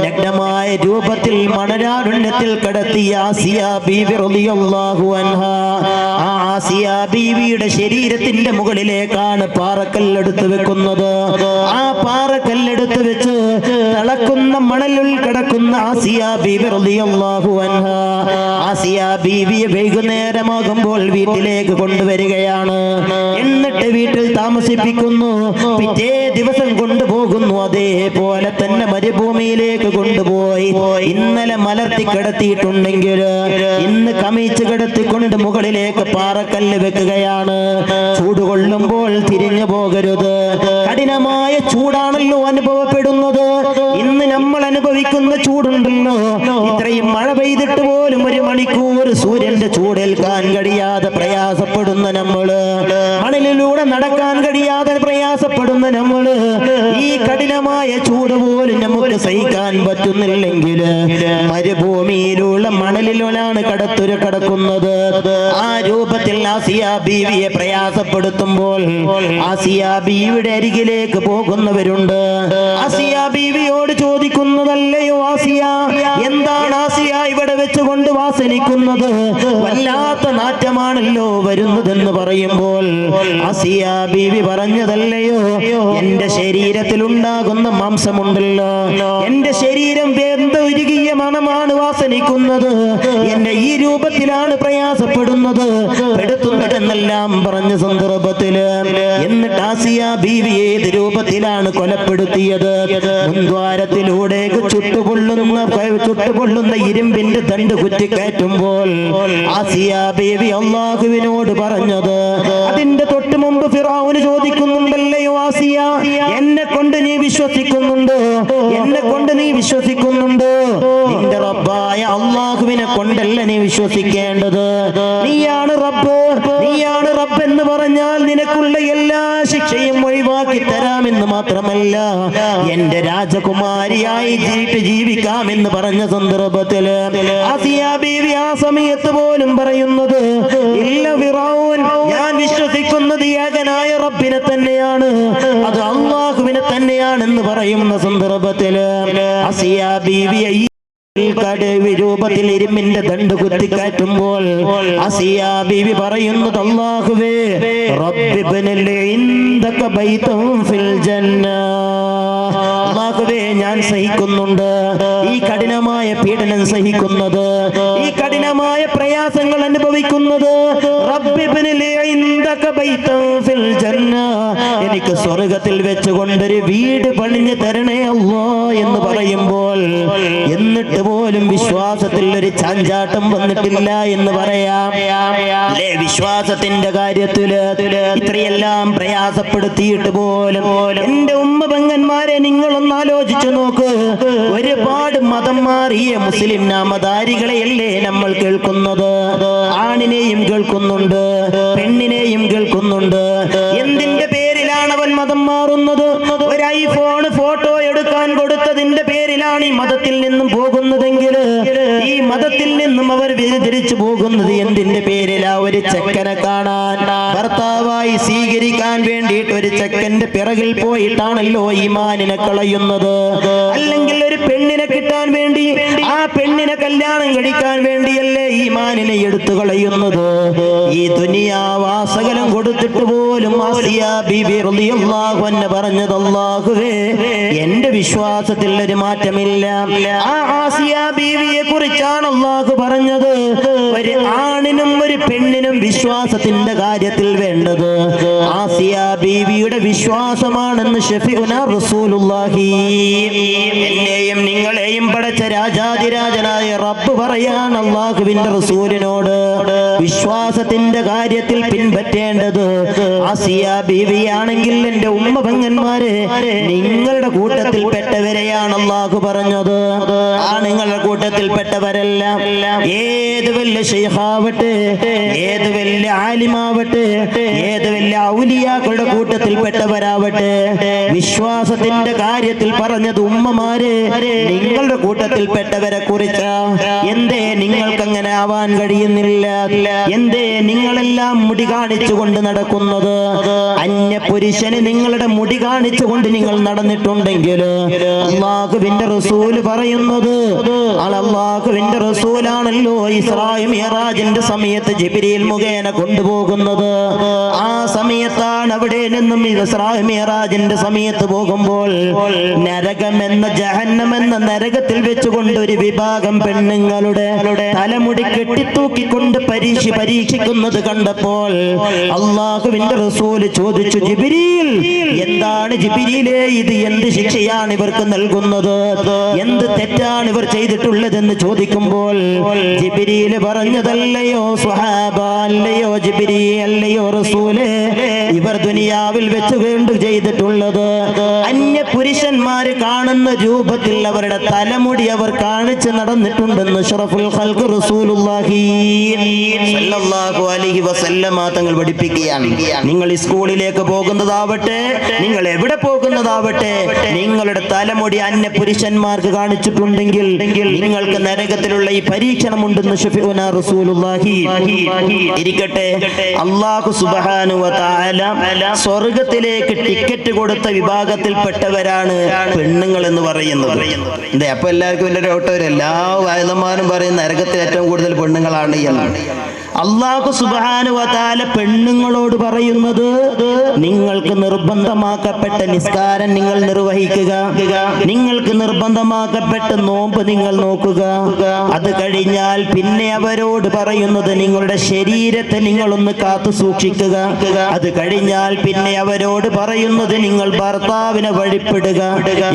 നഗ്നമായ രൂപത്തിൽ മണരാരുണ്യത്തിൽ കടത്തിയ ആസിയ ബീവി റളിയല്ലാഹു അൻഹാ, ആ ആസിയ ബീവിയുടെ ശരീരത്തിന്റെ മുകളിലേക്കാണ് പാറക്കല്ലെടുത്ത് വെക്കുന്നത്. ആ പാറക്കല്ലെടുത്ത് വെച്ച് തിളക്കുന്ന മണലിൽ കിടക്കുന്ന ആസിയ ബീവി റളിയല്ലാഹു അൻഹാ, ആസിയ ബീവിയെ വൈകുന്നേരമാകുമ്പോൾ വീട്ടിലേക്ക് കൊണ്ടുവരികയാണ്. എന്നിട്ട് വീട്ടിൽ താമസിപ്പിക്കുന്നു. പിറ്റേ ദിവസം കൊണ്ടുപോകുന്നു. അതേപോലെ തന്നെ മരുഭൂമിയിലേക്ക് കൊണ്ടുപോയി ഇന്നലെ മലർത്തി കിടത്തിയിട്ടുണ്ടെങ്കിൽ ഇന്ന് കമിച്ച് കിടത്തിക്കൊണ്ട് മുകളിലേക്ക് പാറക്കല്ല് വെക്കുകയാണ്. ചൂട് കൊള്ളുമ്പോൾ തിരിഞ്ഞു പോകരുത്. കഠിനമായ ചൂടാണല്ലോ അനുഭവപ്പെടുന്നത്. ഇന്ന് നമ്മൾ അനുഭവിക്കുന്ന ചൂടുണ്ടല്ലോ, ഇത്രയും മഴ പെയ്തിട്ട് പോലും 1 മണിക്കൂർ സൂര്യന്റെ ചൂടേൽക്കാൻ കഴിയാതെ പ്രയാസപ്പെടുന്ന നമ്മള്, മണലിലൂടെ നടക്കാൻ കഴിയാതെ പ്രയാസപ്പെടുന്ന നമ്മള്, ഈ കഠിനമായ ചൂട് പോലും നമുക്ക് സഹിക്കാൻ പറ്റുന്നില്ലെങ്കിൽ മരുഭൂമിയിലുള്ള മണലിലാണ് കിടക്കുന്നത്. ആ രൂപത്തിൽ ആസിയ ബീവിയെ പ്രയാസപ്പെടുത്തുമ്പോൾ ആസിയ ബീവിയുടെ അരികിലേക്ക് പോകുന്നവരുണ്ട്. ആസിയ ബീവിയോട് ചോദിക്കുന്നതല്ലയോ, ആസിയ, എന്താണ് ആസിയ ഇവിടെ വെച്ചുകൊണ്ട് വാസനിക്കുന്നത്? വല്ലാത്ത നാറ്റമാണല്ലോ വരുന്നതെന്ന് പറയുമ്പോൾ ആസിയ ബീവി പറഞ്ഞതല്ലയോ, എന്റെ ശരീരത്തിൽ ഉണ്ടാകുന്ന മാംസമുണ്ടല്ലോ, എന്റെ ശരീരം വെന്തുരുകിയ മണമാണ് വാസനിക്കുന്നത്, എന്നെ ഈ രൂപത്തിലാണ് പ്രയാസപ്പെടുന്നത്, പെടുത്തുന്നതെന്നെല്ലാം പറഞ്ഞ സന്ദർഭത്തില് എന്നിട്ട് ആസിയ ബീവി ഏത് രൂപത്തിലാണ് കൊലപ്പെടുത്തിയത്? മുൻദ്വാരത്തിലൂടെ ചുട്ടുപൊള്ളുന്ന ഇരുമ്പിന്റെ തണ്ട് കുറ്റിക്കയറ്റുമ്പോൾ ആസിയ ബീവി അല്ലാഹുവിനോട് പറഞ്ഞത്, അതിന്റെ തൊട്ട് മുമ്പ് ഫിറഔൻ ചോദിക്കുന്നുണ്ടല്ലയോ, ആസിയ, എന്നെ കൊണ്ട് നീ വിശ്വസിക്കുന്നുണ്ടോ? എന്നെ കൊണ്ട് നീ വിശ്വസിക്കുന്നുണ്ടോ? നിന്റെ റബ്ബായ അല്ലാഹുവിനെ കൊണ്ടല്ല നീ വിശ്വസിക്കേണ്ടത്. നീയാണ് റബ്ബ്, നീയാണ് റബ്ബ് എന്ന് പറഞ്ഞാൽ നിനക്കുള്ള എല്ലാ ശിക്ഷയും ഒഴിവാക്കി തരാമെന്ന് മാത്രമല്ല എന്റെ രാജകുമാരിയായി ജീവിക്കാമെന്ന് പറഞ്ഞ സന്ദർഭത്തില് ആസിയ ബീവി ആ സമയത്ത് പോലും പറയുന്നത്, ഇല്ല ഫിറഔൻ, ഞാൻ വിശ്വസിക്കുന്നത് ഏകനായ റബ്ബിനെ തന്നെയാണ്, അത് അല്ലാഹുവിനെ തന്നെയാണെന്ന് പറയുന്ന സന്ദർഭത്തില് ആസിയ ബീവിയെ രൂപത്തിൽ ഇരുമ്പിന്റെ ദണ്ട് കുത്തിക്കയറ്റുമ്പോൾ ആസിയ ബീവി പറയുന്നത്, അല്ലാഹുവേ, അല്ലാഹുവേ, ഞാൻ സഹിക്കുന്നുണ്ട് ഈ കഠിനമായ പീഡനം സഹിക്കുന്നത്, ഈ കഠിനമായ പ്രയാസങ്ങൾ അനുഭവിക്കുന്നത്. എനിക്ക് സ്വർഗത്തിൽ വെച്ചുകൊണ്ടൊരു വീട് പണിഞ്ഞു തരണേ അല്ലാ എന്ന് പറയുമ്പോൾ എന്നിട്ട് പോലും വിശ്വാസത്തിൽ ഒരു ചാഞ്ചാട്ടം വന്നിട്ടില്ല എന്ന് പറയാം. വിശ്വാസത്തിന്റെ കാര്യത്തില് ഇത്രയെല്ലാം പ്രയാസപ്പെടുത്തിയിട്ട് പോലും എന്റെ ഉമ്മ പെങ്ങന്മാരെ നിങ്ങളൊന്ന് ആലോചിച്ചു നോക്ക്. ഒരുപാട് മതം മാറിയ മുസ്ലിം നാമധാരികളെയല്ലേ നമ്മൾ കേൾക്കുന്നത്? ആണിനെയും കേൾക്കുന്നുണ്ട്, പെണ്ണിനെയും കേൾക്കുന്നുണ്ട്. എന്തിന്റെ പേരിലാണ് അവൻ മതം മാറുന്നത്? ഒരു ഐഫോൺ ഫോട്ടോ എടുക്കാൻ കൊടുത്തതിന്റെ പേരിൽ പേരിലാണ് ഈ മതത്തിൽ നിന്നും പോകുന്നതെങ്കിൽ ഈ മതത്തിൽ നിന്നും അവർ വ്യതിരിച്ചു പോകുന്നത് എന്തിന്റെ പേരിലാ? ഒരു ചെക്കനെ കാണാൻ ഭർത്താവായി സ്വീകരിക്കാൻ വേണ്ടിയിട്ട് ഒരു ചെക്കന്റെ പിറകിൽ പോയിട്ടാണല്ലോ ഈമാനിനെ കളയുന്നത്. അല്ലെങ്കിൽ ഒരു പെണ്ണിനെ കിട്ടാൻ വേണ്ടി ആ പെണ്ണിനെ കല്യാണം കഴിക്കാൻ വേണ്ടിയല്ലേ ഈമാനിനെ എടുത്തു കളയുന്നത്. ഈ ദുനിയാവാസകലം കൊടുത്തിട്ട് പോലും ആസിയ ബീബി റളിയല്ലാഹു അൻഹ പറഞ്ഞത്, അല്ലാഹുവേ എന്റെ വിശ്വാസത്തിൽ ഒരു മാറ്റമില്ല. ആ ആസിയ ബീവിയെ കുറിച്ചാണ് അല്ലാഹു പറഞ്ഞത്, ഒരു ആണിനും ഒരു പെണ്ണിനും വിശ്വാസത്തിന്റെ കാര്യത്തിൽ വേണ്ടത് ആസിയ ബീവിയുടെ വിശ്വാസമാണെന്ന് ശഫീഉനാ റസൂലുള്ളാഹി. എന്നെയും നിങ്ങളെയും പടച്ച രാജാതിരാജനായ റബ്ബ് പറയാണ് അല്ലാഹുവിന്റെ റസൂലിനോട്, വിശ്വാസത്തിന്റെ കാര്യത്തിൽ പിൻപറ്റേണ്ടത് ആസിയ ബീവിയാണെങ്കിൽ എന്റെ ഉമ്മ പെങ്ങന്മാരെ നിങ്ങളുടെ കൂട്ടത്തിൽ പെട്ടവരെയാണ് അല്ലാഹു പറഞ്ഞത്. ആണുങ്ങളുടെ കൂട്ടത്തിൽ പെട്ടവരല്ല. ഏത് വലിയ ശൈഖാവട്ടെ, ഏത് വലിയ ആലിമാവട്ടെ, ഏത് വലിയ ഔലിയാക്കളുടെ കൂട്ടത്തിൽ പെട്ടവരാവട്ടെ, വിശ്വാസത്തിന്റെ കാര്യത്തിൽ പറഞ്ഞത് ഉമ്മമാരെ നിങ്ങളുടെ കൂട്ടത്തിൽ പെട്ടവരെ കുറിച്ച്. എന്തേ നിങ്ങൾക്ക് അങ്ങനെ ആവാൻ കഴിയുന്നില്ല? എന്തേ നിങ്ങളെല്ലാം മുടി കാണിച്ചുകൊണ്ട് നടക്കുന്നത്? അന്യ പുരുഷന് നിങ്ങളുടെ മുടി കാണിച്ചുകൊണ്ട് നിങ്ങൾ നടന്നിട്ടുണ്ടെങ്കിൽ അല്ലാഹുവിന്റെ റസൂൽ പറയുന്നത്, അല്ലാഹുവിന്റെ റസൂലാണല്ലോ ഇസ്രാ മിഅ്റാജിന്റെ സമയത്ത് ജിബ്രീൽ മുഖേന കൊണ്ടുപോകുന്നത്. ആ സമയത്താണ് അവിടെ നിന്നും ഇസ്രാ മിഅ്റാജിന്റെ സമയത്ത് പോകുമ്പോൾ നരകമെന്ന ജഹന്നമെന്ന നരകത്തിൽ വെച്ചുകൊണ്ട് ഒരു വിഭാഗം പെണ്ണുങ്ങളുടെ തലമുടി കെട്ടിത്തൂക്കിക്കൊണ്ട് പരീക്ഷിക്കുന്നത് കണ്ടപ്പോൾ അല്ലാഹുവിന്റെ റസൂല് ചോദിച്ചു, ജിബ്രീൽ എന്താണ് ജിബ്രീലേ ഇത്? എന്ത് ശിക്ഷയാണ് ഇവർക്ക് നൽകുന്നത്? എന്ത് തെറ്റാണ് ഇവർ ചെയ്തിട്ടുള്ളതെന്ന് ചോദിക്കുമ്പോൾ ജിബ്രീൽ പറഞ്ഞതല്ലയോ സ്വഹാബ, അല്ലയോ ജിബ്രീൽ, അല്ലയോ റസൂലേ, ഇവർ ദുനിയാവിൽ വെച്ച് വേണ്ടു ചെയ്തിട്ടുള്ളത് അന്യ പുരുഷന്മാര് കാണുന്ന രൂപത്തിൽ അവരുടെ തലമുടി അവർ കാണിച്ച് നടന്നിട്ടുണ്ടെന്ന് അഷ്റഫുൽ ഖൽഖ് റസൂലുള്ളാഹി സ്വല്ലല്ലാഹു അലൈഹി വസല്ലമ തങ്ങൾ പഠിപ്പിക്കുകയാണ്. നിങ്ങൾ സ്കൂളിലേക്ക് പോകുന്നതാവട്ടെ, നിങ്ങൾ എവിടെ പോകുന്നതാവട്ടെ, നിങ്ങളുടെ തലമുടി അന്യ പുരുഷന്മാർക്ക് കാണിച്ചിട്ടുണ്ടെങ്കിൽ നിങ്ങൾക്ക് നരകത്തിലുള്ള ഈ പരീക്ഷണം ഉണ്ടെന്ന് ശഫീഉനാ റസൂലുള്ളാഹി. ഇരിക്കട്ടെ, അല്ലാഹു സുബ്ഹാനഹു വ തആല സ്വർഗ്ഗത്തിലേക്ക് ടിക്കറ്റ് കൊടുത്ത വിഭാഗത്തിൽപ്പെട്ടവരാണ് പെണ്ണുങ്ങൾ എന്ന് പറയുന്നത്. അതെ, അപ്പൊ എല്ലാവർക്കും വലിയൊരു ഓട്ടം, എല്ലാ വയലന്മാരും പറയുന്ന നരകത്തിൽ ഏറ്റവും കൂടുതൽ പെണ്ണുങ്ങളാണ് എന്ന്. അല്ലാഹു സുബ്ഹാനഹു വ തആല പെണ്ണുങ്ങളോട് പറയുന്നത്, നിങ്ങൾക്ക് നിർബന്ധമാക്കപ്പെട്ട നിസ്കാരം നിങ്ങൾ നിർവഹിക്കുക, നിങ്ങൾക്ക് നിർബന്ധമാക്കപ്പെട്ട നോമ്പ് നിങ്ങൾ നോക്കുക. അത് കഴിഞ്ഞാൽ പിന്നെ അവരോട് പറയുന്നത് നിങ്ങളുടെ ശരീരത്തെ നിങ്ങളൊന്ന് കാത്തു സൂക്ഷിക്കുക. അത് കഴിഞ്ഞാൽ പിന്നെ അവരോട് പറയുന്നത് നിങ്ങൾ ഭർത്താവിനെ വഴിപ്പെടുക,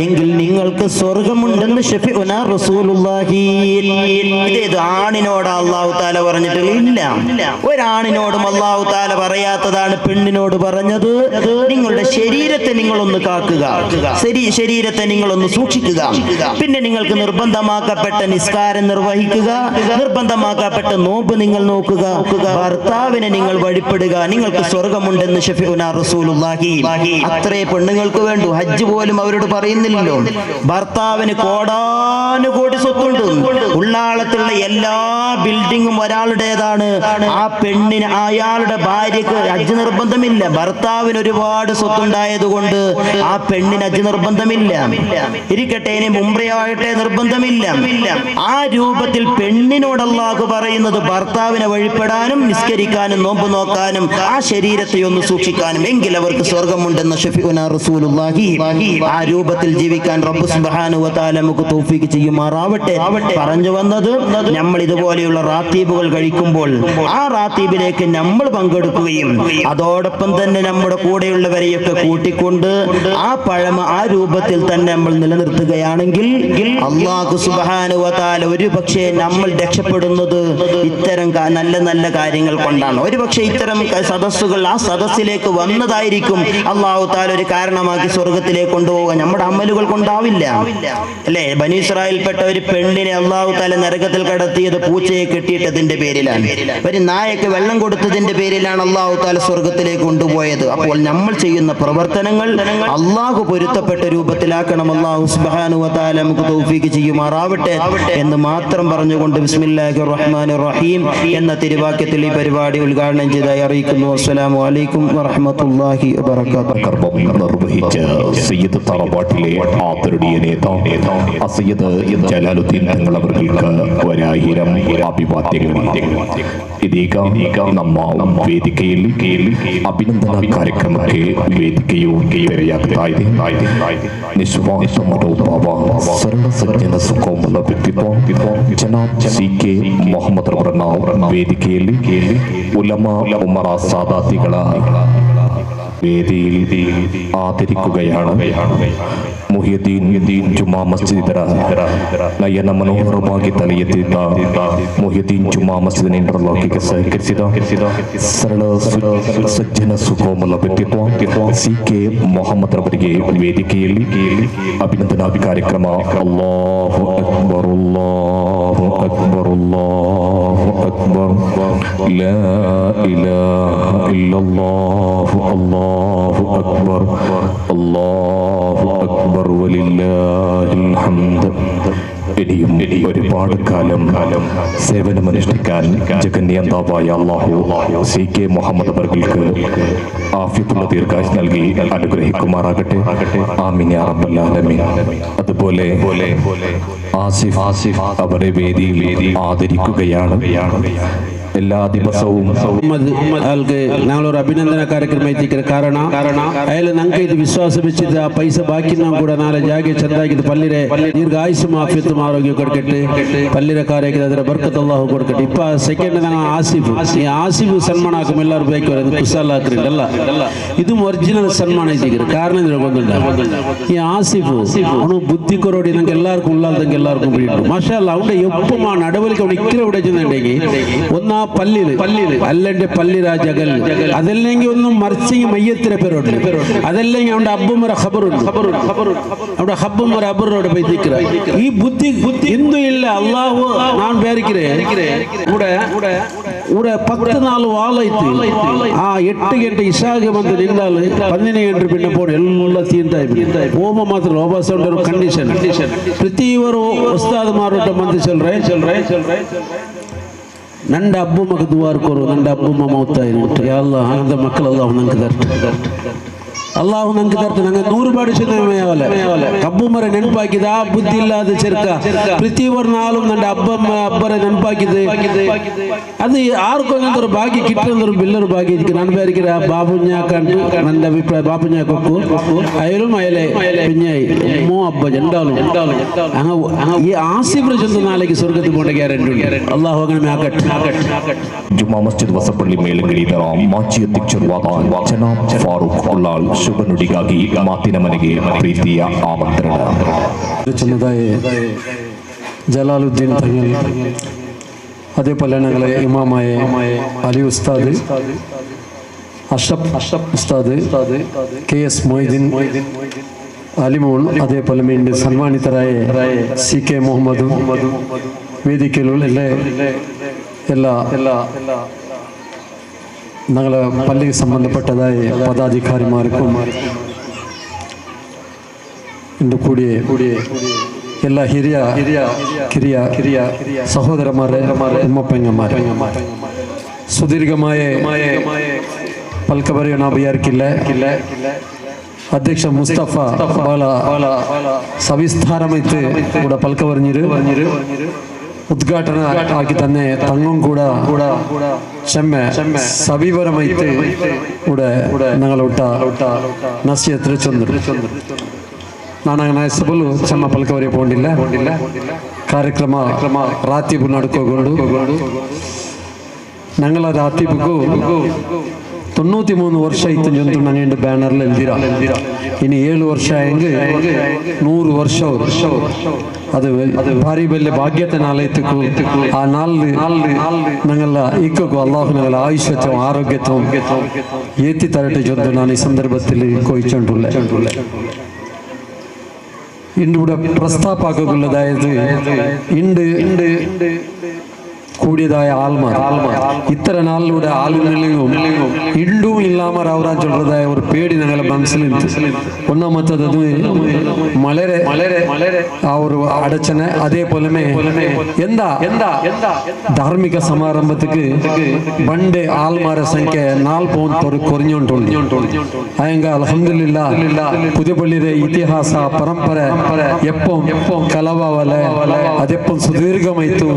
എങ്കിൽ നിങ്ങൾക്ക് സ്വർഗമുണ്ടെന്ന് ശഫീഉനാ റസൂലുള്ളാഹി. ഇത് ആണിനോട് അല്ലാഹു തആല പറഞ്ഞിട്ടില്ല. ഇല്ല, ഒരാണിനോടും അല്ലാഹു തആല പറയാത്തതാണ് പെണ്ണിനോട് പറഞ്ഞത്. നിങ്ങളുടെ ശരീരത്തെ നിങ്ങളൊന്ന് കാക്കുക, ശരീരത്തെ നിങ്ങളൊന്ന് സൂക്ഷിക്കുക. പിന്നെ നിങ്ങൾക്ക് നിർബന്ധമാക്കപ്പെട്ട നിസ്കാരം നിർവഹിക്കുക, നിർബന്ധമാക്കപ്പെട്ട നോമ്പ് നിങ്ങൾ നോക്കുക, ഭർത്താവിനെ നിങ്ങൾ വഴിപ്പെടുക, നിങ്ങൾക്ക് സ്വർഗമുണ്ടെന്ന് ശഫീഉനാ റസൂലുള്ളാഹി. അത്രേ പെണ്ണുങ്ങൾക്ക് വേണ്ടു. ഹജ്ജ് പോലും അവരോട് പറയുന്നില്ലല്ലോ. ഭർത്താവിന് കോടാനുകോടി സ്വത്തുണ്ട്, ഉള്ളാളത്തുള്ള എല്ലാ ബിൽഡിങ്ങും ഒരാളുടേതാണ്. ആ പെണ്ണിന് അയാളുടെ ഭാര്യക്ക് ഹജ്ജ് നിർബന്ധമില്ല. ഭർത്താവിന് ഒരുപാട് സ്വത്തുണ്ടായത് കൊണ്ട് ആ പെണ്ണിന് ഹജ്ജ് നിർബന്ധമില്ല. ഇരിക്കട്ടെ, ഇനി ഉംറയാകട്ടെ നിർബന്ധമില്ല. ആ രൂപത്തിൽ പെണ്ണിനോട് അല്ലാഹു പറയുന്നത് ഭർത്താവിനെ വഴിപ്പെടാനും നിസ്കരിക്കാനും നോമ്പ് നോക്കാനും ആ ശരീരത്തെ ഒന്ന് സൂക്ഷിക്കാനും, എങ്കിൽ അവർക്ക് സ്വർഗമുണ്ടെന്ന് ശഫീഉനാ റസൂലുള്ളാഹി. ആ രൂപത്തിൽ ജീവിക്കാൻ റബ്ബ് സുബ്ഹാനഹു വ തആല നമുക്ക് തൗഫീഖ് ചെയ്യുമാറാവട്ടെ. പറഞ്ഞു വന്നത്, നമ്മൾ ഇതുപോലെയുള്ള റാത്തീബുകൾ കഴിക്കുമ്പോൾ ആ റാത്തീബിലേക്ക് നമ്മൾ പങ്കെടുക്കുകയും അതോടൊപ്പം തന്നെ നമ്മുടെ കൂടെയുള്ളവരെയൊക്കെ കൂട്ടിക്കൊണ്ട് ആ പഴമ ആ രൂപത്തിൽ തന്നെ നമ്മൾ നിലനിർത്തുകയാണെങ്കിൽ അല്ലാഹു സുബ്ഹാനഹു വ തആല ഒരുപക്ഷേ നമ്മൾ രക്ഷപ്പെടുന്നത് ഇത്തരം നല്ല നല്ല കാര്യങ്ങൾ കൊണ്ടാണ്. ഒരുപക്ഷെ ഇത്തരം സദസ്സുകൾ ആ സദസ്സിലേക്ക് വന്നതായിരിക്കും അല്ലാഹു തആല ഒരു കാരണമാക്കി സ്വർഗത്തിലേക്ക് കൊണ്ടുപോകാൻ. നമ്മുടെ അമലുകൾ കൊണ്ടാവില്ല അല്ലേ? ബനി ഇസ്രായേൽപ്പെട്ട ഒരു പെണ്ണിനെ അല്ലാഹു തആല നരകത്തിൽ കടത്തിയത് പൂച്ചയെ കെട്ടിയിട്ടതിന്റെ പേരിലാണ്. ഒരു നായക്ക് വെള്ളം കൊടുത്തതിന്റെ പേരിലാണ് അല്ലാഹു തആല സ്വർഗ്ഗത്തിലേക്ക് കൊണ്ടുപോയത്. അപ്പോൾ നമ്മൾ ചെയ്യുന്ന പ്രവർത്തനങ്ങൾ അല്ലാഹു പൊരുത്തപ്പെട്ട രൂപത്തിലാക്കണം. അല്ലാഹു സുബ്ഹാനഹു വ തആല നമുക്ക് തൗഫീഖ് ചെയ്യുമാറാവട്ടെ എന്ന് മാത്രം പറഞ്ഞുകൊണ്ട് ബിസ്മില്ലാഹിർ റഹ്മാനിർ റഹീം എന്ന തിരുവാക്യത്തിൽ ഈ പരിപാടി ഉദ്ഘാടനം ചെയ്തായി അറിയിക്കുന്നു. അസ്സലാമു അലൈക്കും വറഹ്മത്തുള്ളാഹി വബറകാതുഹു. കർമ്മം നിർവഹിച്ച സയ്യിദ് തറവാട്ടിലെ ആദരണീയ നേതാവ് സയ്യിദ് ജലാലുദ്ദീൻ തങ്ങൾ അവർക്ക് ഒരായിരം അഭിവാദ്യങ്ങൾ. ಇದೀಗ ನಮ್ಮ ವೇದಿಕೆಯಲ್ಲಿ ಅಭಿನಂದನಾ ಕಾರ್ಯಕ್ರಮಕ್ಕೆ ವೇದಿಕೆಯು ತೆರೆಯಾಗ್ತಾ ಇದೆ. ನಿಸ್ವಾರ್ಥ ಮನೋಭಾವ, ಸರಳ ಸಜ್ಜನ ಸುಕೋಮಲ ವ್ಯಕ್ತಿತ್ವ ಜನಾಬ್ ಸಿ.ಕೆ. ಮೊಹಮ್ಮದ್ ರವರನ್ನ ವೇದಿಕೆಯಲ್ಲಿ ಉಲಮಾ ಉಮರ ಸಾದಾತಿಗಳ ವೇದಿയിൽ ആദരിക്കുകയാണ്. മുഹിയുദ്ദീൻ ജുമാ മസ്ജിദ് നയന മനോഹരವಾಗಿ ತಲೆ ಎತ್ತಿದ್ದ ಮುಹಿಯುದ್ದೀನ್ ಜುಮಾ ಮಸ್ಜಿದ್ ಇಂಟರ್ಲಾಕಿಗೆ ಸಹಕರಿಸಿದ ಸರಳ ಸಜ್ಜನ ಸುಕೋಮಲ ವ್ಯಕ್ತಿತ್ವ ಸಿ.ಕೆ. ಮೊಹಮ್ಮದ್ ರವರಿಗೆ ವೇದಿಕೆಯಲ್ಲಿ ಅಭಿನಂದನಾ ಕಾರ್ಯಕ್ರಮ. ಅಲ್ಲಾಹು ಅಕ್ಬರ್ ಅಲ್ಲಾಹು ಅಕ್ಬರ್ ಅಲ್ಲಾಹು ಅಕ್ಬರ್ ಲಾ ಇಲಾಹ ಇಲ್ಲಲ್ಲಾಹು ಅಲ್ಲಾಹು ಅಕ್ಬರ್ അല്ലാഹു അക്ബർ വലില്ലാഹിൽ ഹംദ്. ഇനിയും ഒരുപാട് കാലം സേവനമനുഷ്ഠിക്കാൻ ജഗന്നിയന്താവായ അല്ലാഹു സി.കെ. മുഹമ്മദ് അവർക്ക് ആഫിയത്തുള്ള ദീർഘായുസ് നൽകി അനുഗ്രഹിക്കുമാറാകട്ടെ. ആമീൻ യാ റബ്ബൽ ആലമീൻ. അതുപോലെ ആസിഫ് അവരെ വേദിയിൽ ആദരിക്കുകയാണ്. എല്ലാ ദിവസവും ಆಲ್ಗೆ ನಾವೊಂದು ಅಭಿನಂದನಾ ಕಾರ್ಯಕ್ರಮ ಐತಿಕ್ಕೆ ಕಾರಣ ಅಯ್ಯಲ್ಲ ನಂಗೆ ಇದು ವಿಶ್ವಾಸ ಬಿಚ್ಚಿದ್ದ ಆ ಪೈಸ ಬಾಕಿ ನಾವು ಕೂಡ ನಾಳೆ ಜಾಗೆ ಚಂದಾಗಿದ್ದು ಪಲ್ಲಿರೆ ದೀರ್ಘ ಆಯುಷ್ ಮಾಫಿಯತ್ತು ಆರೋಗ್ಯ ಕೊಡ್ಕಟ್ಟೆ ಪಲ್ಲಿರ ಕಾರ್ಯಕ್ಕೆ ಅದರ ಬರ್ಕತ್ ಅಲ್ಲಾಹು ಕೊಡ್ಕಟ್ಟೆ. ಇಪ್ಪ ಸೆಕೆಂಡ್ ನಾನು ಆಸಿಫ್ ಸನ್ಮಾನ ಹಾಕುം ಎಲ್ಲರೂ ಬೇಕು ಕುಸಲ್ ಹಾಕ್ರಿ ಅಲ್ಲ ಇದು ಒರಿಜಿನಲ್ ಸನ್ಮಾನ ಐತಿಗೆ ಕಾರಣ ಗೊತ್ತಿಲ್ಲ. ಈ ಆಸಿಫ್ ಅವನು ಬುದ್ಧಿ ಕೊರೋಡಿ ನಂಗೆ ಎಲ್ಲಾರ್ക്കും ഉള്ളാൽದಂಗೆ എല്ലാവർക്കും ಬಿಟ್ಟು ಮಾಷಾ ಅಲ್ಲ ಅವನ ಎಪ್ಪಮ ನಡವಳಿಕೆ ಅವನು ಇಕ್ಕಿರ ಉಡಚಂದೆಗೆ ഒന്നാ പല്ലില് അല്ലെന്റെ പല്ലി രാജകൽ അതല്ലെങ്കിൽ ഒന്നും മറിച്ചെങ്കിൽ മയ്യത്തിരെ പേരോട്ട് അതല്ലെങ്കിൽ അവന്റെ അബ്ബുമര ഖബറുണ്ട് അവിടെ ഹബ്ബുമര അബറോട് പോയി നിൽക്കുക. ഈ ബുദ്ധി എന്തും ഇല്ല. അള്ളാഹു ഞാൻ പേരിக்கிறே ഇവിടെ 14 വാളൈತಿ ആ 8 ಗಂಟೆ ಇಶಾಗೆ ಬಂದು ನಿಂದಾಲು 12 ಗಂಟೆ പിന്നെ പോയി ಎಲ್ಲ തീന്തായി ಹೋಮ ಮಾತ್ರ ಹೋಬಾಸ ಉಂಟು ಕಂಡೀಷನ್ ಪ್ರತಿಯವರು ಉಸ್ತಾದ್ಮಾರೋಟ ಮಂದಿ ಚಲ್ರೆ ನಂಡ ಅಬ್ಬುಮ್ಮಕ್ಕೆ ದುವಾರ್ಕೋರು ನಂಡ ಅಬ್ಬುಮ್ಮ ಮೌತಾಯಿರು ಯಾ ಅಲ್ಲಾಹ್ ಹಂಗದ ಮಕ್ಕಳು ಅಲ್ಲಾಹು ನಂಗೆ ಅಲ್ಲಾಹು ನಂಗೆ ತರ್ತ ನಂಗೆ 100 ಬಾಡಿಸಿದ ಕಬ್ಬುಮರ ನೆನಪಾಕಿದ ಆ ಬುದ್ಧಿ ಇಲ್ಲದ ಚೆರ್ಕ ಪ್ರತಿಯವರು ನಾಳು ನಂಡ ಅಬ್ಬರ ನೆನಪಾಕಿದೆ ಅದು ಆರ್ಕೊಂಡ್ರು ಬಾಗಿ ಕಿಟ್ಟಂದ್ರು ಬಿಲ್ಲರು ಬಾಗಿ ನಾನು ಬೇರೆ ಬಾಬುഞ്ഞാക്കಂಡು ನನ್ನ ಅಭಿಪ್ರಾಯ ಬಾಬುഞ്ഞാക്കൊക്കു അയലും അയലെ പിഞ്ഞായി മോ അബ്ബ ജണ്ടാലും ഈ ആസിഫ് ചെന്ന് നാളേക്ക് സ്വർഗ്ഗത്തിൽ പോകേണ്ട ഗ്യാരണ്ടി ഉണ്ട്. അല്ലാഹു അങ്ങനെ ആക്കട്ടെ. ಜುಮಾ ಮಸ್ಜಿದ್ ಹೊಸಪಳ್ಳಿ ಮೇಳಂಗಡಿದರ ಮಾಜಿ ಅಧ್ಯಕ್ಷರಾದ ಜನಾಬ್ ಫಾರೂಕ್ ಉಳ್ಳಾಳ್ ಶುಭ ನುಡಿಗಾಗಿ ಮಾತಿನ ಮನೆಗೆ ಪ್ರೀತಿಯ ಆಮಂತ್ರಣ. ചെന്നതായ ജലാലുദ്ദീൻ തങ്ങൾ, അതേപോലെ ഞങ്ങളെ ഇമാമായ അലി ഉസ്താദ്, അഷ്റഫ് ഉസ്താദ്, KS മൊയ്തീൻ അലിമോൾ, അതേപോലെ വീണ്ടും സന്മാനിതരായ CK മുഹമ്മദ് ವೇದಿಕೆಯಲ್ಲಿ ಎಲ್ಲ ഞങ്ങളെ പള്ളിക്ക് സംബന്ധപ്പെട്ടതായ പദാധികാരിമാർക്കും ഇന്ന് കൂടിയ എല്ലാ ಹಿರಿಯ ಕಿರಿಯ സഹോദരന്മാരെ ഉമ്മപ്പെങ്ങന്മാരെ സുദീർഘമായ പൽക്ക പറയാൻ അഭിയാർക്കില്ല. അധ്യക്ഷ മുസ്തഫ ಬಹಳ ಸವಿಸ್ತಾರమైతే ಕೂಡ ಪಲ್ಕ പറഞ്ഞിರು ಉದ್ಘಾಟನೆ ಆಗಿ തന്നെ തങ്ങും ಕೂಡ ಕ್ಷಮೆ ಸವಿವರమైతే ಕೂಡ ഞങ്ങൾ ನಸಿಯತ್ರ ಚಂದ್ರು ನಾನು അങ്ങനെ ಸಬಲು ಕ್ಷಮ ಪಲ್ಕವರಿಗೆ പോണ്ടില്ല. ಕಾರ್ಯಕ್ರಮ ರಾತೀಬು ನಡ್ಕೋಗೊಂಡು ഞങ്ങള ರಾತೀಬುಗೂ 93 ವರ್ಷ ಆಯ್ತು ಜಂತು ನಂಗೆ ಬ್ಯಾನರ್ಲಿ ಎಲ್ದಿರ ಇನ್ನು 7 ವರ್ಷ ಹೆಂಗೆ 100 ವರ್ಷ ಅದು ಭಾರಿ ಬೆಲೆ ಭಾಗ್ಯತೆ ನಾಲೈತಕ್ಕೂ ಆ ನಾಲ್ಕು ನಂಗೆಲ್ಲ ಇಕ್ಕೂ ಅಲ್ಲಾಹು ನಂಗೆಲ್ಲ ಆಯುಷ್ಯತ್ವ ಆರೋಗ್ಯತ್ವ ಏತಿ ತರಟೆ ಜೊತೆ ನಾನು ಈ ಸಂದರ್ಭದಲ್ಲಿ ಕೊಯ್ಚೊಂಡುಲ್ಲ. ഇന്നിവിടെ പ്രസ്താപ്പാക്കുള്ളതായത് ഇണ്ട് കൂടിയതായ ആൽമാർ ഇത്ര നാളിലൂടെ ആളുകളിലും ഇണ്ടും ഇല്ലാമർ അവരാൻ ചൊല്ലതായ ഒരു പേടി ഞങ്ങളെ മനസ്സിലുണ്ട്. ഒന്നാമത്തത് അത് വളരെ ആ ഒരു അടച്ചനെ അതേപോലെ എന്താ ധാർമ്മിക സമാരംഭത്തിക്ക് പണ്ട് ആൽമാരെ സംഖ്യ 4 പൗണ്ട് കുറഞ്ഞുകൊണ്ടുണ്ട്. അയങ്ക അൽഹംദുലില്ലാ പുതിയപള്ളിയുടെ ഇതിഹാസ പರಂಪರೆ എപ്പം കലവാവല അതെപ്പം സുദീർഘമായിത്തു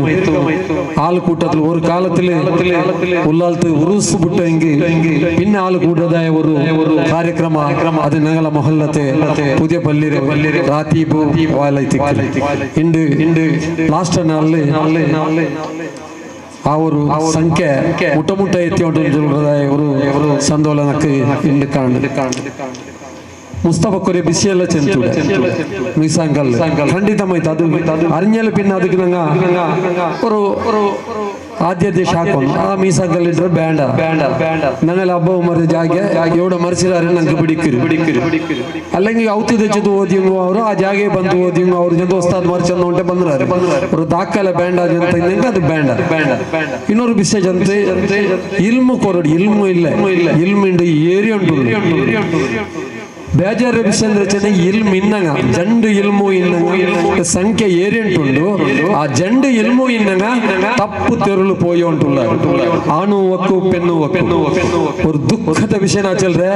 ആൾക്കൂട്ടത്തിൽ ഒരു കാലത്തില് ഉള്ളാലത്ത് ഉറുസ് ಬಿಟ್ಟെങ്കിൽ പിന്നെ ആൾക്കൂട്ടതായ ഒരു ಕಾರ್ಯಕ್ರಮ അത് ഞങ്ങളെ ಮೊಹಲ್ಲത്തെ പുതിയ പള്ളിയുടെ റാത്തീബ് ഇണ്ട് ലാസ്റ്റ് നാളില് ആ ഒരു സംഖ്യ മുട്ടമുട്ട എത്തിയോണ്ടുള്ളതായ ഒരു സന്തോലനക്ക് ഉണ്ട് കാണുന്നത്. ಮುಸ್ತಫಕ್ಕರೆ ಬಿಸಿಯೆಲ್ಲ ಚೆಂತುಡೆ ಮೀಸಾಂಗಲ್ ಖಂಡಿತಮಾಯ್ತು ಅದು ಅರಿഞ്ഞാൽ പിന്നെ ಅದಕ್ಕೆ ನಂಗ ഒരു ആദ്യത്തെ ഷാക്കും ആ മീസാങ്കൽ ഇട്ട വേണ്ട ഞങ്ങൾ അബ്ബമാരുടെ ജാഗ എവിടെ മറിച്ചിടാറ് ഞങ്ങൾക്ക് പിടിക്കരു അല്ലെങ്കിൽ ഔത്തി തെച്ചത് ഓദ്യങ്ങോ ಅವರು ಆ ಜಾಗೆ ಬಂದು ಓದ್ಯಂಗೋ ಅವ್ರು ಜೊತೆ ಉಸ್ತಾದ್ ಮರ್ಚಂದು ಉಂಟೆ ಬಂದ್ರಾರೆ ಅವರು ದಾಖಲೆ ಬೇಡ ಅಂತ ಇದ್ದಂಗೆ ಅದು ಬೇಡ ಇನ್ನೊರು ವಿಷಯ ಜಂತೆ ಇಲ್ಮು ಕೊರಡು ಇಲ್ಮು ಇಲ್ಲ ಇಲ್ಮಿಂಡು ಏರಿ ಉಂಟು ಬೇಜಾರ ವಿಷಯ ಅಂದ್ರೆ ಇಲ್ಮು ಇನ್ನಂಗ ಜಂಡು ಇಲ್ಮು ಇನ್ನಂಗ ಸಂಖ್ಯೆ ಏರಿ ಉಂಟುಂಡು ಆ ಜಂಡು ಇಲ್ಮು ಇನ್ನಂಗ ತಪ್ಪು ತೆರಳು ಪೋಯಿ ಉಂಟುಲ್ಲ ಆಣು ಒಕ್ಕು ಪೆನ್ನು ಒಕ್ಕು ஒரு ದುಃಖದ ವಿಷಯ ನಾ ಚಲ್ರೆ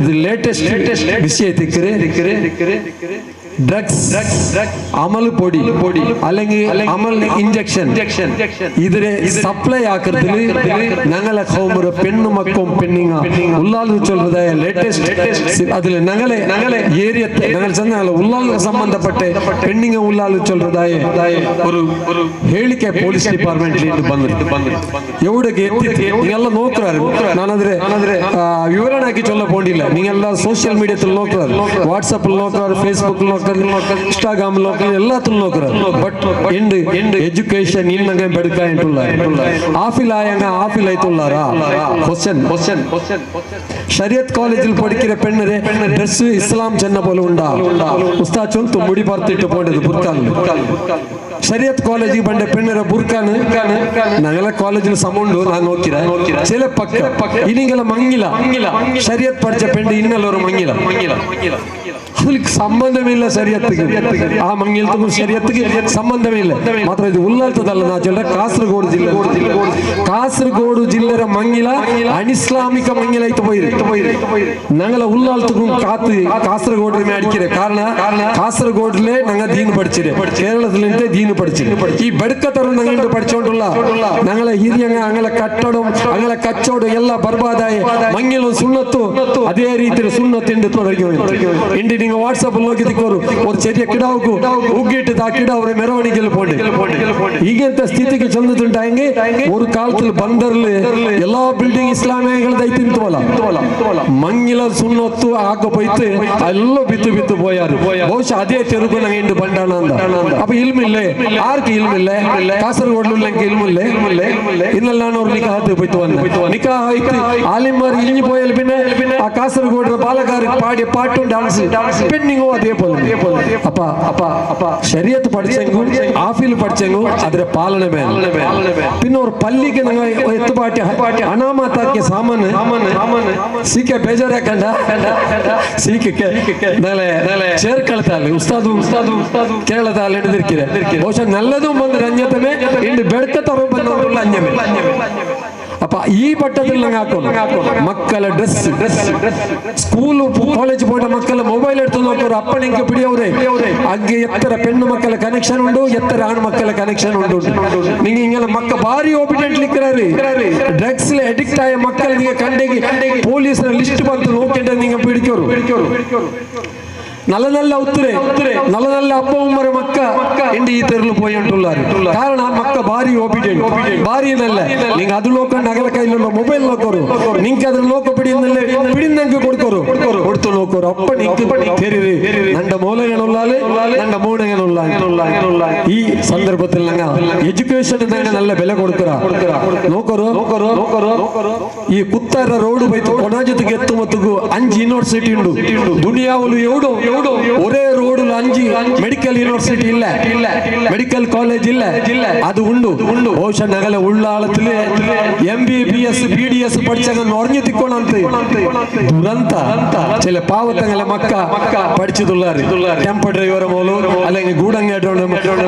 ಇದು ಲೇಟೆಸ್ಟ್ ವಿಷಯ ತಿಕ್ಕರೆ ಡ್ರಗ್ಸ್ ಅಮಲ್ പൊടി അല്ലെങ്കിൽ അമൽ ഇഞ്ചക്ഷൻ ഇതിരെ സപ്ലൈ ആക്കത്തില് ഞങ്ങളെ കൗമറ് പെണ്ണു മക്കും പെണ്ണിങ്ങ ഉള്ളാൽ ചൊല്ലതായ ലേറ്റസ്റ്റ് അതില് ഞങ്ങളെ ഏരിയത്തെ ഞങ്ങൾ ചെന്നാല് ഉള്ളാലിന് സംബന്ധപ്പെട്ട പെണ്ണിങ്ങ ഉള്ളാൽ ചൊല്ലതായ ഒരു ಹೇಳಿಕೆ ಪೊಲೀಸ್ ಡಿಪಾರ್ಟ್ಮೆಂಟ್ ಬಂದಿತ್ತು ಎವಡಿಗೆ ನೀವೆಲ್ಲ ನೋಕ್ರಾರು ನಾನಂದ್ರೆ ವಿವರಣೆ ಹಾಕಿ ಚೊಲ್ಲ ಪೋಂಡಿಲ್ಲ ನೀವೆಲ್ಲ ಸೋಷಿಯಲ್ ಮೀಡಿಯಾದಲ್ಲಿ ನೋಕ್ರಾರು ವಾಟ್ಸಪ್ ನೋಕ್ರಾರು ಫೇಸ್ಬುಕ್ ನೋಕ್ರಾರು ಇನ್ಸ್ಟಾಗ್ರಾಮ್ ನೋಕ್ರಾರು ಎಲ್ಲಾತಲ್ಲಿ ನೋಕ್ರಾರು ಬಟ್ ಎಂಡ್ ಎಜುಕೇಶನ್ ಇನ್ನಂಗೆ ಬೆಡಕಾಯಿಂಟುಲ್ಲ ಆಫಿಲ್ ಆಯಂಗ ಆಫಿಲ್ ಆಯ್ತುಲ್ಲಾರಾ ಕ್ವಶ್ಚನ್ ಶರಿಯತ್ ಕಾಲೇಜಿൽ പഠിക്കുന്ന പെണ്ണരെ ഡ്രസ് ഇസ്ലാം ചെന്ന പോലെ ഉണ്ടാ ഉസ്താദ് ചൊല്ലുന്നു മുടി പറത്തിട്ട് പോണ്ടത് ബുർക്കാൻ ಶರಿಯತ್ ಕಾಲೇಜಿಗೆ ಬಂದ ಪೆಣ್ಣರ ಬುರ್ಕಾನು ഞങ്ങളെ കോളേജിൽ സമുണ്ടു ഞാൻ നോക്കിരാ ചില പക്ക ഇനിಗೆಲ್ಲ ಮಂಗಿಲ್ಲ ಶರಿಯತ್ പഠിച്ച പെണ്ണ് ഇന്നല്ലൊരു ಮಂಗಿಲ್ಲ ಅದಕ್ಕೆ ಸಂಬಂಧವಿಲ್ಲ ಶರಿಯತ್ತಿಗೆ ಆ ಮಂಗಿಲ್ತಕ್ಕೂ ಶರಿಯತ್ತಿಗೆ ಸಂಬಂಧವಿಲ್ಲ ಮಾತ್ರ ಇದು ಉಲ್ಲಾಲ್ತದಲ್ಲ ನಾ ಚೊಲ್ಲ ಕಾಸರಗೋಡು ಜಿಲ್ಲೆರ ಮಂಗಿಲ ಅನಿಸ್ಲಾಮಿಕ ಮಂಗಿಲ ಆಯ್ತು പോയി ഞങ്ങളെ ഉള്ളാൽത്തക്കും കാത്ത് കാസർഗോഡിനെ അടിക്കരെ കാരണം കാസർഗോഡിലെ ഞങ്ങൾ ദീൻ പഠിച്ചിരെ കേരളത്തിലെ ദീൻ പഠിച്ചിരെ ഈ ബെടുക്കത്തറും ഞങ്ങളുടെ പഠിച്ചോണ്ടുള്ള ഞങ്ങളെ ಹಿರಿಯಂಗ ഞങ്ങളെ കട്ടടും ഞങ്ങളെ കച്ചവടം എല്ലാം ബർബാദായ ಮಂಗಿലും ಸುನ್ನತ್ತು ಅದೇ ರೀತಿಯ ಸುನ್ನತ್ತು തുടങ്ങി நீங்க வாட்ஸ்அப்ல നോക്കി തിക്കോರು ഒരു ചെറിയ കിടാവുക്ക് ഉഗ്ഗിട്ട് ആ കിടാവരെ മെറവണിಗೆಲ್ಲ പോണ്ട് ಈಗಂತ ಸ್ಥಿತಿಗೆ ചെന്നിട്ടുണ്ടായെങ്കിൽ ഒരു കാലത്തിൽ ബന്ദറില് എല്ലാ ബിൽഡിംഗ് ഇസ്ലാമികളായിത്തിಂತವಲ್ಲ ಮಂಗಿಲ ಸುನ್ನತ್ತು ಹಾಕಪೋಯ್ತು ಎಲ್ಲ ಬಿತ್ತು പോയാರು ಬಹುಶಃ ಅದೇ ತೆರುಗು ನಂಗೆ ಇಂದು ಬಂಡಾಣ ಅಂದ ಅಪ್ಪ ಇಲ್ಮಿಲ್ಲೆ ಆರ್ಕು ಇಲ್ಮಿಲ್ಲೆ ಕಾಸರಗೋಡ್ಲಂಗೆ ಇಲ್ಮಿಲ್ಲೆ ಇನ್ನೆಲ್ಲ ನಾನು ಅವ್ರು ನಿಕಾ ಹಾಕಿ പോಯ್ತು വന്നു നിക്കാ ആയിട്ട് ആലിമാർ ഇഞ്ഞു പോയാൽ പിന്നെ ആ കാസർഗോഡ് ബാലകാർ പാടിയ പാട്ടും ഡാൻസ് പെണ്ണിങ്ങോ അതേപോലെ അപ്പ ശരീഅത്ത് പഠിച്ചെങ്കും ആഫിൽ പഠിച്ചെങ്കും അതിന്റെ പാലನೆ ಮೇಲೆ പിന്നെ ഒരു പള്ളിക്ക് നിങ്ങൾ എത്തുപാട്ടി അനാമത്താക്കിയ സാമാന് സീക്കെ ಬೇಜಾರಾಕಂಡ സീക്കെ ചേർക്കളത്താല് ഉസ്താദു കേരളത്താൽ എടുത്തിരിക്കില്ല പക്ഷെ നല്ലതും വന്ന് രഞ്ജത്തമേ ഇണ്ട് ബെടുക്കത്തറും ಬಂದವರುള്ള അഞ്ഞമേ ಅಪ್ಪ ಈ ಪಟ್ಟದಲ್ಲಿ ನಂಗೆ ಹಾಕೋಣ ಮಕ್ಕಳ ಡ್ರೆಸ್ ಸ್ಕೂಲು ಕಾಲೇಜ್ പോയിട്ട് ಮಕ್ಕಳ ಮೊಬೈಲ್ എടുത്ത് നോക്കರು ಅಪ್ಪನಿಗೆ പിടിയവരെ ಅಗ್ಗೆ ಎತ್ತರ പെണ്ണു ಮಕ್ಕಳ ಕನೆಕ್ಷನ್ ಉಂಟು ಎತ್ತರ ಆಣ್ ಮಕ್ಕಳ ಕನೆಕ್ಷನ್ ಉಂಟು ನಿಂಗೆ ಹಿಂಗೆಲ್ಲ ಮಕ್ಕ ಭಾರಿ ಓಬಿಡೆಂಟ್ ಲಿಕ್ಕರಾರಿ ಡ್ರಗ್ಸ್ ಅಡಿಕ್ಟ್ ಆയ ಮಕ್ಕಳ ನಿಂಗೆ ಕಂಡೆಗೆ ಪೊಲೀಸರ ಲಿಸ್ಟ್ ಬಂತು ನೋಕಿಂಡ ನಿಂಗೆ പിടിക്കರು നല്ല നല്ല ഒത്തിരി നല്ല നല്ല അപ്പന്മാരെ മക്ക എന്റെ ഈ തെരുവിൽ പോയി ഉണ്ടുള്ളാറ് കാരണം ആ മക്ക ഭാരി ഓബിഡിയന്റ് ഭാരി എന്നല്ല നിങ്ങൾ അത് നോക്കണ്ട അകലെ കയ്യിലുള്ള മൊബൈൽ നോക്കറു നിങ്ങൾക്ക് അതിൽ നോക്കപ്പിടിയെന്നല്ലേ പിടിന്നെങ്കിൽ കൊടുക്കറു കൊടുത്തു നോക്കറു അപ്പൊ നിങ്ങൾക്ക് തെരുവ് നന്റെ മൂലങ്ങളുള്ളാല് നന്റെ മൂണങ്ങളുള്ള ഈ സന്ദർഭത്തിൽ എഡ്യൂക്കേഷൻ നല്ല വില കൊടുക്കുക ഈ കുത്തര റോഡ് പോയിട്ട് കൊണാജത്തേക്ക് എത്തുമ്പത്തേക്ക് 5 യൂണിവേഴ്സിറ്റി ഉണ്ട് ദുനിയാവിൽ എവിടോ ഒരേ റോഡിൽ 5 മെഡിക്കൽ യൂണിവേഴ്സിറ്റി ഇല്ല മെഡിക്കൽ കോളേജ് ഇല്ല അത് ഉണ്ട് ಬಹುಶಃ ഞങ്ങളെ ഉള്ളാളത്തില് MBBS BDS പഠിച്ചങ്ങ് ഉറഞ്ഞെത്തിക്കോണത്ത് ദുരന്ത ചില പാവത്തങ്ങളെ മക്ക പഠിച്ചതുള്ളാറ് ടെമ്പോ ഡ്രൈവർ മോളു അല്ലെങ്കിൽ ഗൂഢങ്ങായിട്ടുണ്ട്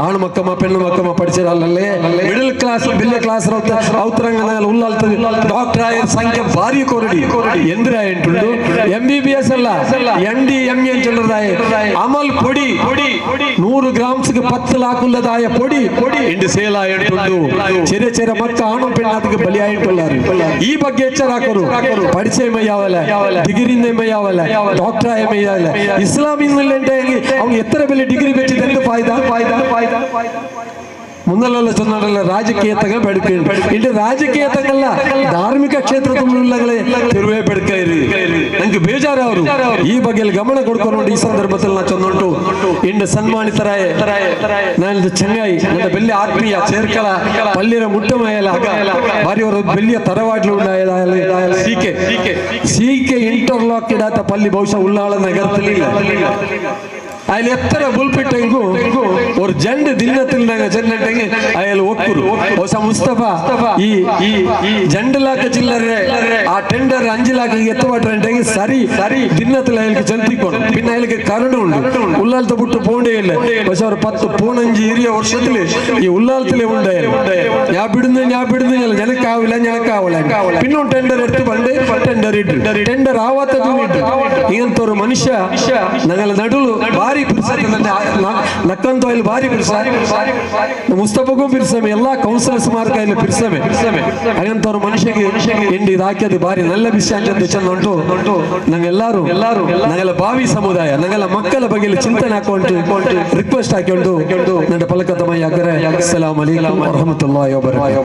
ആണുമക്കമ്മ പെണ്ണുമക്കമ്മ പഠിച്ചതല്ലേ മിഡിൽ ക്ലാസ് വലിയ ക്ലാസ് ഔത്തರಂಗ ಉಳ್ಳಾಲ್ತ ಡಾಕ್ಟರ್ ಆಯ ಸಂಖ್ಯೆ ಭಾರಿ ಕೊರಡಿ ಎಂದ್ರಾಯಂಟುಂಡು MBBS ಅಲ್ಲ ND ME ಅಂಚುಳ್ಳದಾಯ ಅಮಲ್ ಪೊಡಿ 100 ಗ್ರಾಮ್ಸ್ 10 ಲಾಖುಲ್ಲದಾಯ ಪೊಡಿ ಇಂಡು ಸೇಲ್ ಆಯಂಟುಂಡು ಚೆರೆ ಮಕ್ಕ ಆಣು ಪೆಣ್ಣಾದಿಗೆ ಬಲಿ ಆಯಂಟುಳ್ಳಾರು ಈ ಬಗ್ಗೆ ಎಚ್ಚರ ಹಾಕೋರು പഠിച്ചേ മയ്യാവല ഡിഗ്രി മയ്യാവല ഡോക്ടർ ആയ മയ്യാവല ഇസ്ലാമിൽ அவங்க എത്ര വലിയ ഡിഗ്രി വെച്ചിട്ട് എന്ത് ഫായ്ദ മുന്നല്ല ചൊന്നാടല്ല രാജಕೀಯತಂಗ ಬೆಳಕೇಂಡು ಇಂದು ರಾಜಕೀಯತಂಗಲ್ಲ ಧಾರ್ಮಿಕ ಕ್ಷೇತ್ರದಲ್ಲಗಳೇ ತಿರುವೇ ಬೆಳಕೈರಿ ನಂಗೆ ಬೇಜಾರು ಅವರು ಈ ಬಗ್ಗೆ ಗಮನ ಕೊಡ್ಕೊಂಡು ಈ ಸಂದರ್ಭದಲ್ಲಿ ನಾ ಚೊನ್ನುಂಟು ಇಂದು ಸನ್ಮಾನಿತರಾಯ ನಾನು ಚೆನ್ನೈ ನನ್ನ ಬೆಳ್ಳಿ ಆತ್ಮೀಯ ചേർക്കല പള്ളിയുടെ മുട്ടമയല ഭാര്യ ഒരു വലിയ തറവാട്ടിലുണ്ടായതായ സി.കെ ഇന്റർലോക്ക് ഇടാത്ത പള്ളി ബഹുശಃ ഉള്ളാള നഗരത്തിലില്ല അതിൽ എത്ര ബുൾപ്പിട്ടെങ്കു ഒരു ജണ്ട് ദിനത്തിൽ ചെന്നിട്ടെങ്കിൽ അയാൾ ഒക്കുരു മുസ്തഫ ഈ ജണ്ടിലാക്ക ചില്ലറെ ആ ടെൻഡർ 5 ലക്ഷം എത്തുപാട്ടുണ്ടെങ്കിൽ സരി ദിനത്തിൽ അയാൾക്ക് ചെലുത്തിക്കണം പിന്നെ അയാൾക്ക് കരടുണ്ട് ഉള്ളാലത്തെ വിട്ട് പോകേണ്ടയില്ല പക്ഷെ ഒരു 10-15 ഇരിയ വർഷത്തില് ഈ ഉള്ളാലത്തിലെ ഉണ്ടായാലും ഞാൻ പിടുന്നു ഞനക്കാവില്ല പിന്നെ ടെൻഡർ എടുത്ത് പണ്ട് ടെൻഡർ ആവാത്തത് ഇങ്ങനത്തെ ഒരു മനുഷ്യ ഞങ്ങളെ നടുവ് ഭാരി ನಕ್ಕಂತೋಯಲ್ಲಿ ಭಾರಿ ಮುಸ್ತಫಗೂ ಪಿರ್ಸಮೆ ಎಲ್ಲಾ ಕೌನ್ಸಿಲರ್ಸ್ ಮಾರ್ಕೈಲಿ ಪಿರ್ಸಮೆ ಹಾಗಂತವ್ರ ಮನುಷ್ಯಗೆ ಇಂಡಿ ಇದು ಹಾಕಿದ್ದು ಭಾರಿ ನಲ್ಲ ವಿಷಯ ಅಂತ ಚೆಂದ ಉಂಟು ನಂಗೆಲ್ಲಾರು ನಂಗೆಲ್ಲ ಭಾವಿ ಸಮುದಾಯ ನಂಗೆಲ್ಲ ಮಕ್ಕಳ ಬಗ್ಗೆ ಚಿಂತನೆ ಹಾಕೊಂಡು ರಿಕ್ವೆಸ್ಟ್ ಹಾಕೊಂಡು ನನ್ನ ಪಲಕತಮಯ್ಯ ಅಗ್ರೆ ಅಸ್ಸಲಾಮು ಅಲೈಕುಂ ವರಹಮತುಲ್ಲಾಹಿ ವಬರಕಾತುಹು.